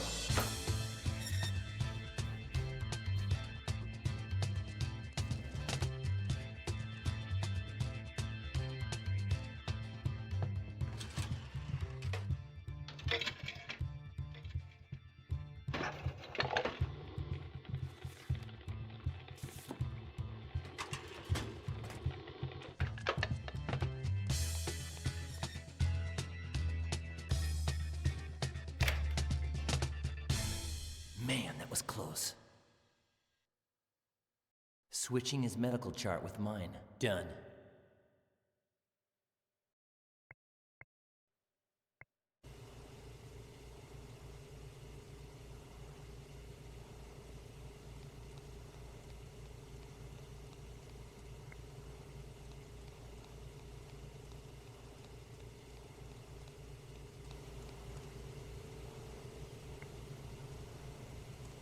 Man, that was close. Switching his medical chart with mine. Done.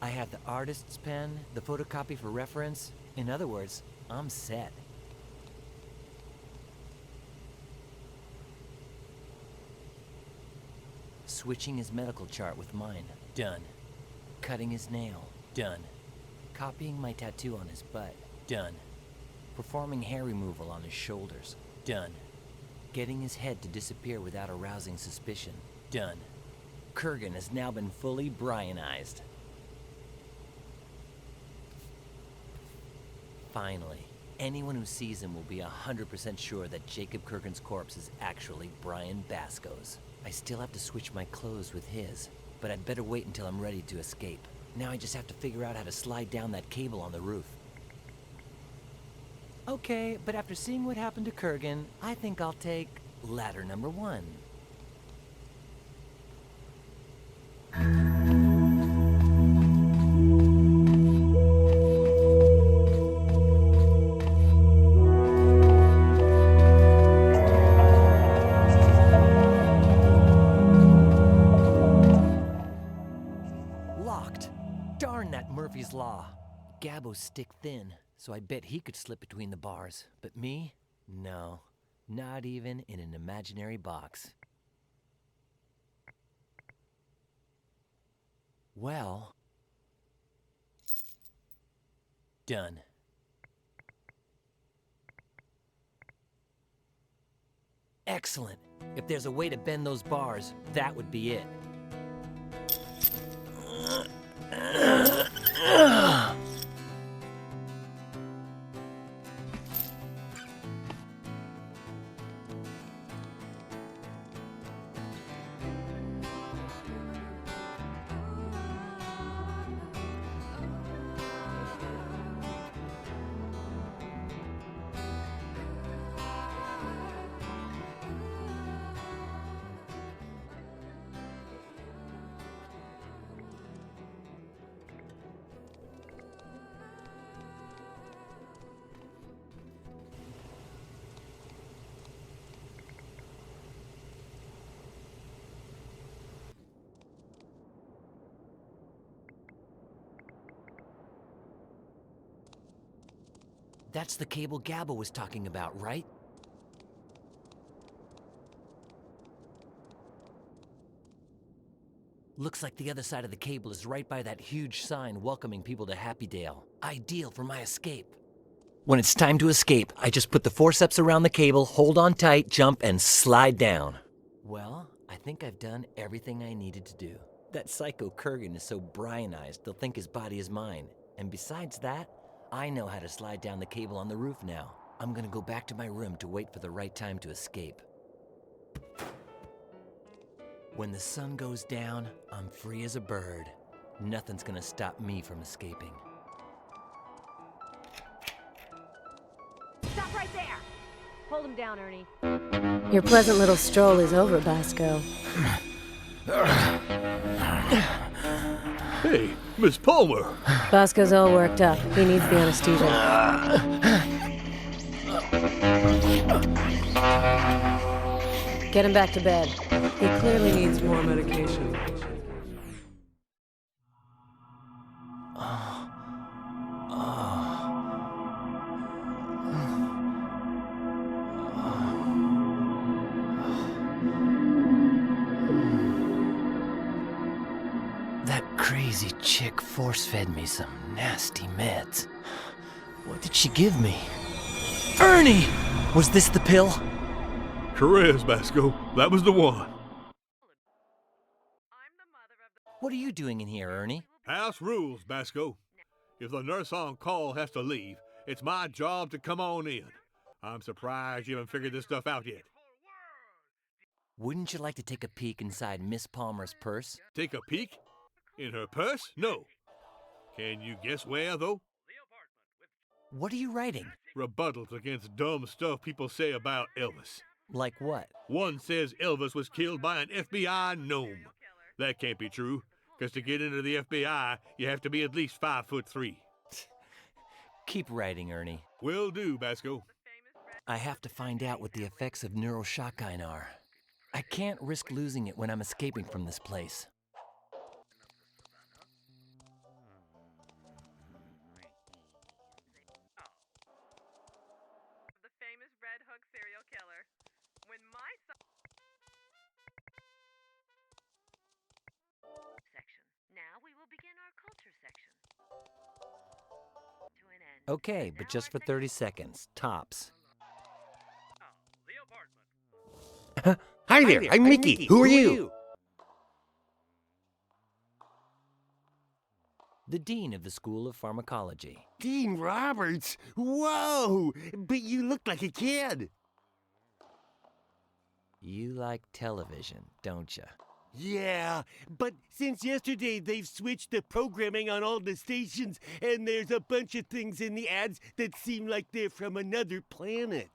I have the artist's pen, the photocopy for reference. In other words, I'm set. Switching his medical chart with mine. Done. Cutting his nail. Done. Copying my tattoo on his butt. Done. Performing hair removal on his shoulders. Done. Getting his head to disappear without arousing suspicion. Done. Kurgan has now been fully Brianized. Finally, anyone who sees him will be 100% sure that Jacob Kurgan's corpse is actually Brian Basco's. I still have to switch my clothes with his, but I'd better wait until I'm ready to escape. Now I just have to figure out how to slide down that cable on the roof. Okay, but after seeing what happened to Kurgan, I think I'll take ladder number 1. Murphy's Law. Gabbo's stick thin, so I bet he could slip between the bars. But me? No. Not even in an imaginary box. Well... done. Excellent. If there's a way to bend those bars, that would be it. That's the cable Gabbo was talking about, right? Looks like the other side of the cable is right by that huge sign welcoming people to Happydale. Ideal for my escape. When it's time to escape, I just put the forceps around the cable, hold on tight, jump, and slide down. Well, I think I've done everything I needed to do. That psycho Kurgan is so Brianized, they'll think his body is mine. And besides that, I know how to slide down the cable on the roof now. I'm gonna go back to my room to wait for the right time to escape. When the sun goes down, I'm free as a bird. Nothing's gonna stop me from escaping. Stop right there! Hold him down, Ernie. Your pleasant little stroll is over, Basco. Hey, Miss Palmer. Basco's all worked up. He needs the anesthesia. Get him back to bed. He clearly needs more medication. That crazy chick force-fed me some nasty meds. What did she give me? Ernie! Was this the pill? Sure is, Basco. That was the one. What are you doing in here, Ernie? House rules, Basco. If the nurse on call has to leave, it's my job to come on in. I'm surprised you haven't figured this stuff out yet. Wouldn't you like to take a peek inside Miss Palmer's purse? Take a peek? In her purse? No. Can you guess where, though? What are you writing? Rebuttals against dumb stuff people say about Elvis. Like what? One says Elvis was killed by an FBI gnome. That can't be true, because to get into the FBI, you have to be at least 5'3". Keep writing, Ernie. Will do, Basco. I have to find out what the effects of neuroshotgun are. I can't risk losing it when I'm escaping from this place. Okay, but just for 30 seconds, tops. Hi there, I'm Mickey. Who are you? The Dean of the School of Pharmacology. Dean Roberts? Whoa! But you look like a kid. You like television, don't you? Yeah, but since yesterday they've switched the programming on all the stations, and there's a bunch of things in the ads that seem like they're from another planet.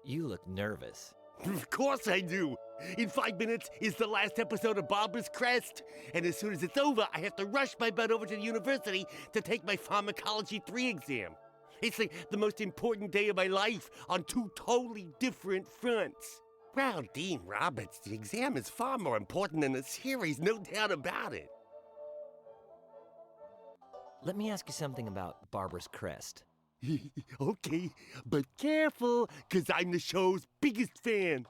You look nervous. Of course I do. In 5 minutes is the last episode of Barbara's Crest, and as soon as it's over, I have to rush my butt over to the university to take my Pharmacology 3 exam. It's like the most important day of my life on 2 totally different fronts. Wow, Dean Roberts, the exam is far more important than the series, no doubt about it. Let me ask you something about Barbara's Crest. Okay, but careful, because I'm the show's biggest fan.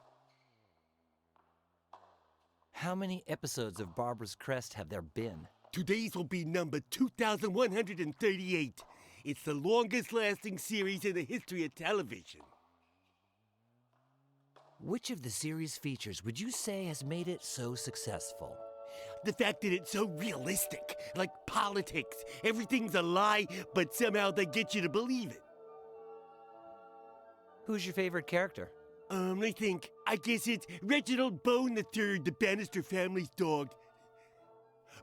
How many episodes of Barbara's Crest have there been? Today's will be number 2138. It's the longest-lasting series in the history of television. Which of the series' features would you say has made it so successful? The fact that it's so realistic, like politics. Everything's a lie, but somehow they get you to believe it. Who's your favorite character? I guess it's Reginald Bone III, the Bannister family's dog.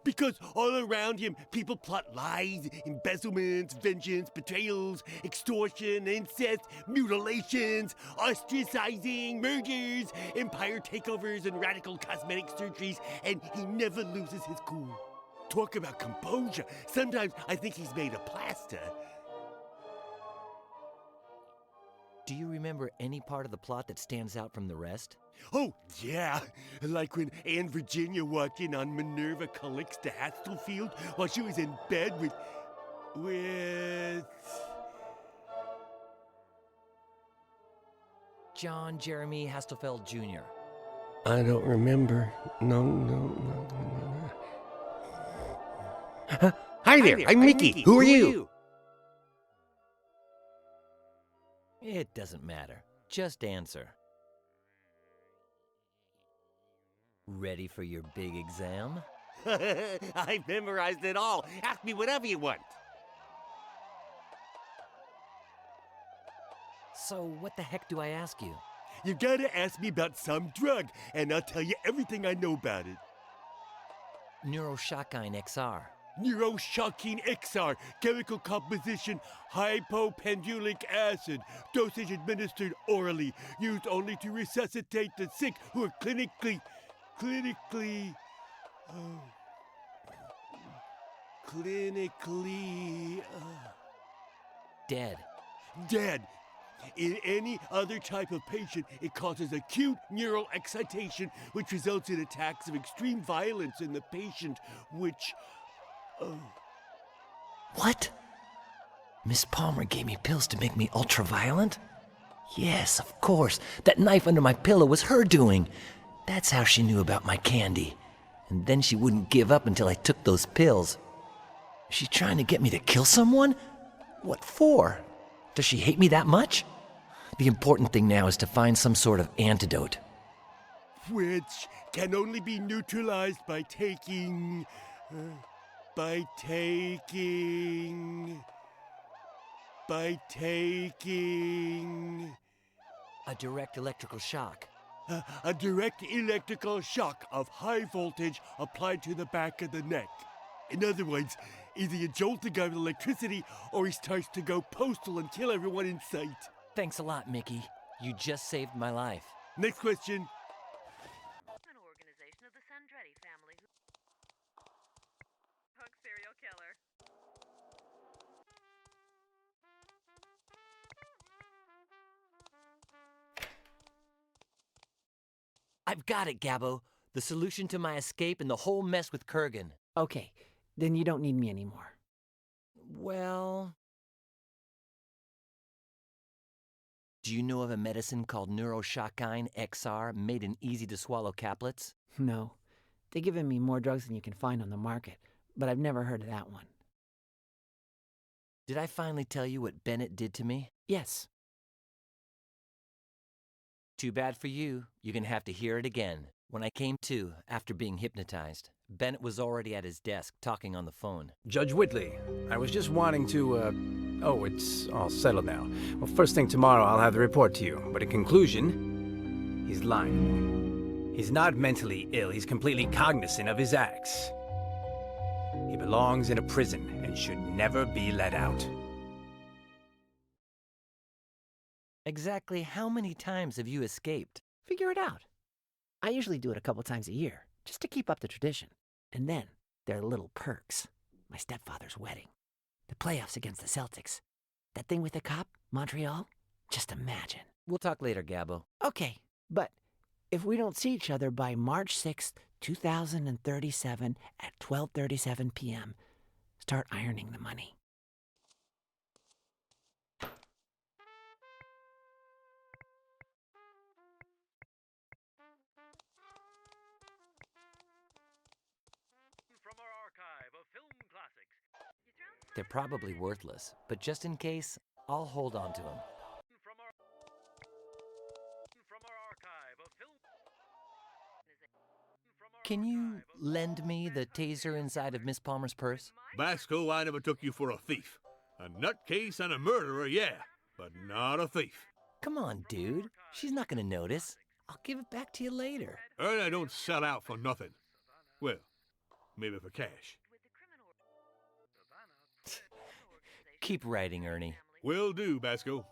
Because all around him, people plot lies, embezzlements, vengeance, betrayals, extortion, incest, mutilations, ostracizing, murders, empire takeovers, and radical cosmetic surgeries, and he never loses his cool. Talk about composure. Sometimes I think he's made of plaster. Do you remember any part of the plot that stands out from the rest? Oh, yeah. Like when Anne Virginia walked in on Minerva Calixta Hastelfield while she was in bed with... John Jeremy Hastelfeld Jr. I don't remember. No. Hi there, I'm Mickey. Who are you? It doesn't matter. Just answer. Ready for your big exam? I've memorized it all. Ask me whatever you want. So what the heck do I ask you? You gotta ask me about some drug, and I'll tell you everything I know about it. Neuroshotgun XR. neuroshocking XR, chemical composition, hypopendulic acid, dosage administered orally, used only to resuscitate the sick who are clinically, Dead. Dead. In any other type of patient, it causes acute neural excitation, which results in attacks of extreme violence in the patient, which... What? Miss Palmer gave me pills to make me ultra-violent? Yes, of course. That knife under my pillow was her doing. That's how she knew about my candy. And then she wouldn't give up until I took those pills. Is she trying to get me to kill someone? What for? Does she hate me that much? The important thing now is to find some sort of antidote. Which can only be neutralized by taking... A direct electrical shock. A direct electrical shock of high voltage applied to the back of the neck. In other words, either you jolt the guy with electricity or he starts to go postal and kill everyone in sight. Thanks a lot, Mickey. You just saved my life. Next question. An organization of the Sandretti family who... Punk serial killer. I've got it, Gabbo. The solution to my escape and the whole mess with Kurgan. Okay, then you don't need me anymore. Well... Do you know of a medicine called Neuroshocking XR made in easy-to-swallow caplets? No. They've given me more drugs than you can find on the market, but I've never heard of that one. Did I finally tell you what Bennett did to me? Yes. Too bad for you. You're gonna have to hear it again. When I came to, after being hypnotized, Bennett was already at his desk, talking on the phone. Judge Whitley, I was just wanting to, Oh, it's all settled now. Well, first thing tomorrow, I'll have the report to you. But in conclusion, he's lying. He's not mentally ill. He's completely cognizant of his acts. He belongs in a prison and should never be let out. Exactly how many times have you escaped? Figure it out. I usually do it a couple times a year, just to keep up the tradition. And then, there are little perks. My stepfather's wedding. The playoffs against the Celtics. That thing with the cop, Montreal? Just imagine. We'll talk later, Gabbo. Okay, but if we don't see each other by March 6th, 2037 at 12:37 p.m., start ironing the money. From our archive of film classics. They're probably worthless, but just in case, I'll hold on to them. From our archive of film... Can you lend me the taser inside of Miss Palmer's purse? Basco, I never took you for a thief. A nutcase and a murderer, yeah, but not a thief. Come on, dude. She's not gonna notice. I'll give it back to you later. Ernie don't sell out for nothing. Well, maybe for cash. Keep writing, Ernie. Will do, Basco.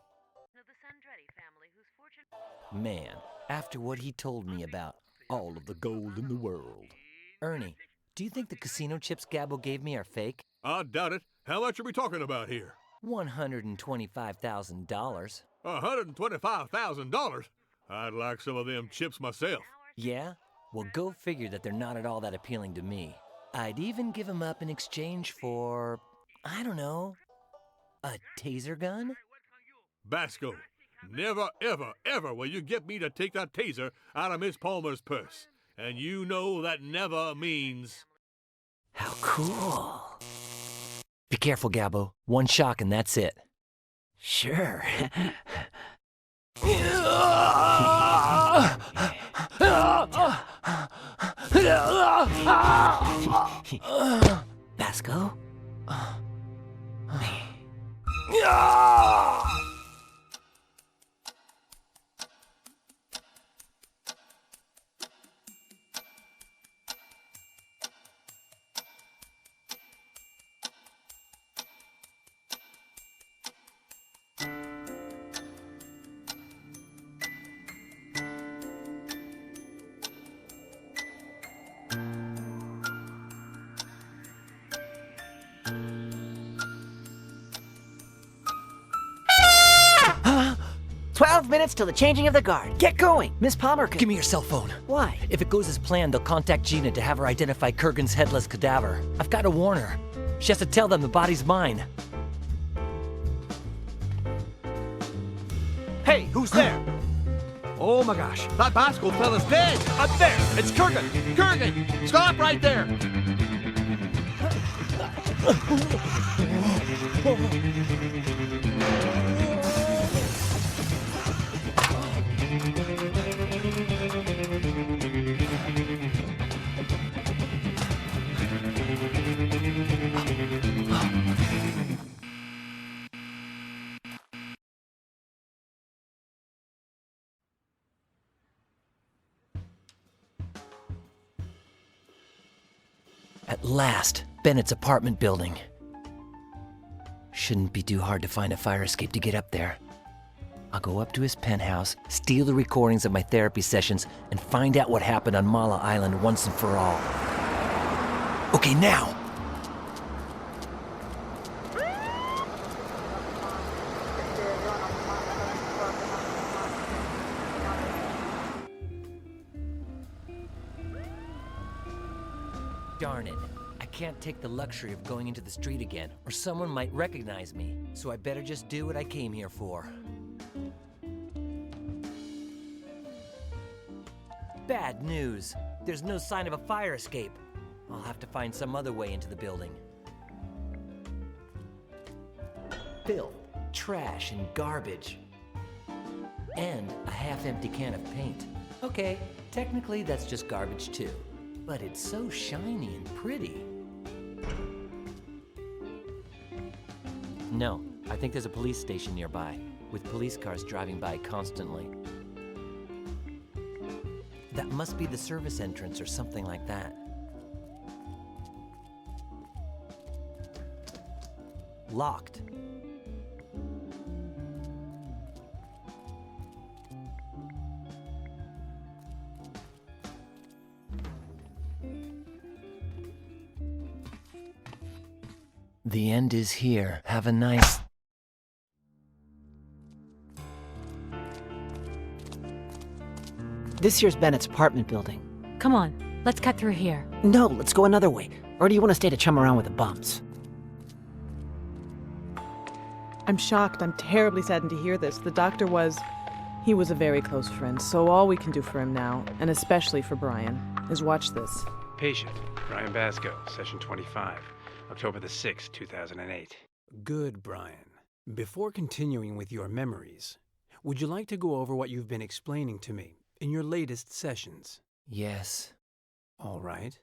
Man, after what he told me about all of the gold in the world. Ernie, do you think the casino chips Gabbo gave me are fake? I doubt it. How much are we talking about here? $125,000. $125,000? I'd like some of them chips myself. Yeah? Well, go figure that they're not at all that appealing to me. I'd even give them up in exchange for, I don't know, a taser gun? Basco, never, ever, ever will you get me to take that taser out of Miss Palmer's purse. And you know that never means... How cool. Be careful, Gabbo. One shock and that's it. Sure. Basco? minutes till the changing of the guard. Get going! Miss Palmer could... Give me your cell phone. Why? If it goes as planned, they'll contact Gina to have her identify Kurgan's headless cadaver. I've got to warn her. She has to tell them the body's mine. Hey, who's there? Oh my gosh, that Basco fella's dead! Up there! It's Kurgan! Kurgan! Stop right there! At last, Bennett's apartment building. Shouldn't be too hard to find a fire escape to get up there. I'll go up to his penthouse, steal the recordings of my therapy sessions, and find out what happened on Mala Island once and for all. Okay, now! Darn it. I can't take the luxury of going into the street again, or someone might recognize me. So I better just do what I came here for. Bad news. There's no sign of a fire escape. I'll have to find some other way into the building. Filth, trash, and garbage. And a half-empty can of paint. Okay, technically that's just garbage too. But it's so shiny and pretty. No, I think there's a police station nearby, with police cars driving by constantly. That must be the service entrance or something like that. Locked. The end is here. Have a nice... This here's Bennett's apartment building. Come on, let's cut through here. No, let's go another way. Or do you want to stay to chum around with the bums? I'm shocked. I'm terribly saddened to hear this. The doctor he was a very close friend, so all we can do for him now, and especially for Brian, is watch this. Patient, Brian Basco, session 25, October the 6th, 2008. Good, Brian. Before continuing with your memories, would you like to go over what you've been explaining to me in your latest sessions? Yes. All right.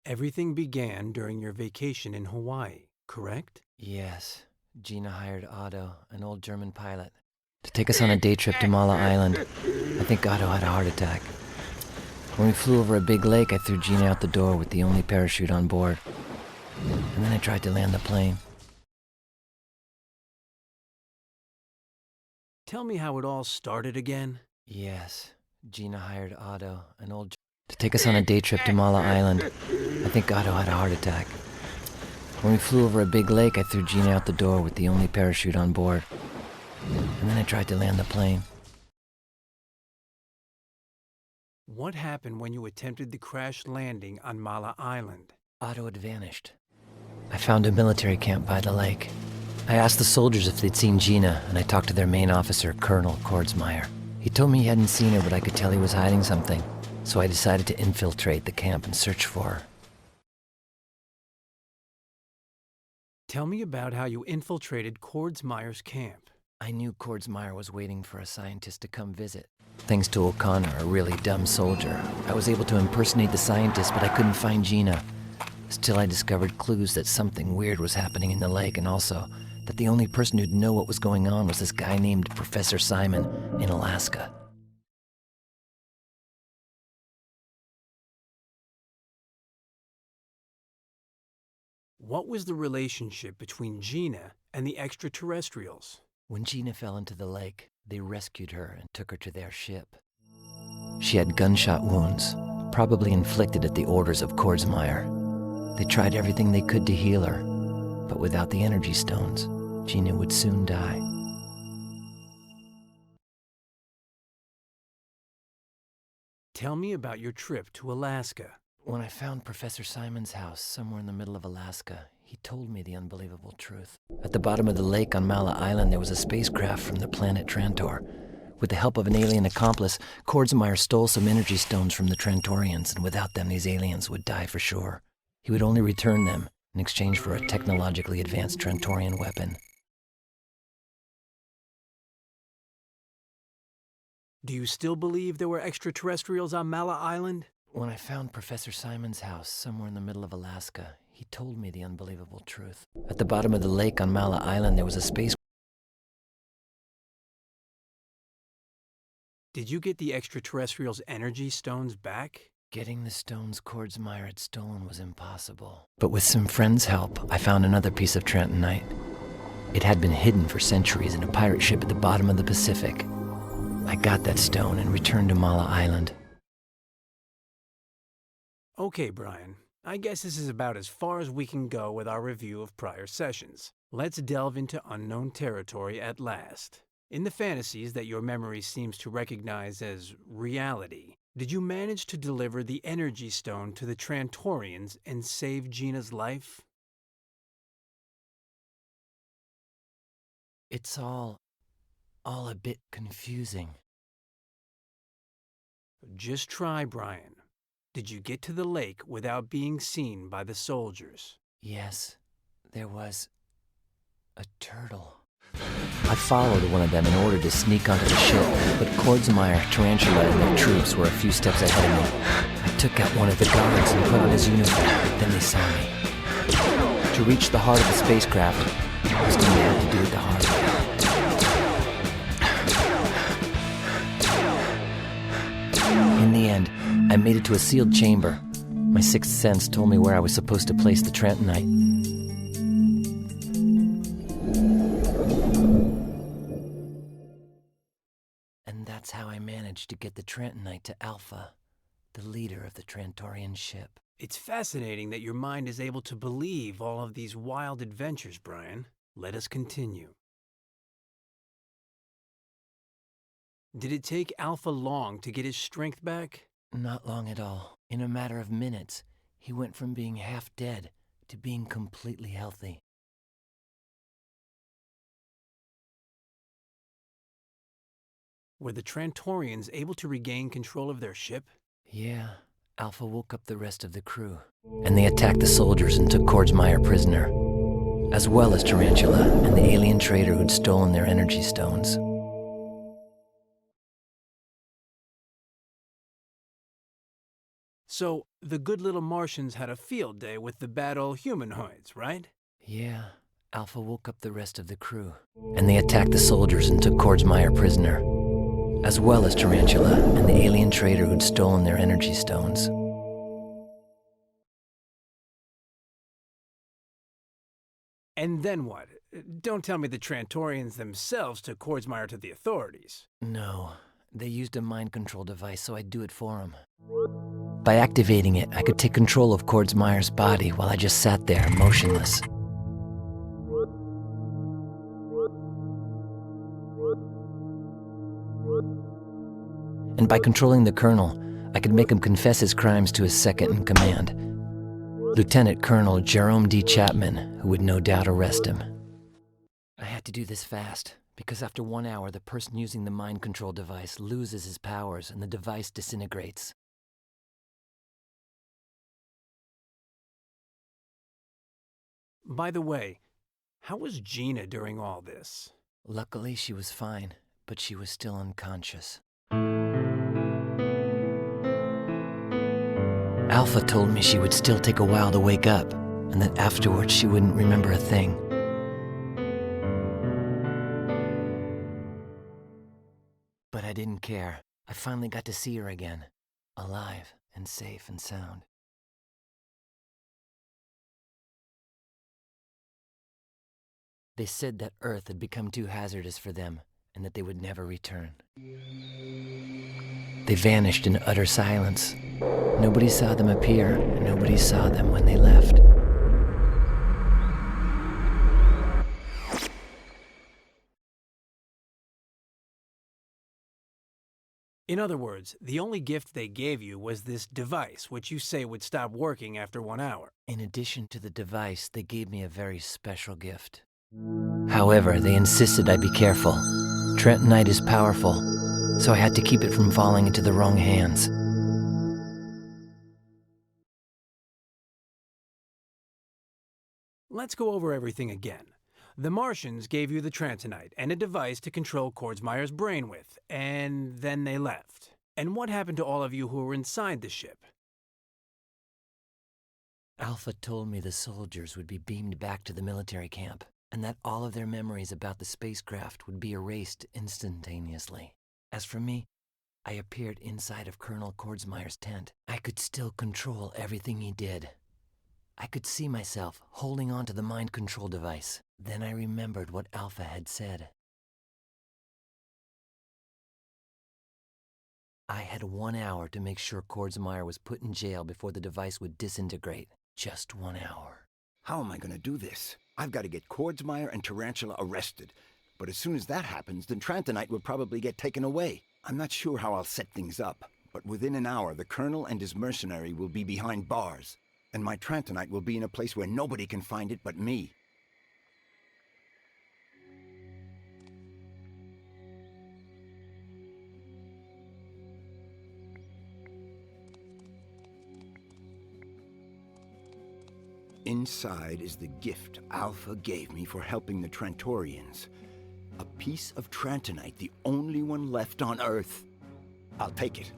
Everything began during your vacation in Hawaii, correct? Yes. Gina hired Otto, an old German pilot, to take us on a day trip to Mala Island. I think Otto had a heart attack. When we flew over a big lake, I threw Gina out the door with the only parachute on board. And then I tried to land the plane. Tell me how it all started again. Yes. Gina hired Otto, an old to take us on a day trip to Mala Island. I think Otto had a heart attack. When we flew over a big lake, I threw Gina out the door with the only parachute on board. And then I tried to land the plane. What happened when you attempted the crash landing on Mala Island? Otto had vanished. I found a military camp by the lake. I asked the soldiers if they'd seen Gina, and I talked to their main officer, Colonel Kordsmeyer. He told me he hadn't seen her, but I could tell he was hiding something. So I decided to infiltrate the camp and search for her. Tell me about how you infiltrated Kordsmeyer's camp. I knew Kordsmeyer was waiting for a scientist to come visit. Thanks to O'Connor, a really dumb soldier, I was able to impersonate the scientist, but I couldn't find Gina. Still, I discovered clues that something weird was happening in the lake, and also that the only person who'd know what was going on was this guy named Professor Simon in Alaska. What was the relationship between Gina and the extraterrestrials? When Gina fell into the lake, they rescued her and took her to their ship. She had gunshot wounds, probably inflicted at the orders of Kordsmeyer. They tried everything they could to heal her, but without the energy stones, Gina would soon die. Tell me about your trip to Alaska. When I found Professor Simon's house somewhere in the middle of Alaska, he told me the unbelievable truth. At the bottom of the lake on Mala Island, there was a spacecraft from the planet Trantor. With the help of an alien accomplice, Kordsmeyer stole some energy stones from the Trantorians, and without them, these aliens would die for sure. He would only return them in exchange for a technologically advanced Trantorian weapon. Do you still believe there were extraterrestrials on Mala Island? When I found Professor Simon's house somewhere in the middle of Alaska, he told me the unbelievable truth. At the bottom of the lake on Mala Island, there was a space... Did you get the extraterrestrials' energy stones back? Getting the stones Kordsmeyer had stolen was impossible. But with some friends' help, I found another piece of Trantonite. It had been hidden for centuries in a pirate ship at the bottom of the Pacific. I got that stone and returned to Mala Island. Okay, Brian. I guess this is about as far as we can go with our review of prior sessions. Let's delve into unknown territory at last. In the fantasies that your memory seems to recognize as reality, did you manage to deliver the energy stone to the Trantorians and save Gina's life? It's all a bit confusing. Just try, Brian. Did you get to the lake without being seen by the soldiers? Yes, there was a turtle. I followed one of them in order to sneak onto the ship, but Kordsmeyer, Tarantula, and their troops were a few steps ahead of me. I took out one of the guards and put on his uniform, but then they saw me. To reach the heart of the spacecraft, I was going to have to do it the hard way. In the end, I made it to a sealed chamber. My sixth sense told me where I was supposed to place the Trantonite. And that's how I managed to get the Trantonite to Alpha, the leader of the Trantorian ship. It's fascinating that your mind is able to believe all of these wild adventures, Brian. Let us continue. Did it take Alpha long to get his strength back? Not long at all. In a matter of minutes, he went from being half dead to being completely healthy. Were the Trantorians able to regain control of their ship? Yeah, Alpha woke up the rest of the crew. And they attacked the soldiers and took Kordsmeyer prisoner, as well as Tarantula and the alien trader who'd stolen their energy stones. So, the good little Martians had a field day with the bad old humanoids, right? Yeah, Alpha woke up the rest of the crew. And they attacked the soldiers and took Kordsmeyer prisoner, as well as Tarantula and the alien trader who'd stolen their energy stones. And then what? Don't tell me the Trantorians themselves took Kordsmeyer to the authorities. No, they used a mind control device, so I'd do it for them. By activating it, I could take control of Kordsmeyer's body while I just sat there, motionless. And by controlling the Colonel, I could make him confess his crimes to his second-in-command, Lieutenant Colonel Jerome D. Chapman, who would no doubt arrest him. I had to do this fast, because after 1 hour, the person using the mind control device loses his powers and the device disintegrates. By the way, how was Gina during all this? Luckily, she was fine, but she was still unconscious. Alpha told me she would still take a while to wake up, and that afterwards she wouldn't remember a thing. But I didn't care. I finally got to see her again, alive and safe and sound. They said that Earth had become too hazardous for them, and that they would never return. They vanished in utter silence. Nobody saw them appear, and nobody saw them when they left. It In other words, the only gift they gave you was this device, which you say would stop working after 1 hour. In addition to the device, they gave me a very special gift. However, they insisted I be careful. Trentonite is powerful, so I had to keep it from falling into the wrong hands. Let's go over everything again. The Martians gave you the Trentonite and a device to control Kordsmeyer's brain with, and then they left. And what happened to all of you who were inside the ship? Alpha told me the soldiers would be beamed back to the military camp, and that all of their memories about the spacecraft would be erased instantaneously. As for me, I appeared inside of Colonel Kordsmeyer's tent. I could still control everything he did. I could see myself holding on to the mind control device. Then I remembered what Alpha had said. I had 1 hour to make sure Kordsmeyer was put in jail before the device would disintegrate. Just 1 hour. How am I going to do this? I've got to get Kordsmeyer and Tarantula arrested. But as soon as that happens, then Trentonite will probably get taken away. I'm not sure how I'll set things up, but within an hour, the Colonel and his mercenary will be behind bars. And my Trentonite will be in a place where nobody can find it but me. Inside is the gift Alpha gave me for helping the Trantorians. A piece of Trentonite, the only one left on Earth. I'll take it.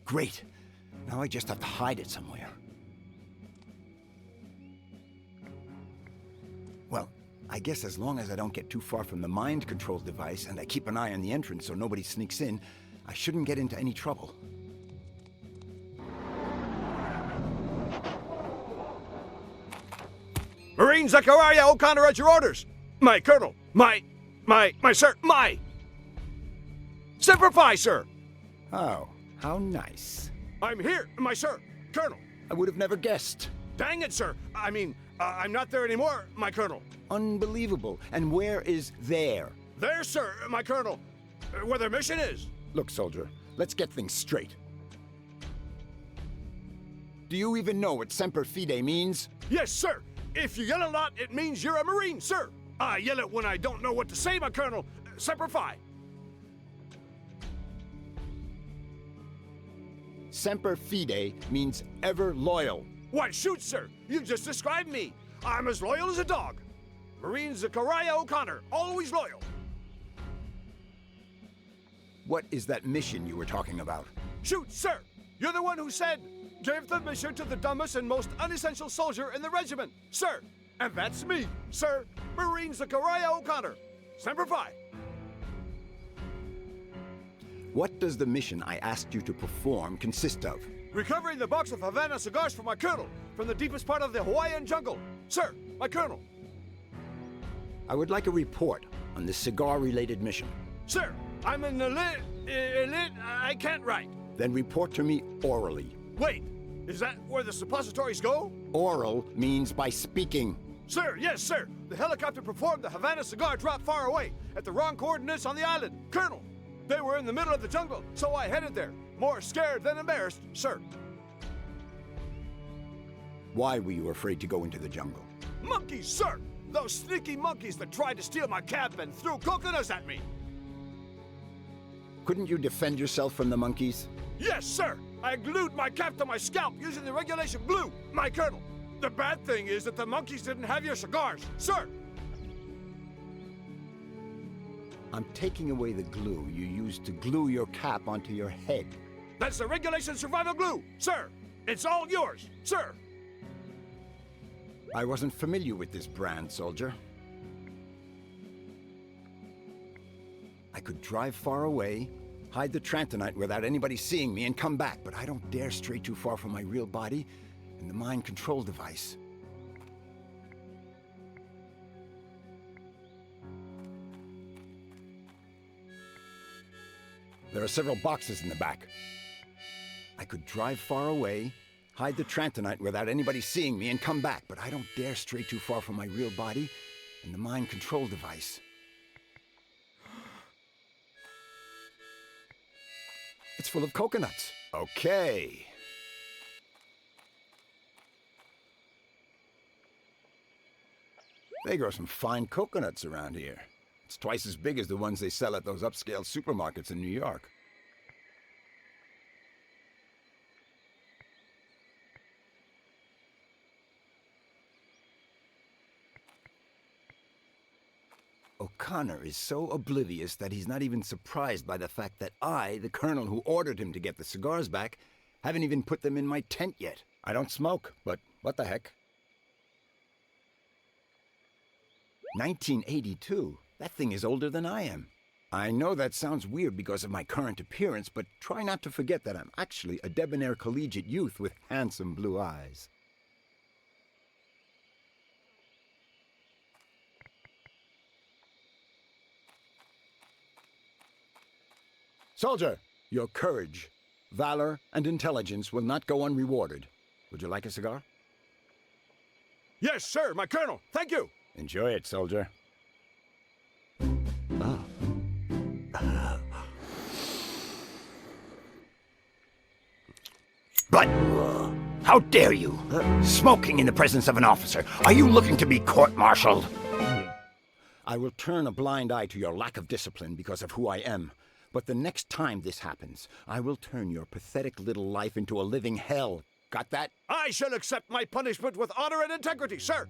Great. Now I just have to hide it somewhere. Well, I guess as long as I don't get too far from the mind control device and I keep an eye on the entrance so nobody sneaks in, I shouldn't get into any trouble. Marine Zachariah O'Connor at your orders. My colonel. My sir. My. Semper Fi, sir. Oh, how nice. I'm here, my sir. Colonel. I would have never guessed. Dang it, sir. I mean, I'm not there anymore, my colonel. Unbelievable. And where is there? There, sir, my colonel. Where their mission is. Look, soldier, let's get things straight. Do you even know what Semper Fide means? Yes, sir. If you yell a lot, it means you're a Marine, sir. I yell it when I don't know what to say, my colonel. Semper Fi. Semper Fide means ever loyal. Why, shoot, sir. You just described me. I'm as loyal as a dog. Marine Zachariah O'Connor, always loyal. What is that mission you were talking about? Shoot, sir. You're the one who said, give the mission to the dumbest and most unessential soldier in the regiment, sir. And that's me, sir. Marine Zachariah O'Connor. Semper Fi. What does the mission I asked you to perform consist of? Recovering the box of Havana cigars for my colonel from the deepest part of the Hawaiian jungle. Sir, my colonel. I would like a report on this cigar-related mission. Sir, I'm an elite, I can't write. Then report to me orally. Wait, is that where the suppositories go? Oral means by speaking. Sir, yes, sir. The helicopter performed the Havana cigar drop far away, at the wrong coordinates on the island. Colonel, they were in the middle of the jungle, so I headed there. More scared than embarrassed, sir. Why were you afraid to go into the jungle? Monkeys, sir! Those sneaky monkeys that tried to steal my cap and threw coconuts at me. Couldn't you defend yourself from the monkeys? Yes, sir! I glued my cap to my scalp using the regulation glue, my colonel. The bad thing is that the monkeys didn't have your cigars, sir! I'm taking away the glue you used to glue your cap onto your head. That's the regulation survival glue, sir! It's all yours, sir! I wasn't familiar with this brand, soldier. I could drive far away, hide the Trentonite without anybody seeing me, and come back, but I don't dare stray too far from my real body and the mind control device. There are several boxes in the back. I could drive far away, hide the Trentonite without anybody seeing me, and come back, but I don't dare stray too far from my real body And the mind control device. It's full of coconuts. Okay. They grow some fine coconuts around here. It's twice as big as the ones they sell at those upscale supermarkets in New York. O'Connor is so oblivious that he's not even surprised by the fact that I, the colonel who ordered him to get the cigars back, haven't even put them in my tent yet. I don't smoke, but what the heck? 1982? That thing is older than I am. I know that sounds weird because of my current appearance, but try not to forget that I'm actually a debonair collegiate youth with handsome blue eyes. Soldier, your courage, valor, and intelligence will not go unrewarded. Would you like a cigar? Yes, sir, my colonel. Thank you. Enjoy it, soldier. But how dare you? Smoking in the presence of an officer. Are you looking to be court-martialed? I will turn a blind eye to your lack of discipline because of who I am. But the next time this happens, I will turn your pathetic little life into a living hell. Got that? I shall accept my punishment with honor and integrity, sir.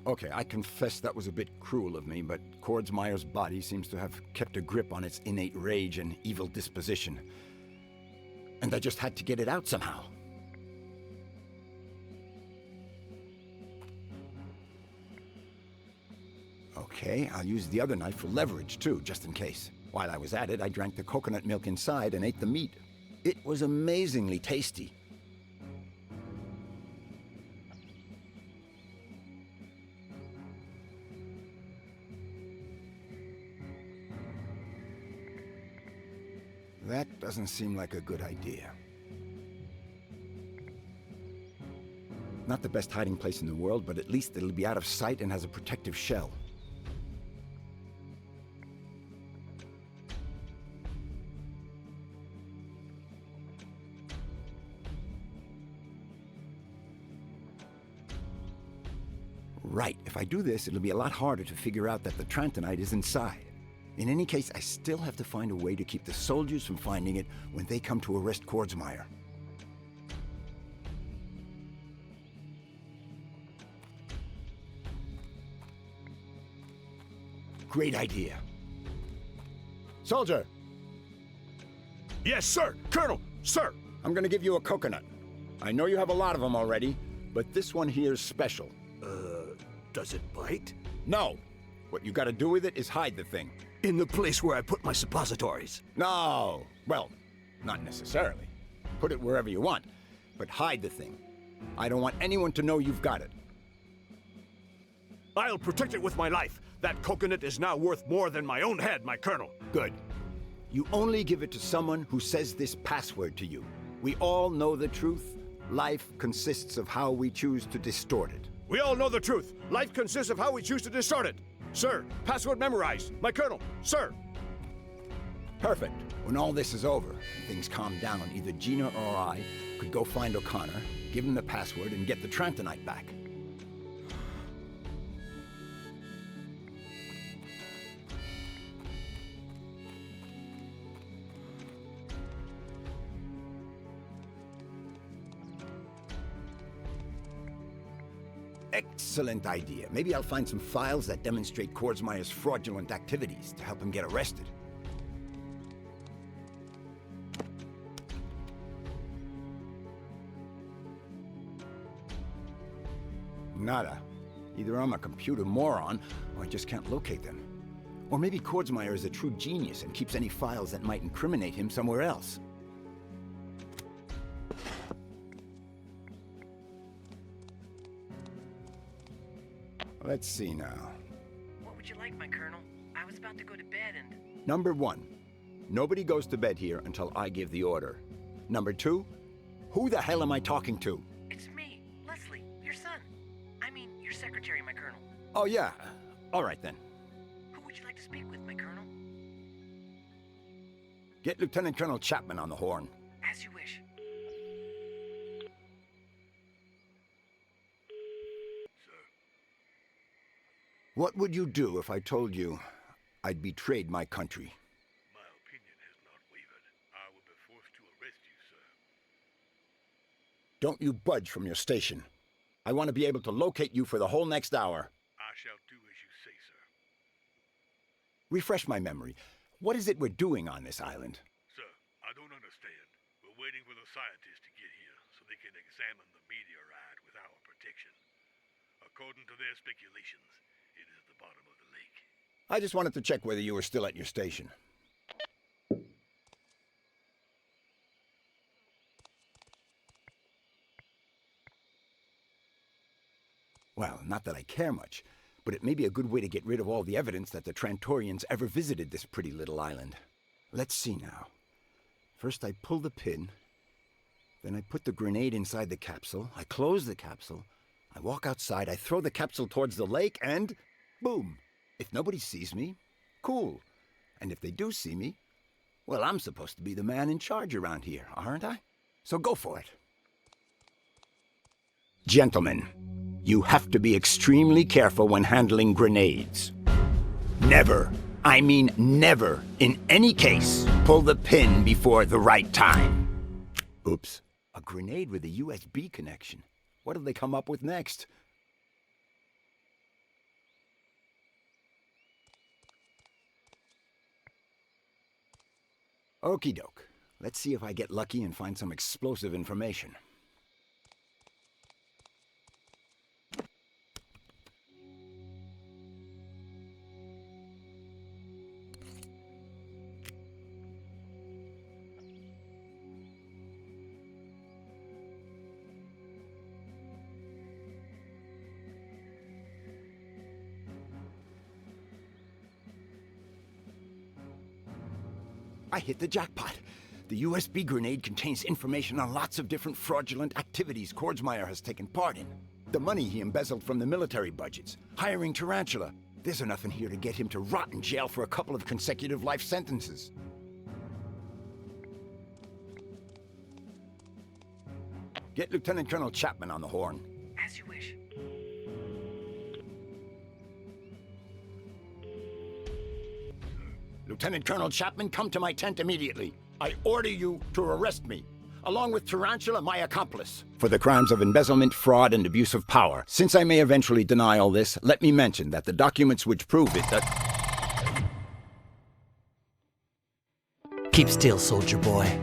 Okay, I confess that was a bit cruel of me, but Kordsmeyer's body seems to have kept a grip on its innate rage and evil disposition. And I just had to get it out somehow. Okay, I'll use the other knife for leverage too, just in case. While I was at it, I drank the coconut milk inside and ate the meat. It was amazingly tasty. That doesn't seem like a good idea. Not the best hiding place in the world, but at least it'll be out of sight and has a protective shell. Right, if I do this, it'll be a lot harder to figure out that the Trantonite is inside. In any case, I still have to find a way to keep the soldiers from finding it when they come to arrest Kordsmeyer. Great idea. Soldier! Yes, sir! Colonel! Sir! I'm gonna give you a coconut. I know you have a lot of them already, but this one here is special. Does it bite? No. What you gotta do with it is hide the thing. In the place where I put my suppositories. No. Well, not necessarily. Put it wherever you want, but hide the thing. I don't want anyone to know you've got it. I'll protect it with my life. That coconut is now worth more than my own head, my colonel. Good. You only give it to someone who says this password to you. We all know the truth. Life consists of how we choose to distort it. We all know the truth. Life consists of how we choose to distort it. Sir, password memorized. My colonel, sir. Perfect. When all this is over, and things calm down, either Gina or I could go find O'Connor, give him the password, and get the Trantonite back. Excellent idea. Maybe I'll find some files that demonstrate Kordsmeyer's fraudulent activities to help him get arrested. Nada. Either I'm a computer moron, or I just can't locate them. Or maybe Kordsmeyer is a true genius and keeps any files that might incriminate him somewhere else. Let's see now. What would you like, my colonel? I was about to go to bed and... Number 1, nobody goes to bed here until I give the order. Number 2, who the hell am I talking to? It's me, Leslie, your son. I mean, your secretary, my colonel. Oh yeah, All right, then. Who would you like to speak with, my colonel? Get Lieutenant Colonel Chapman on the horn. As you wish. What would you do if I told you I'd betrayed my country? My opinion has not wavered. I will be forced to arrest you, sir. Don't you budge from your station. I want to be able to locate you for the whole next hour. I shall do as you say, sir. Refresh my memory. What is it we're doing on this island? Sir, I don't understand. We're waiting for the scientists to get here so they can examine the meteorite with our protection. According to their speculations, it is the bottom of the lake. I just wanted to check whether you were still at your station. Well, not that I care much, but it may be a good way to get rid of all the evidence that the Trantorians ever visited this pretty little island. Let's see now. First I pull the pin, then I put the grenade inside the capsule, I close the capsule, I walk outside, I throw the capsule towards the lake, and boom! If nobody sees me, cool. And if they do see me, well, I'm supposed to be the man in charge around here, aren't I? So go for it. Gentlemen, you have to be extremely careful when handling grenades. Never, I mean never, in any case, pull the pin before the right time. Oops. A grenade with a USB connection. What'll they come up with next? Okie doke. Let's see if I get lucky and find some explosive information. I hit the jackpot. The USB grenade contains information on lots of different fraudulent activities Kordsmeyer has taken part in. The money he embezzled from the military budgets, hiring Tarantula. There's enough in here to get him to rot in jail for a couple of consecutive life sentences. Get Lieutenant Colonel Chapman on the horn. As you wish. Lieutenant Colonel Chapman, come to my tent immediately. I order you to arrest me, along with Tarantula, my accomplice, for the crimes of embezzlement, fraud, and abuse of power. Since I may eventually deny all this, let me mention that the documents which prove it that... Keep still, soldier boy.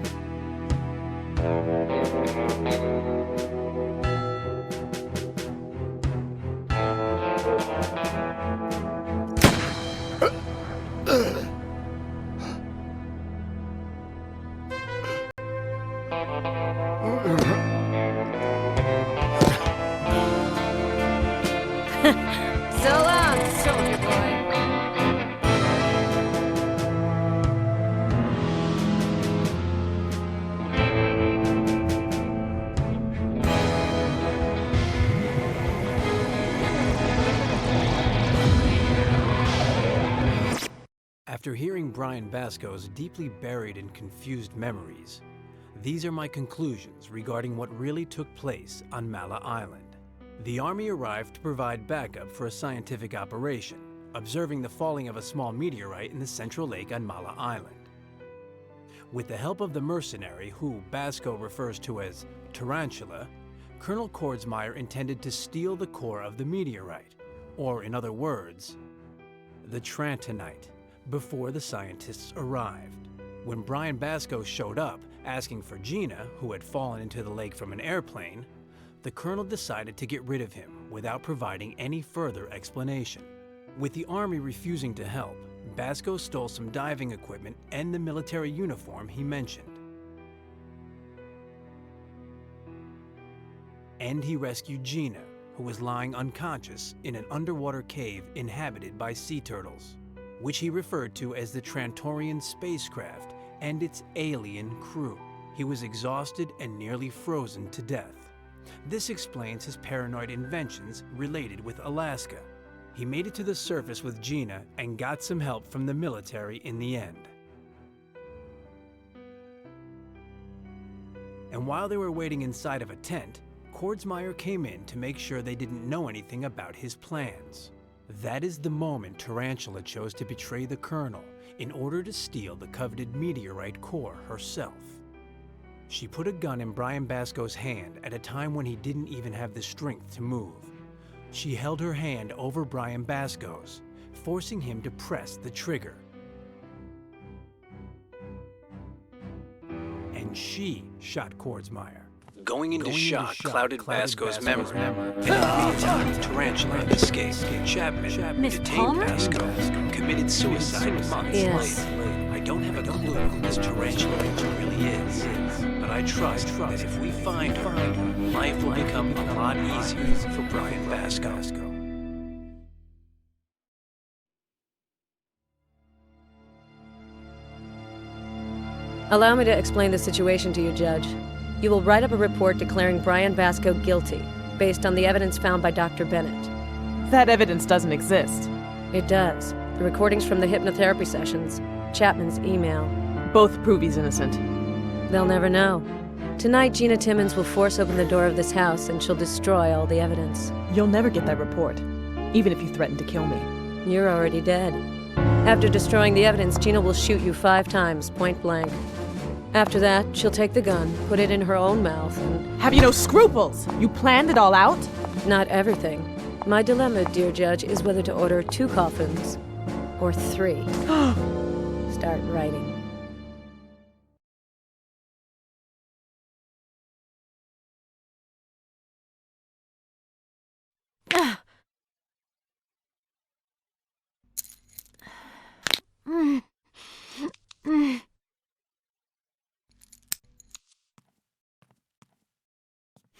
So long, soldier boy. After hearing Brian Basco's deeply buried and confused memories, these are my conclusions regarding what really took place on Mala Island. The Army arrived to provide backup for a scientific operation, observing the falling of a small meteorite in the central lake on Mala Island. With the help of the mercenary, who Basco refers to as Tarantula, Colonel Kordsmeyer intended to steal the core of the meteorite, or in other words, the Trantonite, before the scientists arrived. When Brian Basco showed up, asking for Gina, who had fallen into the lake from an airplane, the colonel decided to get rid of him without providing any further explanation. With the Army refusing to help, Basco stole some diving equipment and the military uniform he mentioned. And he rescued Gina, who was lying unconscious in an underwater cave inhabited by sea turtles, which he referred to as the Trantorian spacecraft and its alien crew. He was exhausted and nearly frozen to death. This explains his paranoid inventions related with Alaska. He made it to the surface with Gina and got some help from the military in the end. And while they were waiting inside of a tent, Kordsmeyer came in to make sure they didn't know anything about his plans. That is the moment Tarantula chose to betray the Colonel in order to steal the coveted meteorite core herself. She put a gun in Brian Basco's hand at a time when he didn't even have the strength to move. She held her hand over Brian Basco's, forcing him to press the trigger. And she shot Kordsmeyer. Going into shock clouded Basco's memory. And in the meantime, Tarantula escaped. Chapman detained Basco, committed suicide months later. I don't have a clue who this Tarantula really is, but I trust that if we find her, life will become a lot easier for Brian Basco. Allow me to explain the situation to you, Judge. You will write up a report declaring Brian Basco guilty, based on the evidence found by Dr. Bennett. That evidence doesn't exist. It does. The recordings from the hypnotherapy sessions, Chapman's email. Both prove he's innocent. They'll never know. Tonight, Gina Timmons will force open the door of this house and she'll destroy all the evidence. You'll never get that report, even if you threaten to kill me. You're already dead. After destroying the evidence, Gina will shoot you 5 times, point blank. After that, she'll take the gun, put it in her own mouth, and... Have you no scruples? You planned it all out? Not everything. My dilemma, dear Judge, is whether to order 2 coffins or 3. Start writing.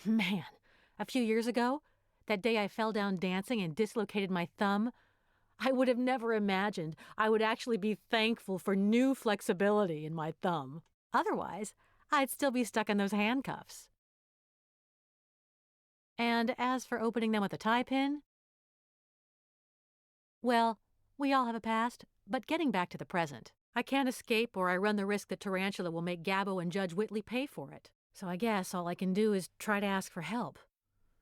Man, a few years ago, that day I fell down dancing and dislocated my thumb, I would have never imagined I would actually be thankful for new flexibility in my thumb. Otherwise, I'd still be stuck in those handcuffs. And as for opening them with a tie pin, well, we all have a past, but getting back to the present. I can't escape or I run the risk that Tarantula will make Gabbo and Judge Whitley pay for it. So I guess all I can do is try to ask for help.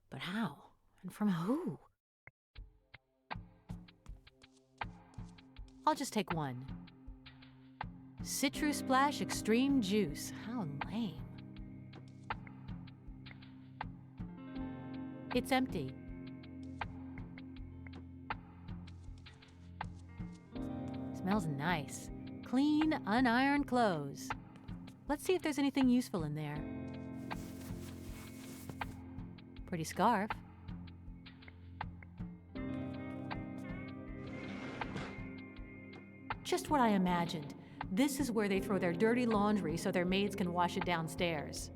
But how? And from who? I'll just take one. Citrus Splash Extreme Juice. How lame. It's empty. Smells nice. Clean, unironed clothes. Let's see if there's anything useful in there. Pretty scarf. Just what I imagined. This is where they throw their dirty laundry so their maids can wash it downstairs.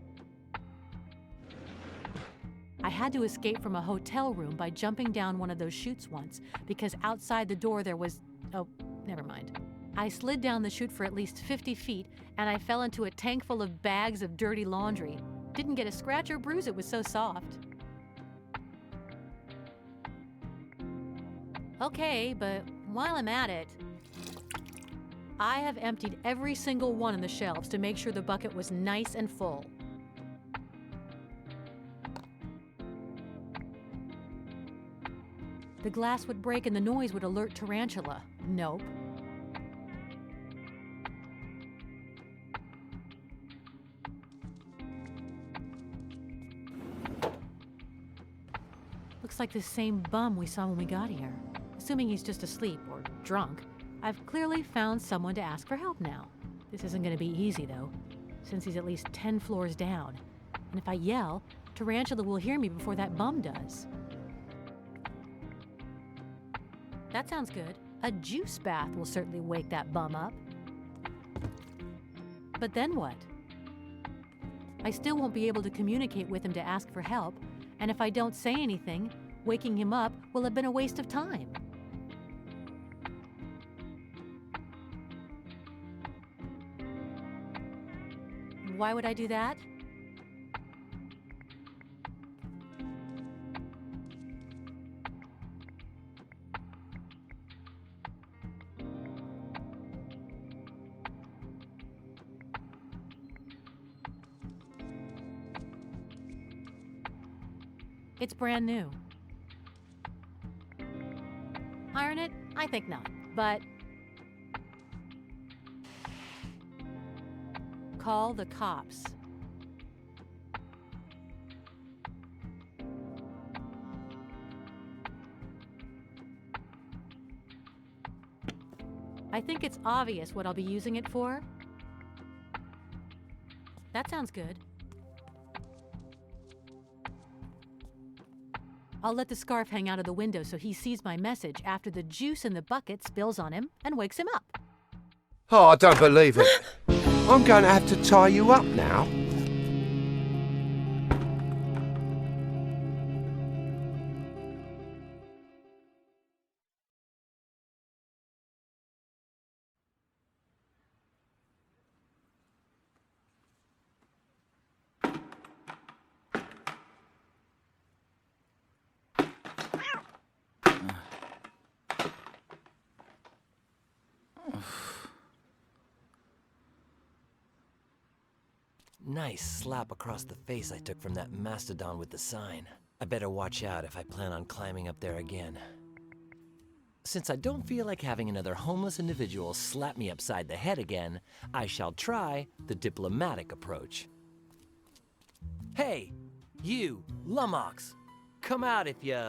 I had to escape from a hotel room by jumping down one of those chutes once, because outside the door there was... oh, never mind. I slid down the chute for at least 50 feet, and I fell into a tank full of bags of dirty laundry. Didn't get a scratch or bruise, it was so soft. Okay, but while I'm at it, I have emptied every single one on the shelves to make sure the bucket was nice and full. The glass would break and the noise would alert Tarantula. Nope. Looks like the same bum we saw when we got here. Assuming he's just asleep or drunk, I've clearly found someone to ask for help now. This isn't going to be easy, though, since he's at least 10 floors down. And if I yell, Tarantula will hear me before that bum does. That sounds good. A juice bath will certainly wake that bum up. But then what? I still won't be able to communicate with him to ask for help, and if I don't say anything, waking him up will have been a waste of time. Why would I do that? It's brand new. Iron it? I think not, but... Call the cops. I think it's obvious what I'll be using it for. That sounds good. I'll let the scarf hang out of the window so he sees my message after the juice in the bucket spills on him and wakes him up. Oh, I don't believe it. I'm going to have to tie you up now. Nice slap across the face I took from that mastodon with the sign. I better watch out if I plan on climbing up there again. Since I don't feel like having another homeless individual slap me upside the head again, I shall try the diplomatic approach. Hey, you, lummox, come out if you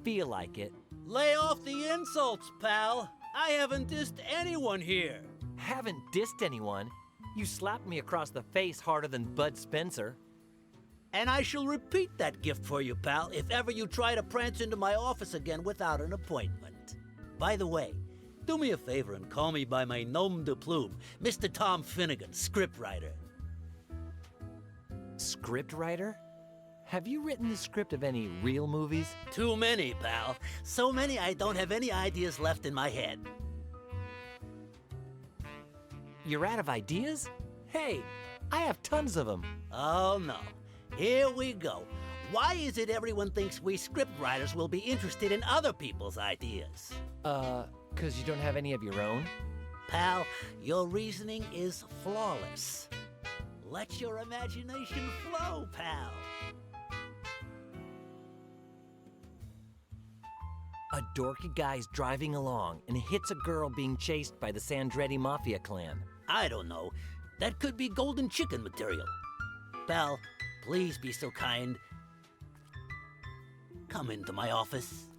feel like it. Lay off the insults, pal. I haven't dissed anyone here. Haven't dissed anyone? You slapped me across the face harder than Bud Spencer. And I shall repeat that gift for you, pal, if ever you try to prance into my office again without an appointment. By the way, do me a favor and call me by my nom de plume, Mr. Tom Finnegan, scriptwriter. Scriptwriter? Have you written the script of any real movies? Too many, pal. So many I don't have any ideas left in my head. You're out of ideas? Hey, I have tons of them. Oh, no. Here we go. Why is it everyone thinks we scriptwriters will be interested in other people's ideas? 'Cause you don't have any of your own? Pal, your reasoning is flawless. Let your imagination flow, pal. A dorky guy's driving along and hits a girl being chased by the Sandretti Mafia clan. I don't know. That could be golden chicken material. Pal, please be so kind. Come into my office.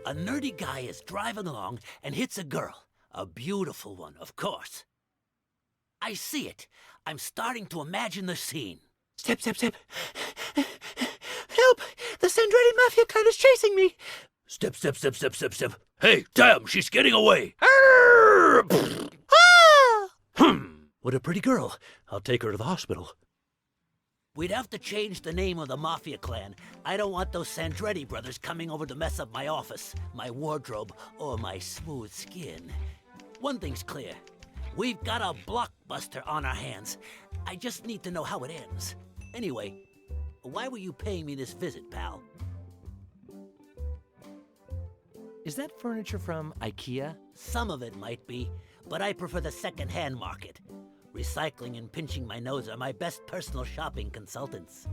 A nerdy guy is driving along and hits a girl. A beautiful one, of course. I see it. I'm starting to imagine the scene. Step, step, step. Help! The Sandretti Mafia clan is chasing me! Step, step, step, step, step, step. Hey, damn, she's getting away! Ah! What a pretty girl. I'll take her to the hospital. We'd have to change the name of the Mafia clan. I don't want those Sandretti brothers coming over to mess up my office, my wardrobe, or my smooth skin. One thing's clear. We've got a blockbuster on our hands. I just need to know how it ends. Anyway, why were you paying me this visit, pal? Is that furniture from IKEA? Some of it might be, but I prefer the second-hand market. Recycling and pinching my nose are my best personal shopping consultants.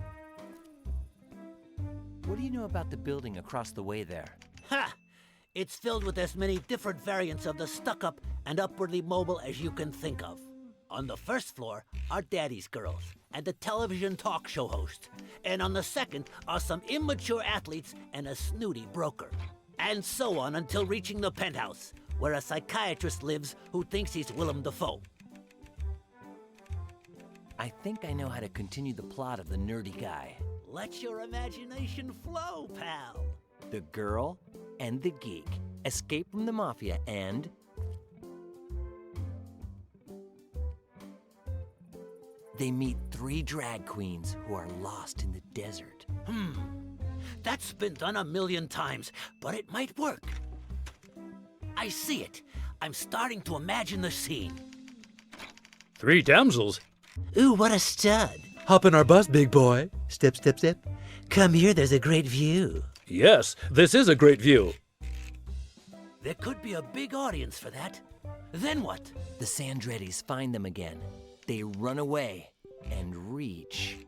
What do you know about the building across the way there? Ha! It's filled with as many different variants of the stuck-up and upwardly mobile as you can think of. On the first floor are Daddy's girls and a television talk show host. And on the second are some immature athletes and a snooty broker. And so on until reaching the penthouse, where a psychiatrist lives who thinks he's Willem Dafoe. I think I know how to continue the plot of the nerdy guy. Let your imagination flow, pal. The girl and the geek escape from the Mafia and... they meet 3 drag queens who are lost in the desert. That's been done a million times, but it might work. I see it. I'm starting to imagine the scene. 3 damsels? Ooh, what a stud. Hop in our bus, big boy. Step, step, step. Come here, there's a great view. Yes, this is a great view. There could be a big audience for that. Then what? The Sandrettis find them again. They run away and reach...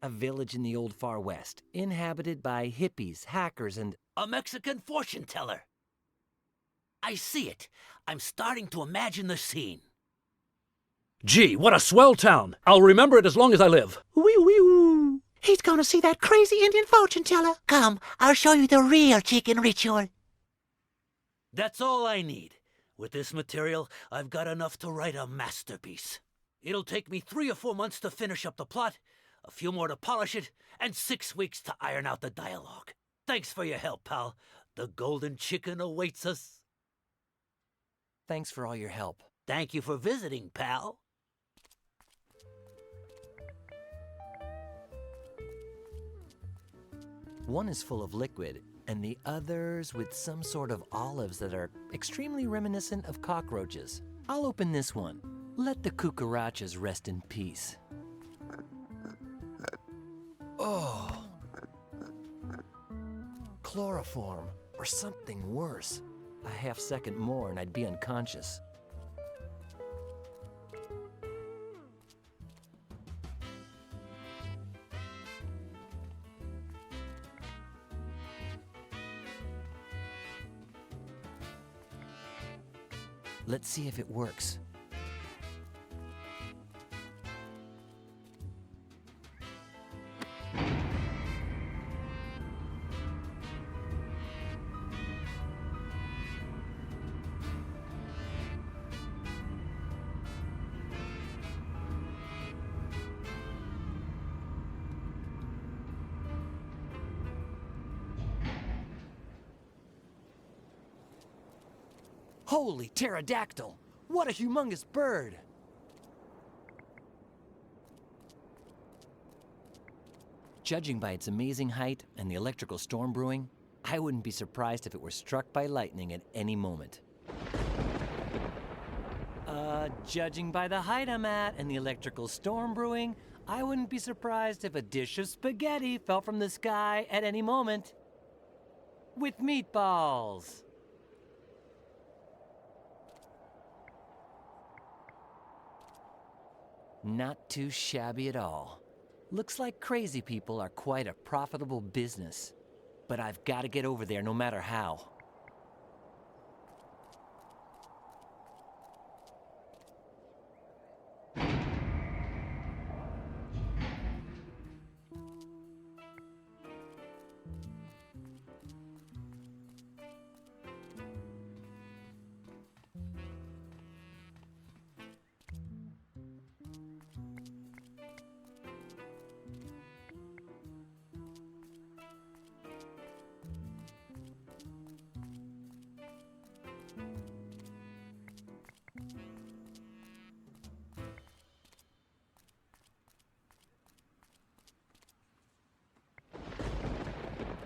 A village in the old Far West, inhabited by hippies, hackers, and A Mexican fortune teller. I see it. I'm starting to imagine the scene. Gee, what a swell town. I'll remember it as long as I live. Wee-wee-woo. He's gonna see that crazy Indian fortune teller. Come, I'll show you the real chicken ritual. That's all I need. With this material, I've got enough to write a masterpiece. It'll take me 3 or 4 months to finish up the plot, a few more to polish it, and 6 weeks to iron out the dialogue. Thanks for your help, pal. The golden chicken awaits us. Thanks for all your help. Thank you for visiting, pal. One is full of liquid, and the other's with some sort of olives that are extremely reminiscent of cockroaches. I'll open this one. Let the cucarachas rest in peace. Oh. Chloroform, or something worse. A half-second more and I'd be unconscious. Let's see if it works. Holy pterodactyl! What a humongous bird! Judging by its amazing height and the electrical storm brewing, I wouldn't be surprised if it were struck by lightning at any moment. Judging by the height I'm at and the electrical storm brewing, I wouldn't be surprised if a dish of spaghetti fell from the sky at any moment. With meatballs! Not too shabby at all. Looks like crazy people are quite a profitable business. But I've got to get over there no matter how.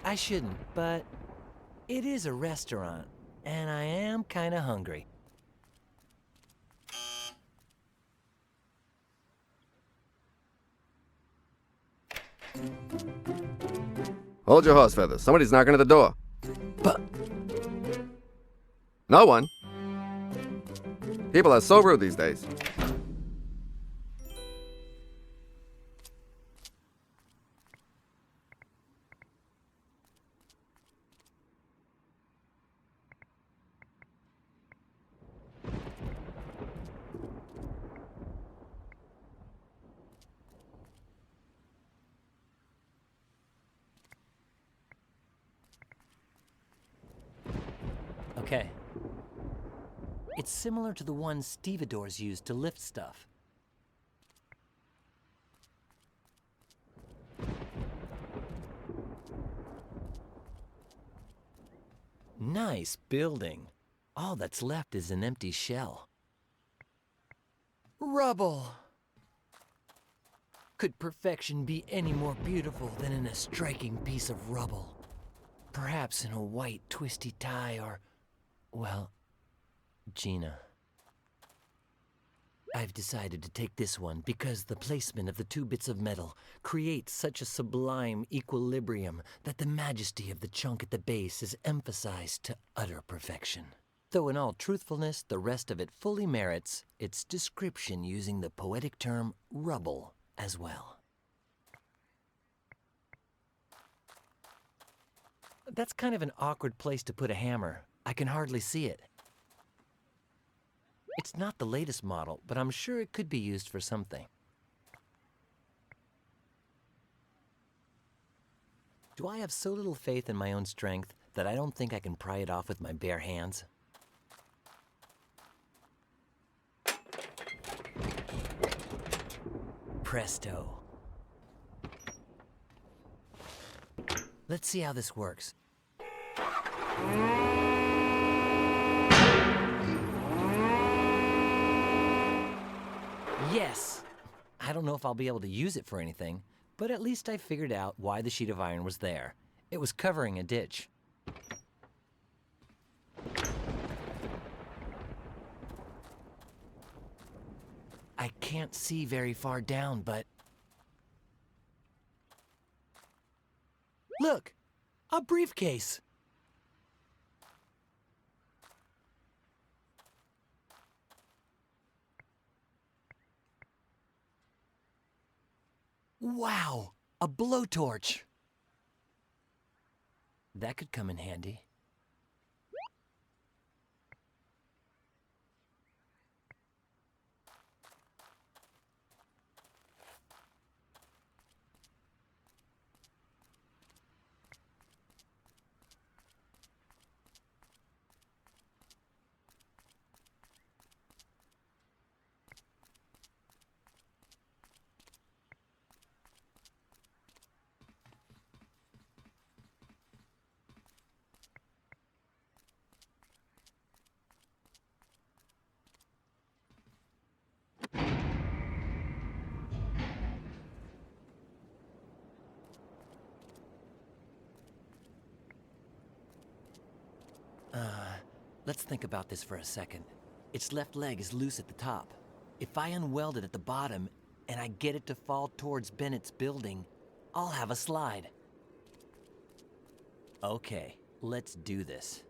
I shouldn't, but it is a restaurant, and I am kinda hungry. Hold your horse feathers. Somebody's knocking at the door. But... No one. People are so rude these days. Okay. It's similar to the one stevedores use to lift stuff. Nice building. All that's left is an empty shell. Rubble! Could perfection be any more beautiful than in a striking piece of rubble? Perhaps in a white twisty tie or... well, Gina. I've decided to take this one because the placement of the 2 bits of metal creates such a sublime equilibrium that the majesty of the chunk at the base is emphasized to utter perfection. Though in all truthfulness, the rest of it fully merits its description using the poetic term rubble as well. That's kind of an awkward place to put a hammer. I can hardly see it. It's not the latest model, but I'm sure it could be used for something. Do I have so little faith in my own strength that I don't think I can pry it off with my bare hands? Presto. Let's see how this works. Yes! I don't know if I'll be able to use it for anything, but at least I figured out why the sheet of iron was there. It was covering a ditch. I can't see very far down, but... Look! A briefcase! Wow! A blowtorch! That could come in handy. Let's think about this for a second. Its left leg is loose at the top. If I unweld it at the bottom, and I get it to fall towards Bennett's building, I'll have a slide. Okay, let's do this.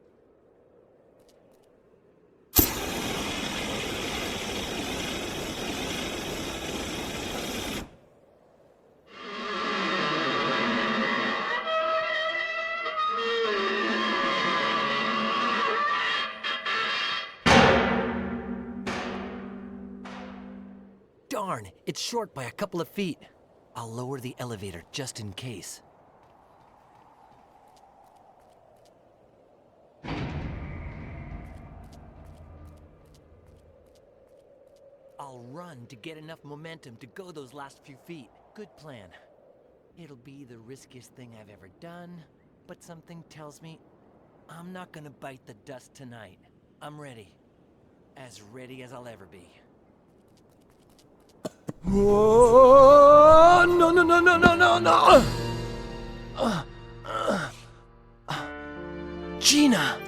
Darn, it's short by a couple of feet. I'll lower the elevator just in case. I'll run to get enough momentum to go those last few feet. Good plan. It'll be the riskiest thing I've ever done, but something tells me I'm not gonna bite the dust tonight. I'm ready. As ready as I'll ever be. Whoa! No, no, no, no, no, no, no! Gina!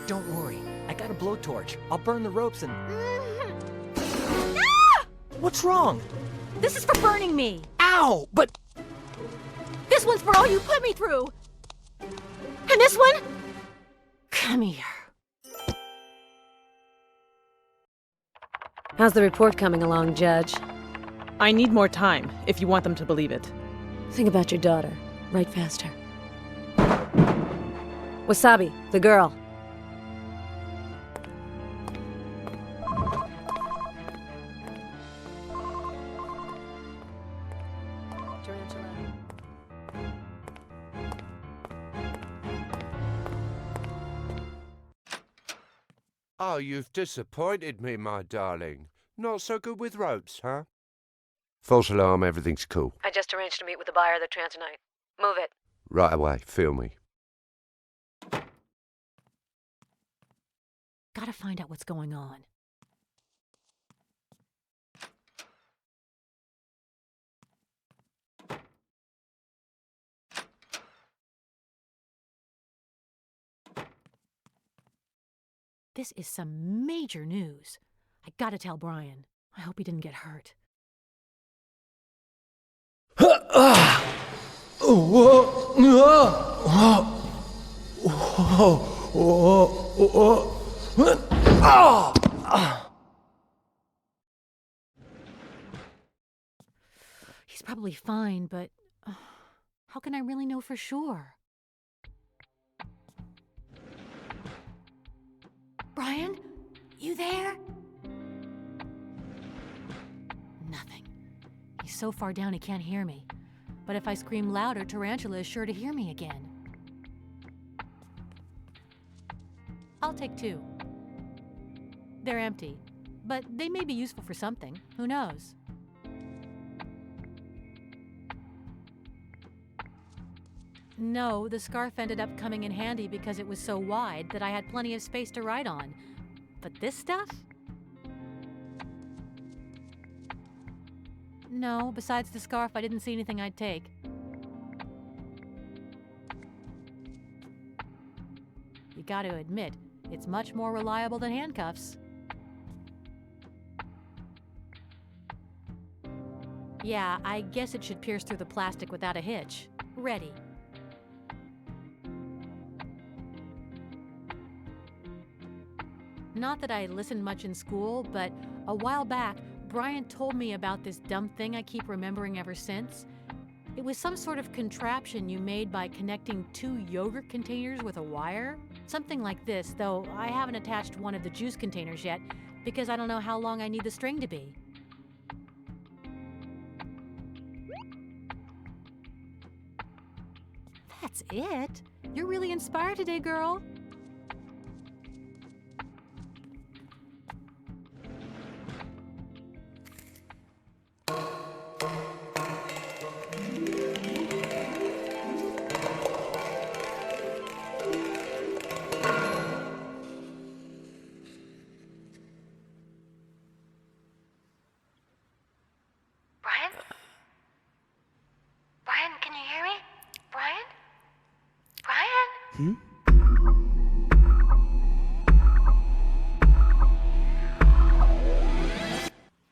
Don't worry, I got a blowtorch. I'll burn the ropes and... What's wrong? This is for burning me. Ow! But... This one's for all you put me through. And this one? Come here. How's the report coming along, Judge? I need more time, if you want them to believe it. Think about your daughter. Write faster. Wasabi, the girl. Oh, you've disappointed me, my darling. Not so good with ropes, huh? False alarm, everything's cool. I just arranged to meet with the buyer of the Transonite. Move it. Right away, feel me. Gotta find out what's going on. This is some major news. I gotta tell Brian. I hope he didn't get hurt. He's probably fine, but How can I really know for sure? Brian? You there? Nothing. He's so far down he can't hear me. But if I scream louder, Tarantula is sure to hear me again. I'll take 2. They're empty, but they may be useful for something. Who knows? No, the scarf ended up coming in handy because it was so wide that I had plenty of space to write on. But this stuff? No, besides the scarf, I didn't see anything I'd take. You gotta admit, it's much more reliable than handcuffs. Yeah, I guess it should pierce through the plastic without a hitch. Ready. Not that I listened much in school, but a while back, Brian told me about this dumb thing I keep remembering ever since. It was some sort of contraption you made by connecting 2 yogurt containers with a wire. Something like this, though I haven't attached one of the juice containers yet because I don't know how long I need the string to be. That's it? You're really inspired today, girl.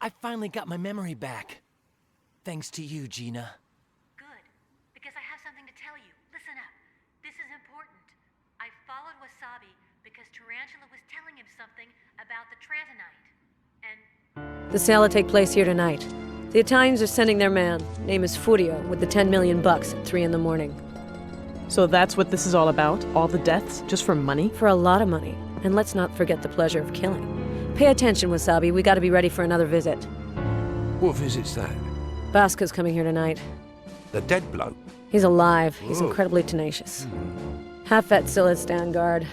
I finally got my memory back. Thanks to you, Gina. Good, because I have something to tell you. Listen up. This is important. I followed Wasabi because Tarantula was telling him something about the Trantonite. And The sale will take place here tonight. The Italians are sending their man. Name is Furio, with the 10 million bucks at 3 in the morning. So that's what this is all about? All the deaths? Just for money? For a lot of money. And let's not forget the pleasure of killing. Pay attention, Wasabi. We gotta be ready for another visit. What visit's that? Baska's coming here tonight. The dead bloke? He's alive. He's Whoa. incredibly tenacious. Half-vet still at stand guard.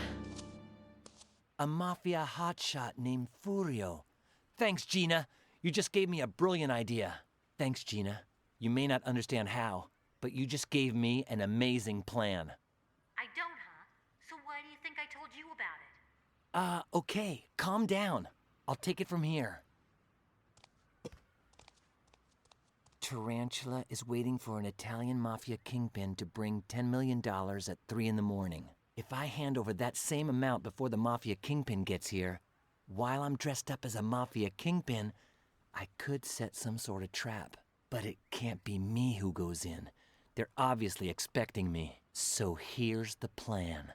A mafia hotshot named Furio. Thanks, Gina. You just gave me a brilliant idea. Thanks, Gina. You may not understand how, but you just gave me an amazing plan. I don't, huh? So why do you think I told you about it? Okay. Calm down. I'll take it from here. Tarantula is waiting for an Italian mafia kingpin to bring $10 million at 3 in the morning. If I hand over that same amount before the mafia kingpin gets here, while I'm dressed up as a mafia kingpin, I could set some sort of trap. But it can't be me who goes in. They're obviously expecting me. So here's the plan.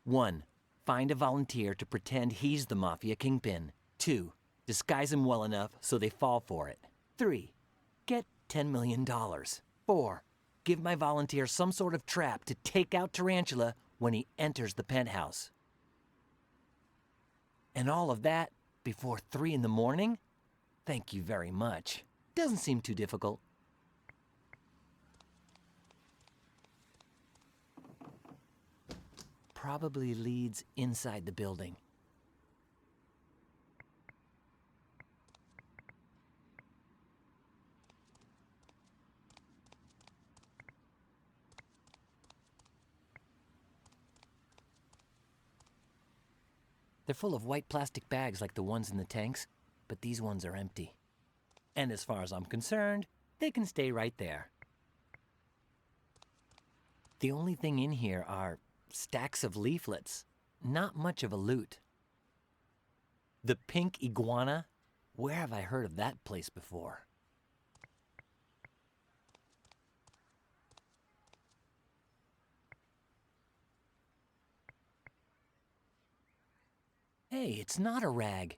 1. Find a volunteer to pretend he's the mafia kingpin. 2. Disguise him well enough so they fall for it. 3. Get $10 million. 4. Give my volunteer some sort of trap to take out Tarantula when he enters the penthouse. And all of that before 3 in the morning? Thank you very much. Doesn't seem too difficult. Probably leads inside the building. They're full of white plastic bags like the ones in the tanks, but these ones are empty. And as far as I'm concerned, they can stay right there. The only thing in here are stacks of leaflets. Not much of a loot. The Pink Iguana? Where have I heard of that place before? Hey, it's not a rag.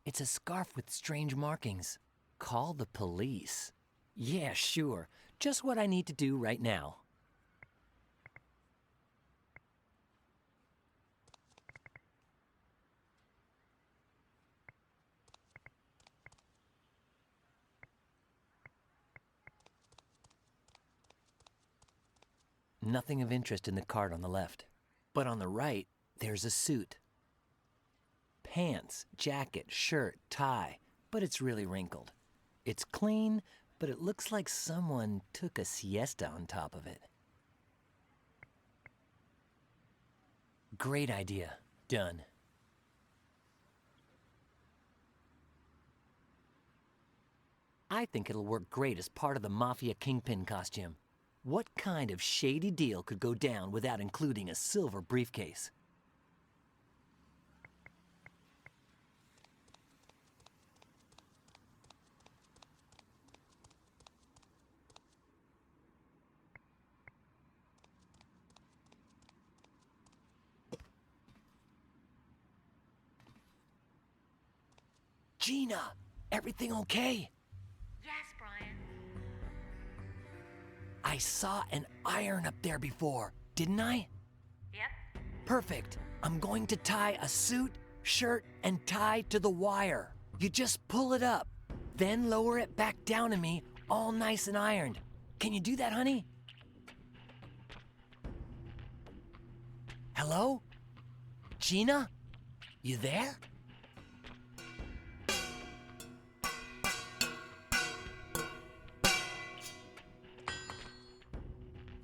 It's a scarf with strange markings. Call the police. Yeah, sure. Just what I need to do right now. Nothing of interest in the card on the left. But on the right, there's a suit. Pants, jacket, shirt, tie, but it's really wrinkled. It's clean, but it looks like someone took a siesta on top of it. Great idea. Done. I think it'll work great as part of the Mafia Kingpin costume. What kind of shady deal could go down without including a silver briefcase? Gina, everything okay? Yes, Brian. I saw an iron up there before, didn't I? Yep. Perfect. I'm going to tie a suit, shirt, and tie to the wire. You just pull it up, then lower it back down to me, all nice and ironed. Can you do that, honey? Hello? Gina? You there?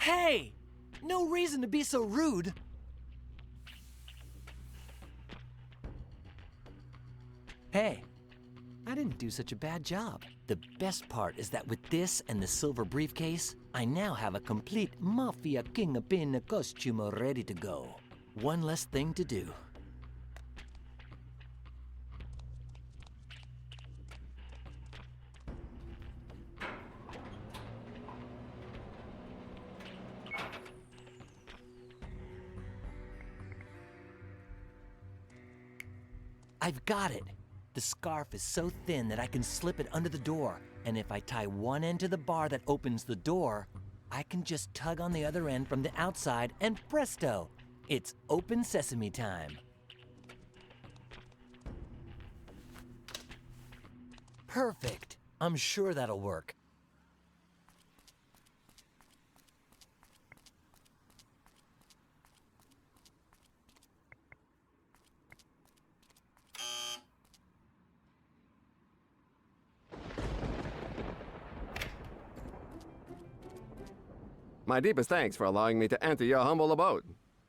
Hey! No reason to be so rude. Hey, I didn't do such a bad job. The best part is that with this and the silver briefcase, I now have a complete Mafia Kingpin costume ready to go. One less thing to do. I've got it. The scarf is so thin that I can slip it under the door, and if I tie one end to the bar that opens the door, I can just tug on the other end from the outside and presto, it's open sesame time. Perfect. I'm sure that'll work. My deepest thanks for allowing me to enter your humble abode.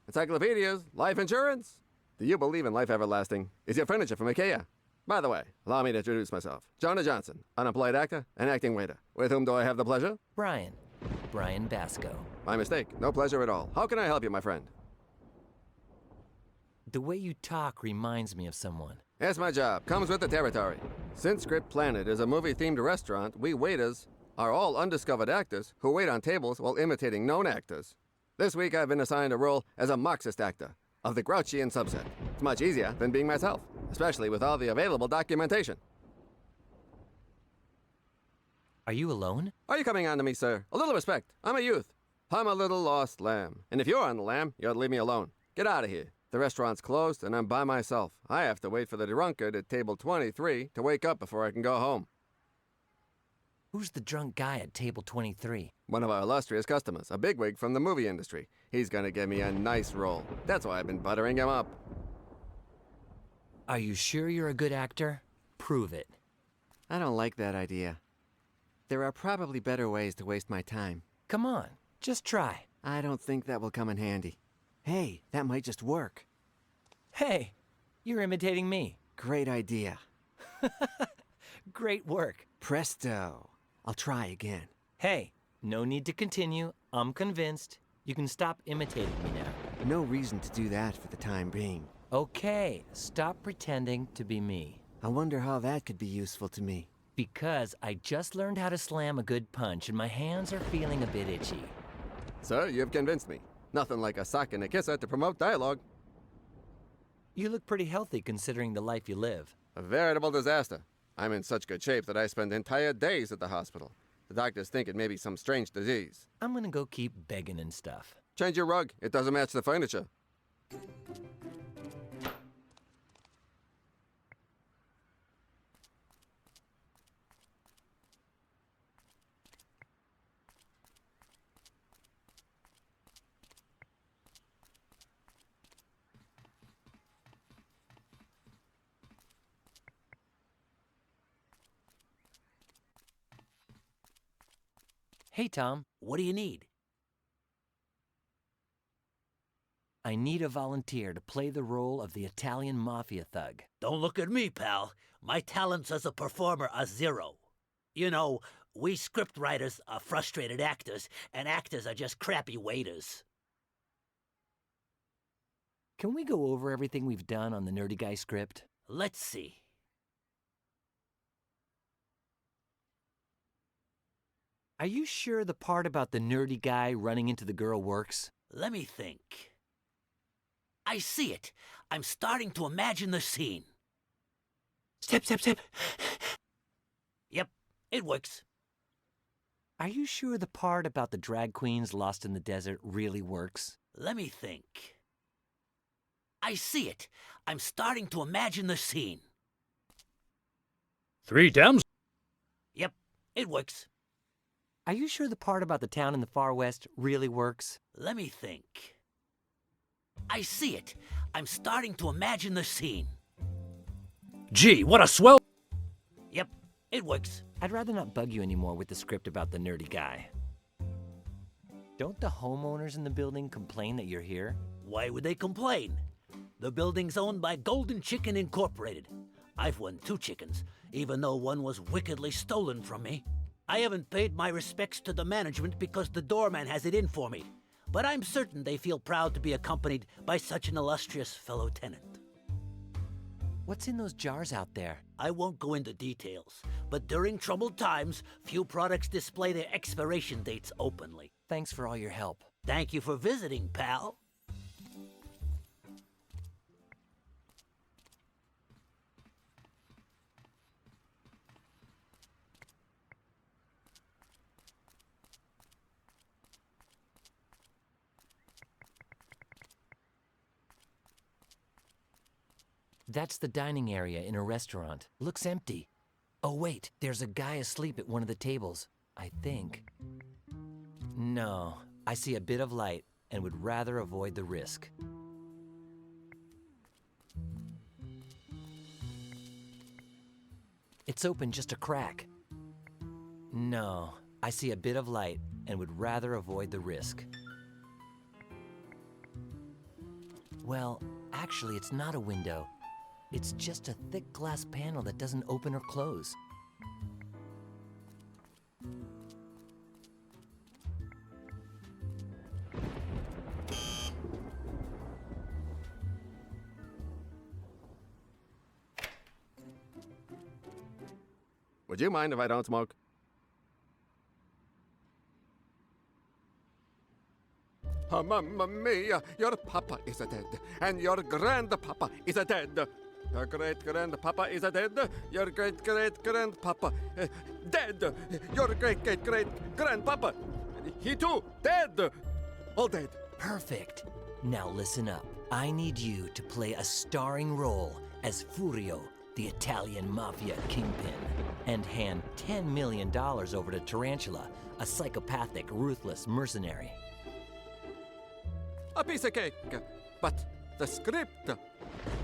Encyclopedias, life insurance. Do you believe in life everlasting? Is your furniture from IKEA? By the way, allow me to introduce myself. Jonah Johnson, unemployed actor and acting waiter. With whom do I have the pleasure? Brian Basco. My mistake. No pleasure at all. How can I help you, my friend? The way you talk reminds me of someone. It's my job. Comes with the territory. Since Crypt Planet is a movie-themed restaurant, we waiters are all undiscovered actors who wait on tables while imitating known actors. This week I've been assigned a role as a Marxist actor of the Grouchian subset. It's much easier than being myself, especially with all the available documentation. Are you alone? Are you coming on to me, sir? A little respect. I'm a youth. I'm a little lost lamb. And if you're on the lamb, you ought to leave me alone. Get out of here. The restaurant's closed and I'm by myself. I have to wait for the drunkard at table 23 to wake up before I can go home. Who's the drunk guy at table 23? One of our illustrious customers, a bigwig from the movie industry. He's gonna give me a nice role. That's why I've been buttering him up. Are you sure you're a good actor? Prove it. I don't like that idea. There are probably better ways to waste my time. Come on, just try. I don't think that will come in handy. Hey, that might just work. Hey, you're imitating me. Great idea. Great work. Presto. I'll try again. Hey, no need to continue. I'm convinced. You can stop imitating me now. No reason to do that for the time being. Okay, stop pretending to be me. I wonder how that could be useful to me. Because I just learned how to slam a good punch and my hands are feeling a bit itchy. Sir, you've convinced me. Nothing like a sock and a kisser to promote dialogue. You look pretty healthy considering the life you live. A veritable disaster. I'm in such good shape that I spend entire days at the hospital. The doctors think it may be some strange disease. I'm gonna go keep begging and stuff. Change your rug. It doesn't match the furniture. Hey, Tom. What do you need? I need a volunteer to play the role of the Italian mafia thug. Don't look at me, pal. My talents as a performer are zero. You know, we script writers are frustrated actors, and actors are just crappy waiters. Can we go over everything we've done on the Nerdy Guy script? Let's see. Are you sure the part about the nerdy guy running into the girl works? Let me think. I see it. I'm starting to imagine the scene. Step, step, step. Yep, it works. Are you sure the part about the drag queens lost in the desert really works? Let me think. I see it. I'm starting to imagine the scene. 3 Dems? Yep, it works. Are you sure the part about the town in the far west really works? Let me think. I see it. I'm starting to imagine the scene. Gee, what a swell... Yep, it works. I'd rather not bug you anymore with the script about the nerdy guy. Don't the homeowners in the building complain that you're here? Why would they complain? The building's owned by Golden Chicken Incorporated. I've won 2 chickens, even though one was wickedly stolen from me. I haven't paid my respects to the management because the doorman has it in for me. But I'm certain they feel proud to be accompanied by such an illustrious fellow tenant. What's in those jars out there? I won't go into details, but during troubled times, few products display their expiration dates openly. Thanks for all your help. Thank you for visiting, pal. That's the dining area in a restaurant. Looks empty. Oh wait, there's a guy asleep at one of the tables, I think. No, I see a bit of light and would rather avoid the risk. It's open just a crack. No, I see a bit of light and would rather avoid the risk. Well, actually, it's not a window. It's just a thick glass panel that doesn't open or close. Would you mind if I don't smoke? Oh, mamma mia, your papa is dead, and your grandpapa is dead. Your great-grandpapa is dead. Your great-great-grandpapa dead. Your great-great-great-grandpapa, he too, dead. All dead. Perfect. Now listen up. I need you to play a starring role as Furio, the Italian mafia kingpin, and hand $10 million over to Tarantula, a psychopathic, ruthless mercenary. A piece of cake, but the script.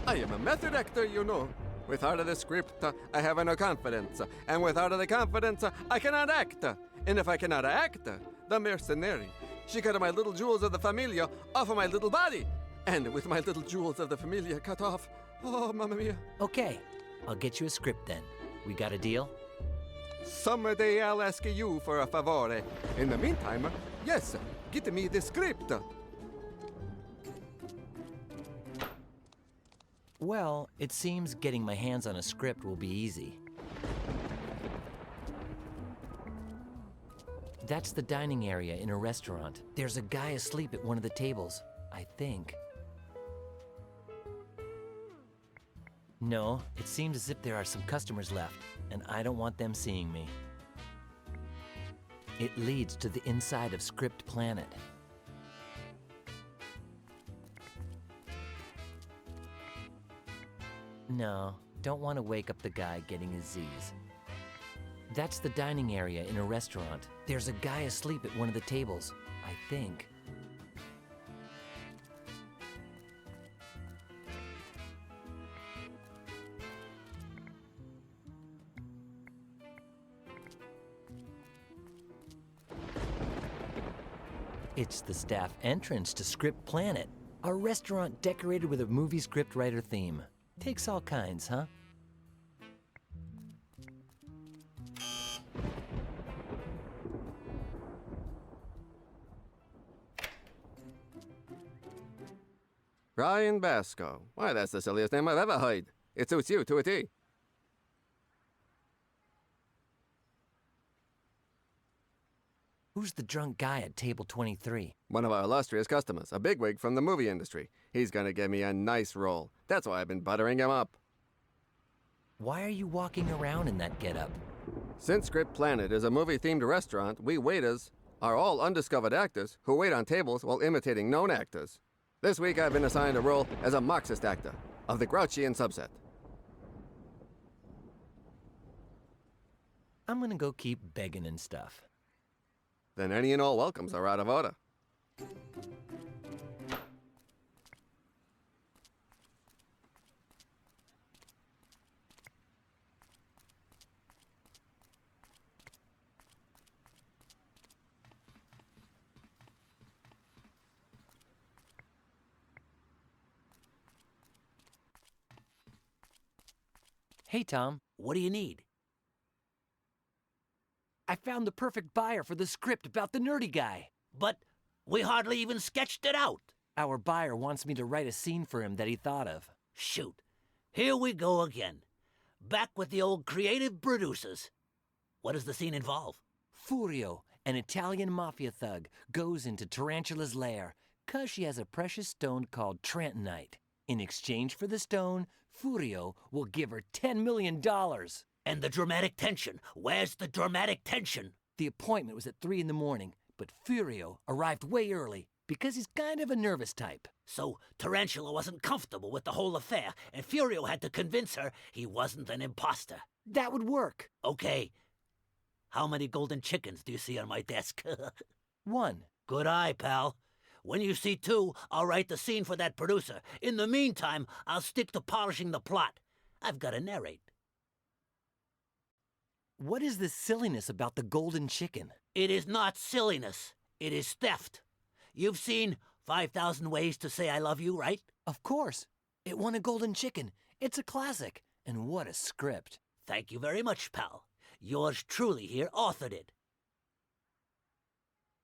I am a method actor, you know. Without the script, I have no confidence. And without the confidence, I cannot act. And if I cannot act, the mercenary, she cut my little jewels of the familia off of my little body. And with my little jewels of the familia cut off, oh, mamma mia. Okay, I'll get you a script then. We got a deal? Someday I'll ask you for a favore. In the meantime, yes, get me the script. Well, it seems getting my hands on a script will be easy. That's the dining area in a restaurant. There's a guy asleep at one of the tables, I think. No, it seems as if there are some customers left, and I don't want them seeing me. It leads to the inside of Script Planet. No, don't want to wake up the guy getting his Z's. That's the dining area in a restaurant. There's a guy asleep at one of the tables, I think. It's the staff entrance to Script Planet, a restaurant decorated with a movie scriptwriter theme. Takes all kinds, huh? Brian Basco. Why, that's the silliest name I've ever heard. It suits you to a T. Who's the drunk guy at table 23? One of our illustrious customers, a bigwig from the movie industry. He's gonna give me a nice role. That's why I've been buttering him up. Why are you walking around in that getup? Since Script Planet is a movie-themed restaurant, we waiters are all undiscovered actors who wait on tables while imitating known actors. This week I've been assigned a role as a Marxist actor of the Grouchian subset. I'm gonna go keep begging and stuff. Then any and all welcomes are out of order. Hey, Tom. What do you need? I found the perfect buyer for the script about the nerdy guy. But we hardly even sketched it out. Our buyer wants me to write a scene for him that he thought of. Shoot. Here we go again. Back with the old creative producers. What does the scene involve? Furio, an Italian mafia thug, goes into Tarantula's lair 'cause she has a precious stone called Trantonite. In exchange for the stone, Furio will give her $10 million. And the dramatic tension. Where's the dramatic tension? The appointment was at 3 in the morning, but Furio arrived way early because he's kind of a nervous type. So Tarantula wasn't comfortable with the whole affair, and Furio had to convince her he wasn't an imposter. That would work. Okay. How many golden chickens do you see on my desk? 1. Good eye, pal. When you see 2, I'll write the scene for that producer. In the meantime, I'll stick to polishing the plot. I've got to narrate. What is this silliness about the golden chicken? It is not silliness. It is theft. You've seen 5,000 Ways to Say I Love You, right? Of course. It won a golden chicken. It's a classic. And what a script. Thank you very much, pal. Yours truly here authored it.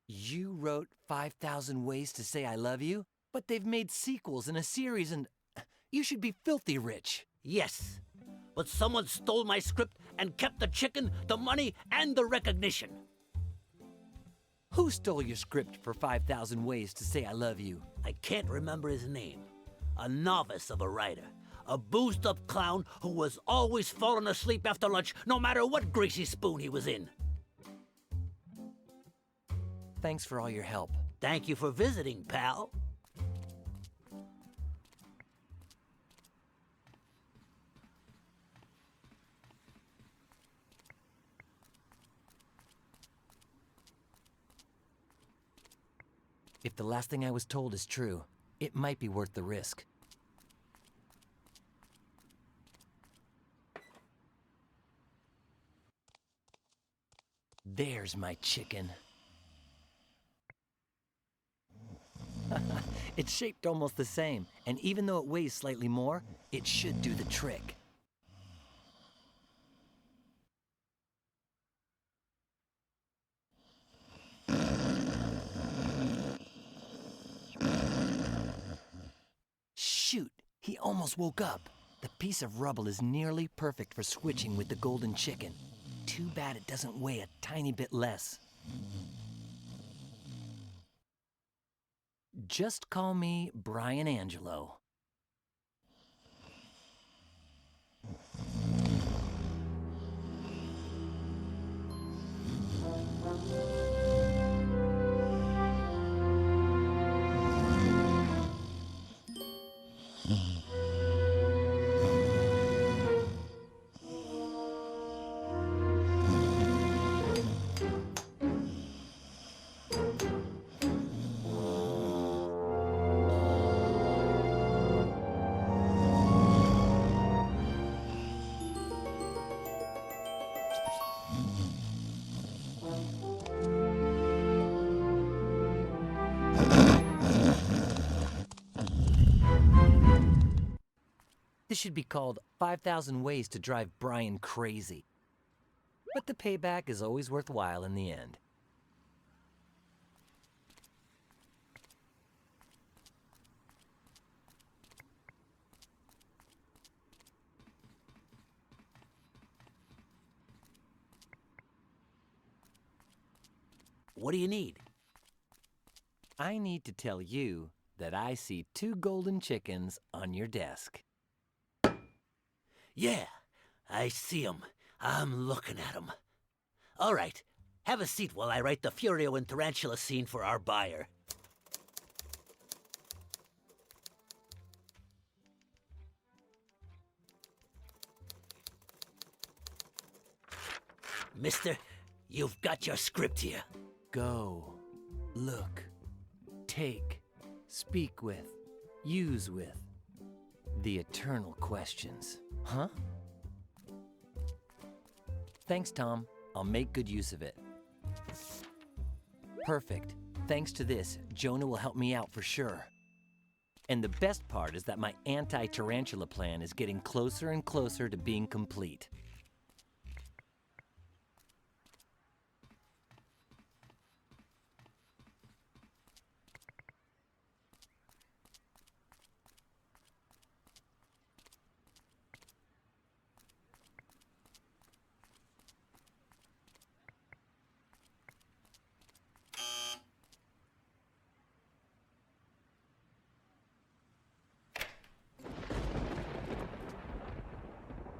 You wrote 5,000 Ways to Say I Love You? But they've made sequels and a series and... You should be filthy rich. Yes. But someone stole my script and kept the chicken, the money, and the recognition. Who stole your script for 5,000 Ways to Say I Love You? I can't remember his name. A novice of a writer. A boozed-up clown who was always falling asleep after lunch, no matter what greasy spoon he was in. Thanks for all your help. Thank you for visiting, pal. If the last thing I was told is true, it might be worth the risk. There's my chicken. It's shaped almost the same, and even though it weighs slightly more, it should do the trick. Shoot, he almost woke up. The piece of rubble is nearly perfect for switching with the golden chicken. Too bad it doesn't weigh a tiny bit less. Just call me Brian Angelo. This should be called 5,000 Ways to Drive Brian Crazy. But the payback is always worthwhile in the end. What do you need? I need to tell you that I see 2 golden chickens on your desk. Yeah, I see 'em. I'm looking at 'em. All right, have a seat while I write the Furio and Tarantula scene for our buyer. Mister, you've got your script here. Go, look, take, speak with, use with. The eternal questions, huh? Thanks, Tom. I'll make good use of it. Perfect. Thanks to this, Jonah will help me out for sure. And the best part is that my anti-tarantula plan is getting closer and closer to being complete.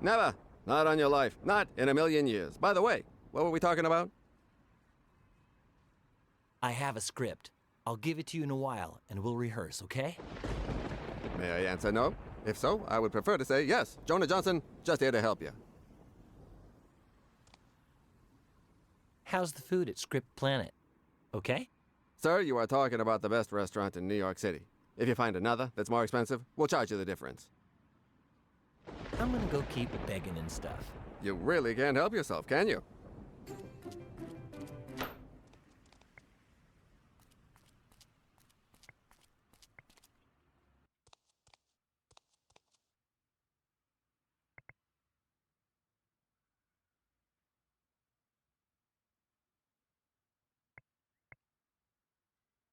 Never. Not on your life. Not in a million years. By the way, what were we talking about? I have a script. I'll give it to you in a while, and we'll rehearse, okay? May I answer no? If so, I would prefer to say yes. Jonah Johnson, just here to help you. How's the food at Script Planet? Okay? Sir, you are talking about the best restaurant in New York City. If you find another that's more expensive, we'll charge you the difference. I'm gonna go keep begging and stuff. You really can't help yourself, can you?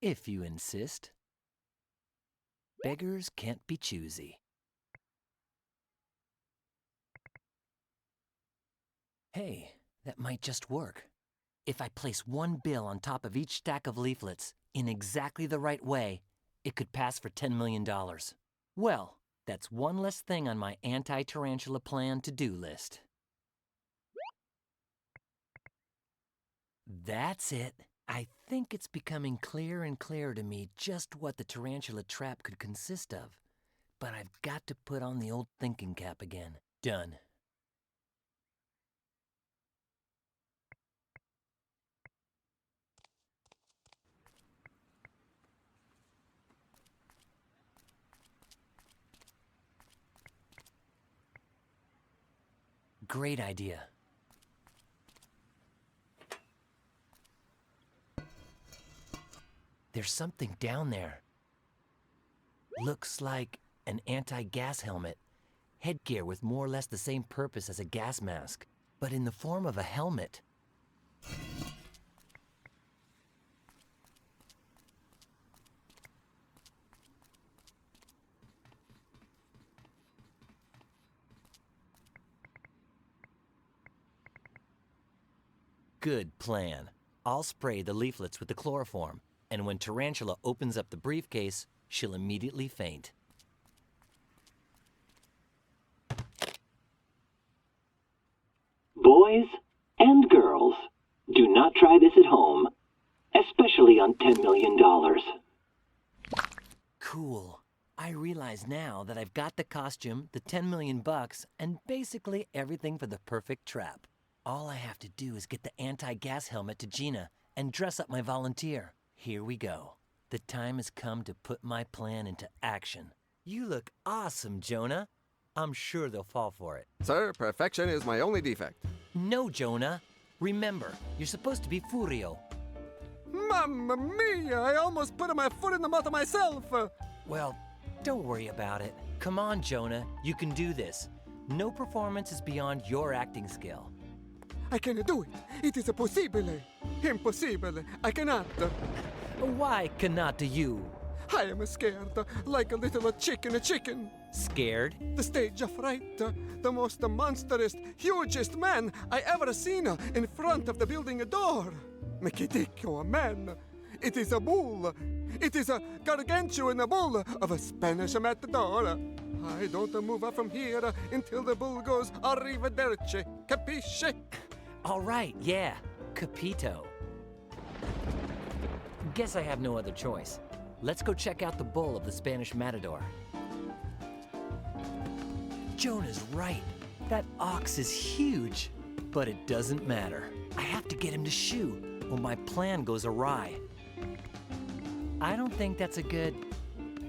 If you insist. Beggars can't be choosy. Hey, that might just work. If I place one bill on top of each stack of leaflets in exactly the right way, it could pass for $10 million. Well, that's one less thing on my anti-tarantula plan to-do list. That's it. I think it's becoming clearer and clearer to me just what the tarantula trap could consist of. But I've got to put on the old thinking cap again. Done. Great idea. There's something down there. Looks like an anti-gas helmet. Headgear with more or less the same purpose as a gas mask, but in the form of a helmet. Good plan. I'll spray the leaflets with the chloroform, and when Tarantula opens up the briefcase, she'll immediately faint. Boys and girls, do not try this at home, especially on $10 million. Cool. I realize now that I've got the costume, the $10 million, and basically everything for the perfect trap. All I have to do is get the anti-gas helmet to Gina and dress up my volunteer. Here we go. The time has come to put my plan into action. You look awesome, Jonah. I'm sure they'll fall for it. Sir, perfection is my only defect. No, Jonah. Remember, you're supposed to be Furio. Mamma mia! I almost put my foot in the mouth of myself! Well, don't worry about it. Come on, Jonah. You can do this. No performance is beyond your acting skill. I cannot do it. It is impossible. Impossible. I cannot. Why cannot you? I am scared, like a little chicken. Scared? The stage of fright. The most monstrous, hugest man I ever seen in front of the building door. Mekidiko, man. It is a bull. It is a gargantuan bull of a Spanish matador. I don't move up from here until the bull goes arrivederci. Capisce? All right, yeah. Capito. Guess I have no other choice. Let's go check out the bull of the Spanish matador. Jonah's right. That ox is huge. But it doesn't matter. I have to get him to shoot, or my plan goes awry. I don't think that's a good...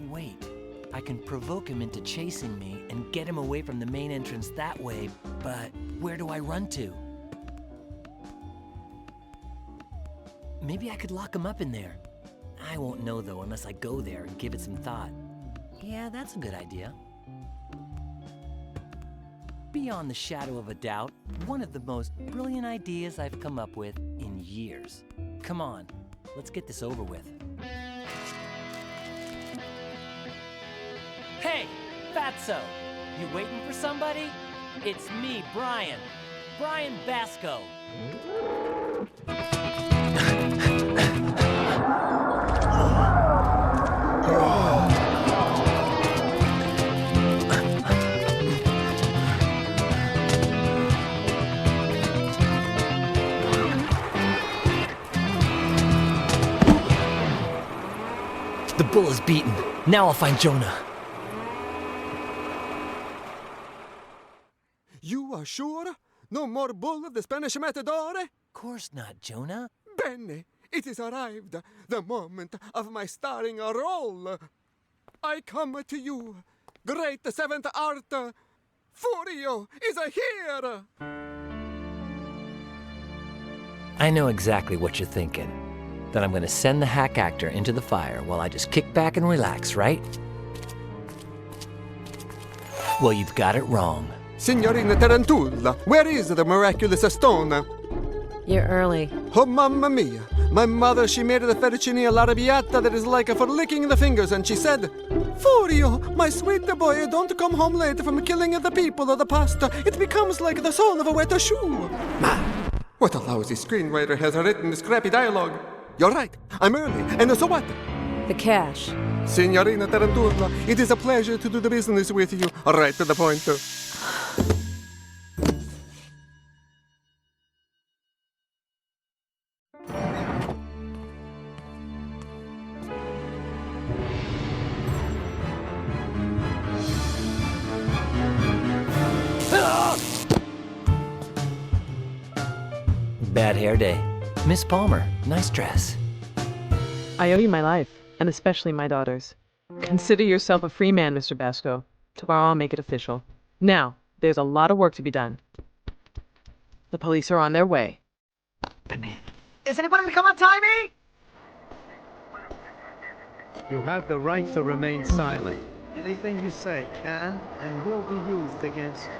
Wait. I can provoke him into chasing me and get him away from the main entrance that way, but where do I run to? Maybe I could lock him up in there. I won't know, though, unless I go there and give it some thought. Yeah, that's a good idea. Beyond the shadow of a doubt, one of the most brilliant ideas I've come up with in years. Come on, let's get this over with. Hey, Fatso! You waiting for somebody? It's me, Brian. Brian Basco. The bull is beaten. Now I'll find Jonah. You are sure? No more bull of the Spanish matador? Of course not, Jonah. Bene, it is arrived. The moment of my starring role. I come to you. Great seventh art. Furio is here. I know exactly what you're thinking. That I'm gonna send the hack actor into the fire while I just kick back and relax, right? Well, you've got it wrong. Signorina Tarantula, where is the miraculous stone? You're early. Oh, mamma mia. My mother, she made the fettuccine all'arrabbiata that is like for licking the fingers, and she said, Furio, my sweet boy, don't come home late from killing the people of the pasta. It becomes like the sole of a wet shoe. What a lousy screenwriter has written this crappy dialogue. You're right, I'm early, and so what? The cash. Signorina Tarantula, it is a pleasure to do the business with you. Right to the point. Bad hair day. Miss Palmer, nice dress. I owe you my life, and especially my daughter's. Consider yourself a free man, Mr. Basco. Tomorrow I'll make it official. Now, there's a lot of work to be done. The police are on their way. Is anyone going to come untie me? You have the right to remain silent. Anything you say can and will be used against you.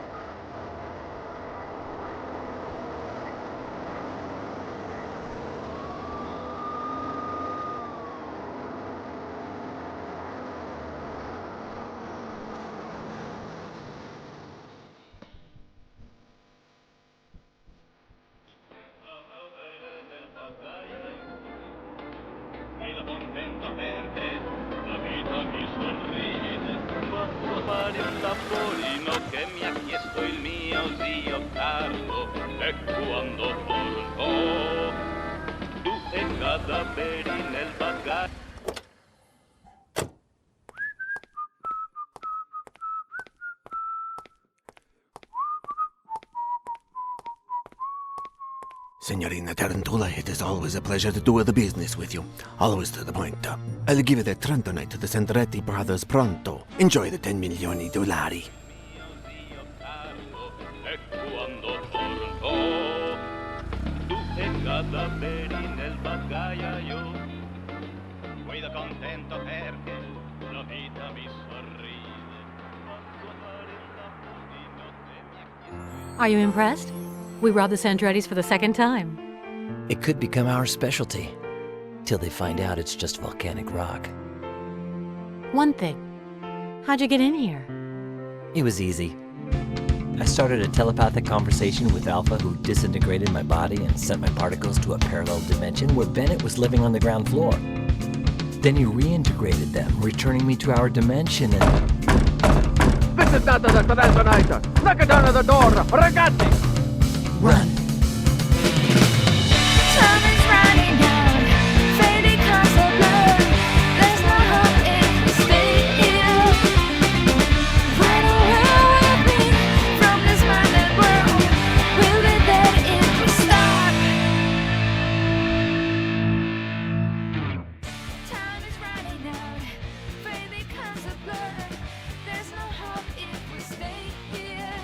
Signorina Tarantula, it is always a pleasure to do the business with you. Always to the point. I'll give the Trentonite to the Sandretti brothers pronto. Enjoy the $10 million. Are you impressed? We robbed the Sandrettis for the second time. It could become our specialty, till they find out it's just volcanic rock. One thing. How'd you get in here? It was easy. I started a telepathic conversation with Alpha, who disintegrated my body and sent my particles to a parallel dimension where Bennett was living on the ground floor. Then he reintegrated them, returning me to our dimension and... This is not the detonator! Knock it down at the door! Ragazzi! Run! Time is running out, fading across the blur. There's no hope if we stay here. Run away with me from this minded world. We'll be there if we stop. Time is running out, fading across the blur. There's no hope if we stay here.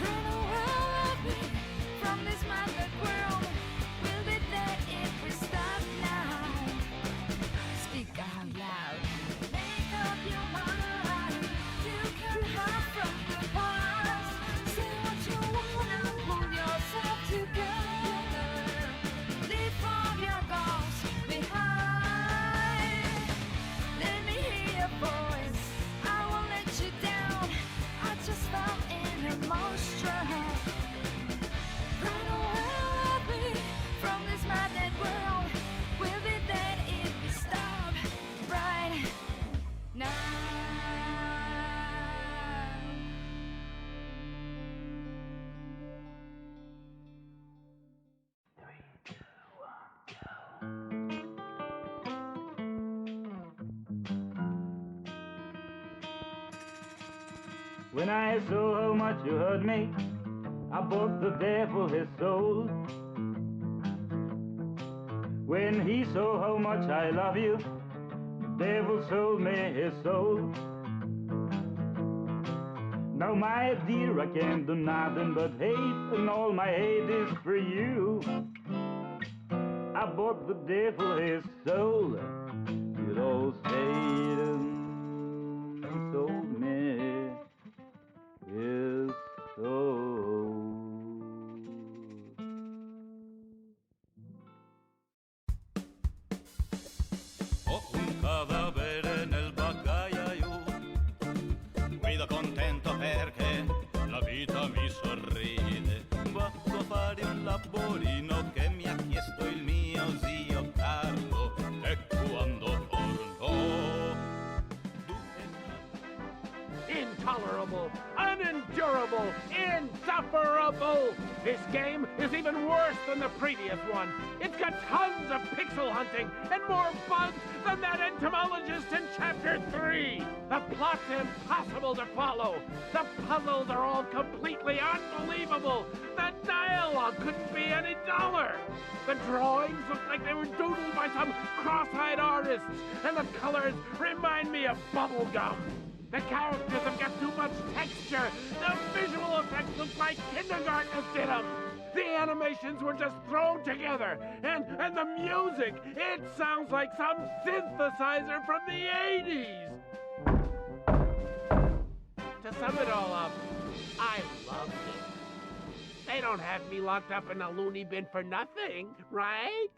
Run away with me from this minded world. We'll be there if we stop now. Speak out loud. Make up your mind. You can hide from the past. Say what you wanna, pull yourself together. Leave all your goals behind. Let me hear your voice. I won't let you down. I just fell in emotion. Run away with me from this maddening world. We'll be there if we stop right now. When I saw how much you hurt me, I bought the devil his soul. When he saw how much I love you, the devil sold me his soul. Now my dear, I can't do nothing but hate, and all my hate is for you. I bought the devil his soul. Good old Satan sold me his soul. Ho un cadavere nel bagagliaio, guido contento perché la vita mi sorride. Vado a fare un laborino che mi ha chiesto il mio zio Carlo, e quando torno... Intolerable, unendurable, insufferable! This game is even worse than the previous one. It's got tons of pixel hunting and more bugs than that entomologist in Chapter 3. The plot's impossible to follow. The puzzles are all completely unbelievable. The dialogue couldn't be any duller. The drawings look like they were doodled by some cross-eyed artists, and the colors remind me of bubblegum. The characters have got too much texture. The visual effects look like kindergartners did them. The animations were just thrown together. And the music, it sounds like some synthesizer from the 80s. To sum it all up, I love it. They don't have me locked up in a loony bin for nothing, right?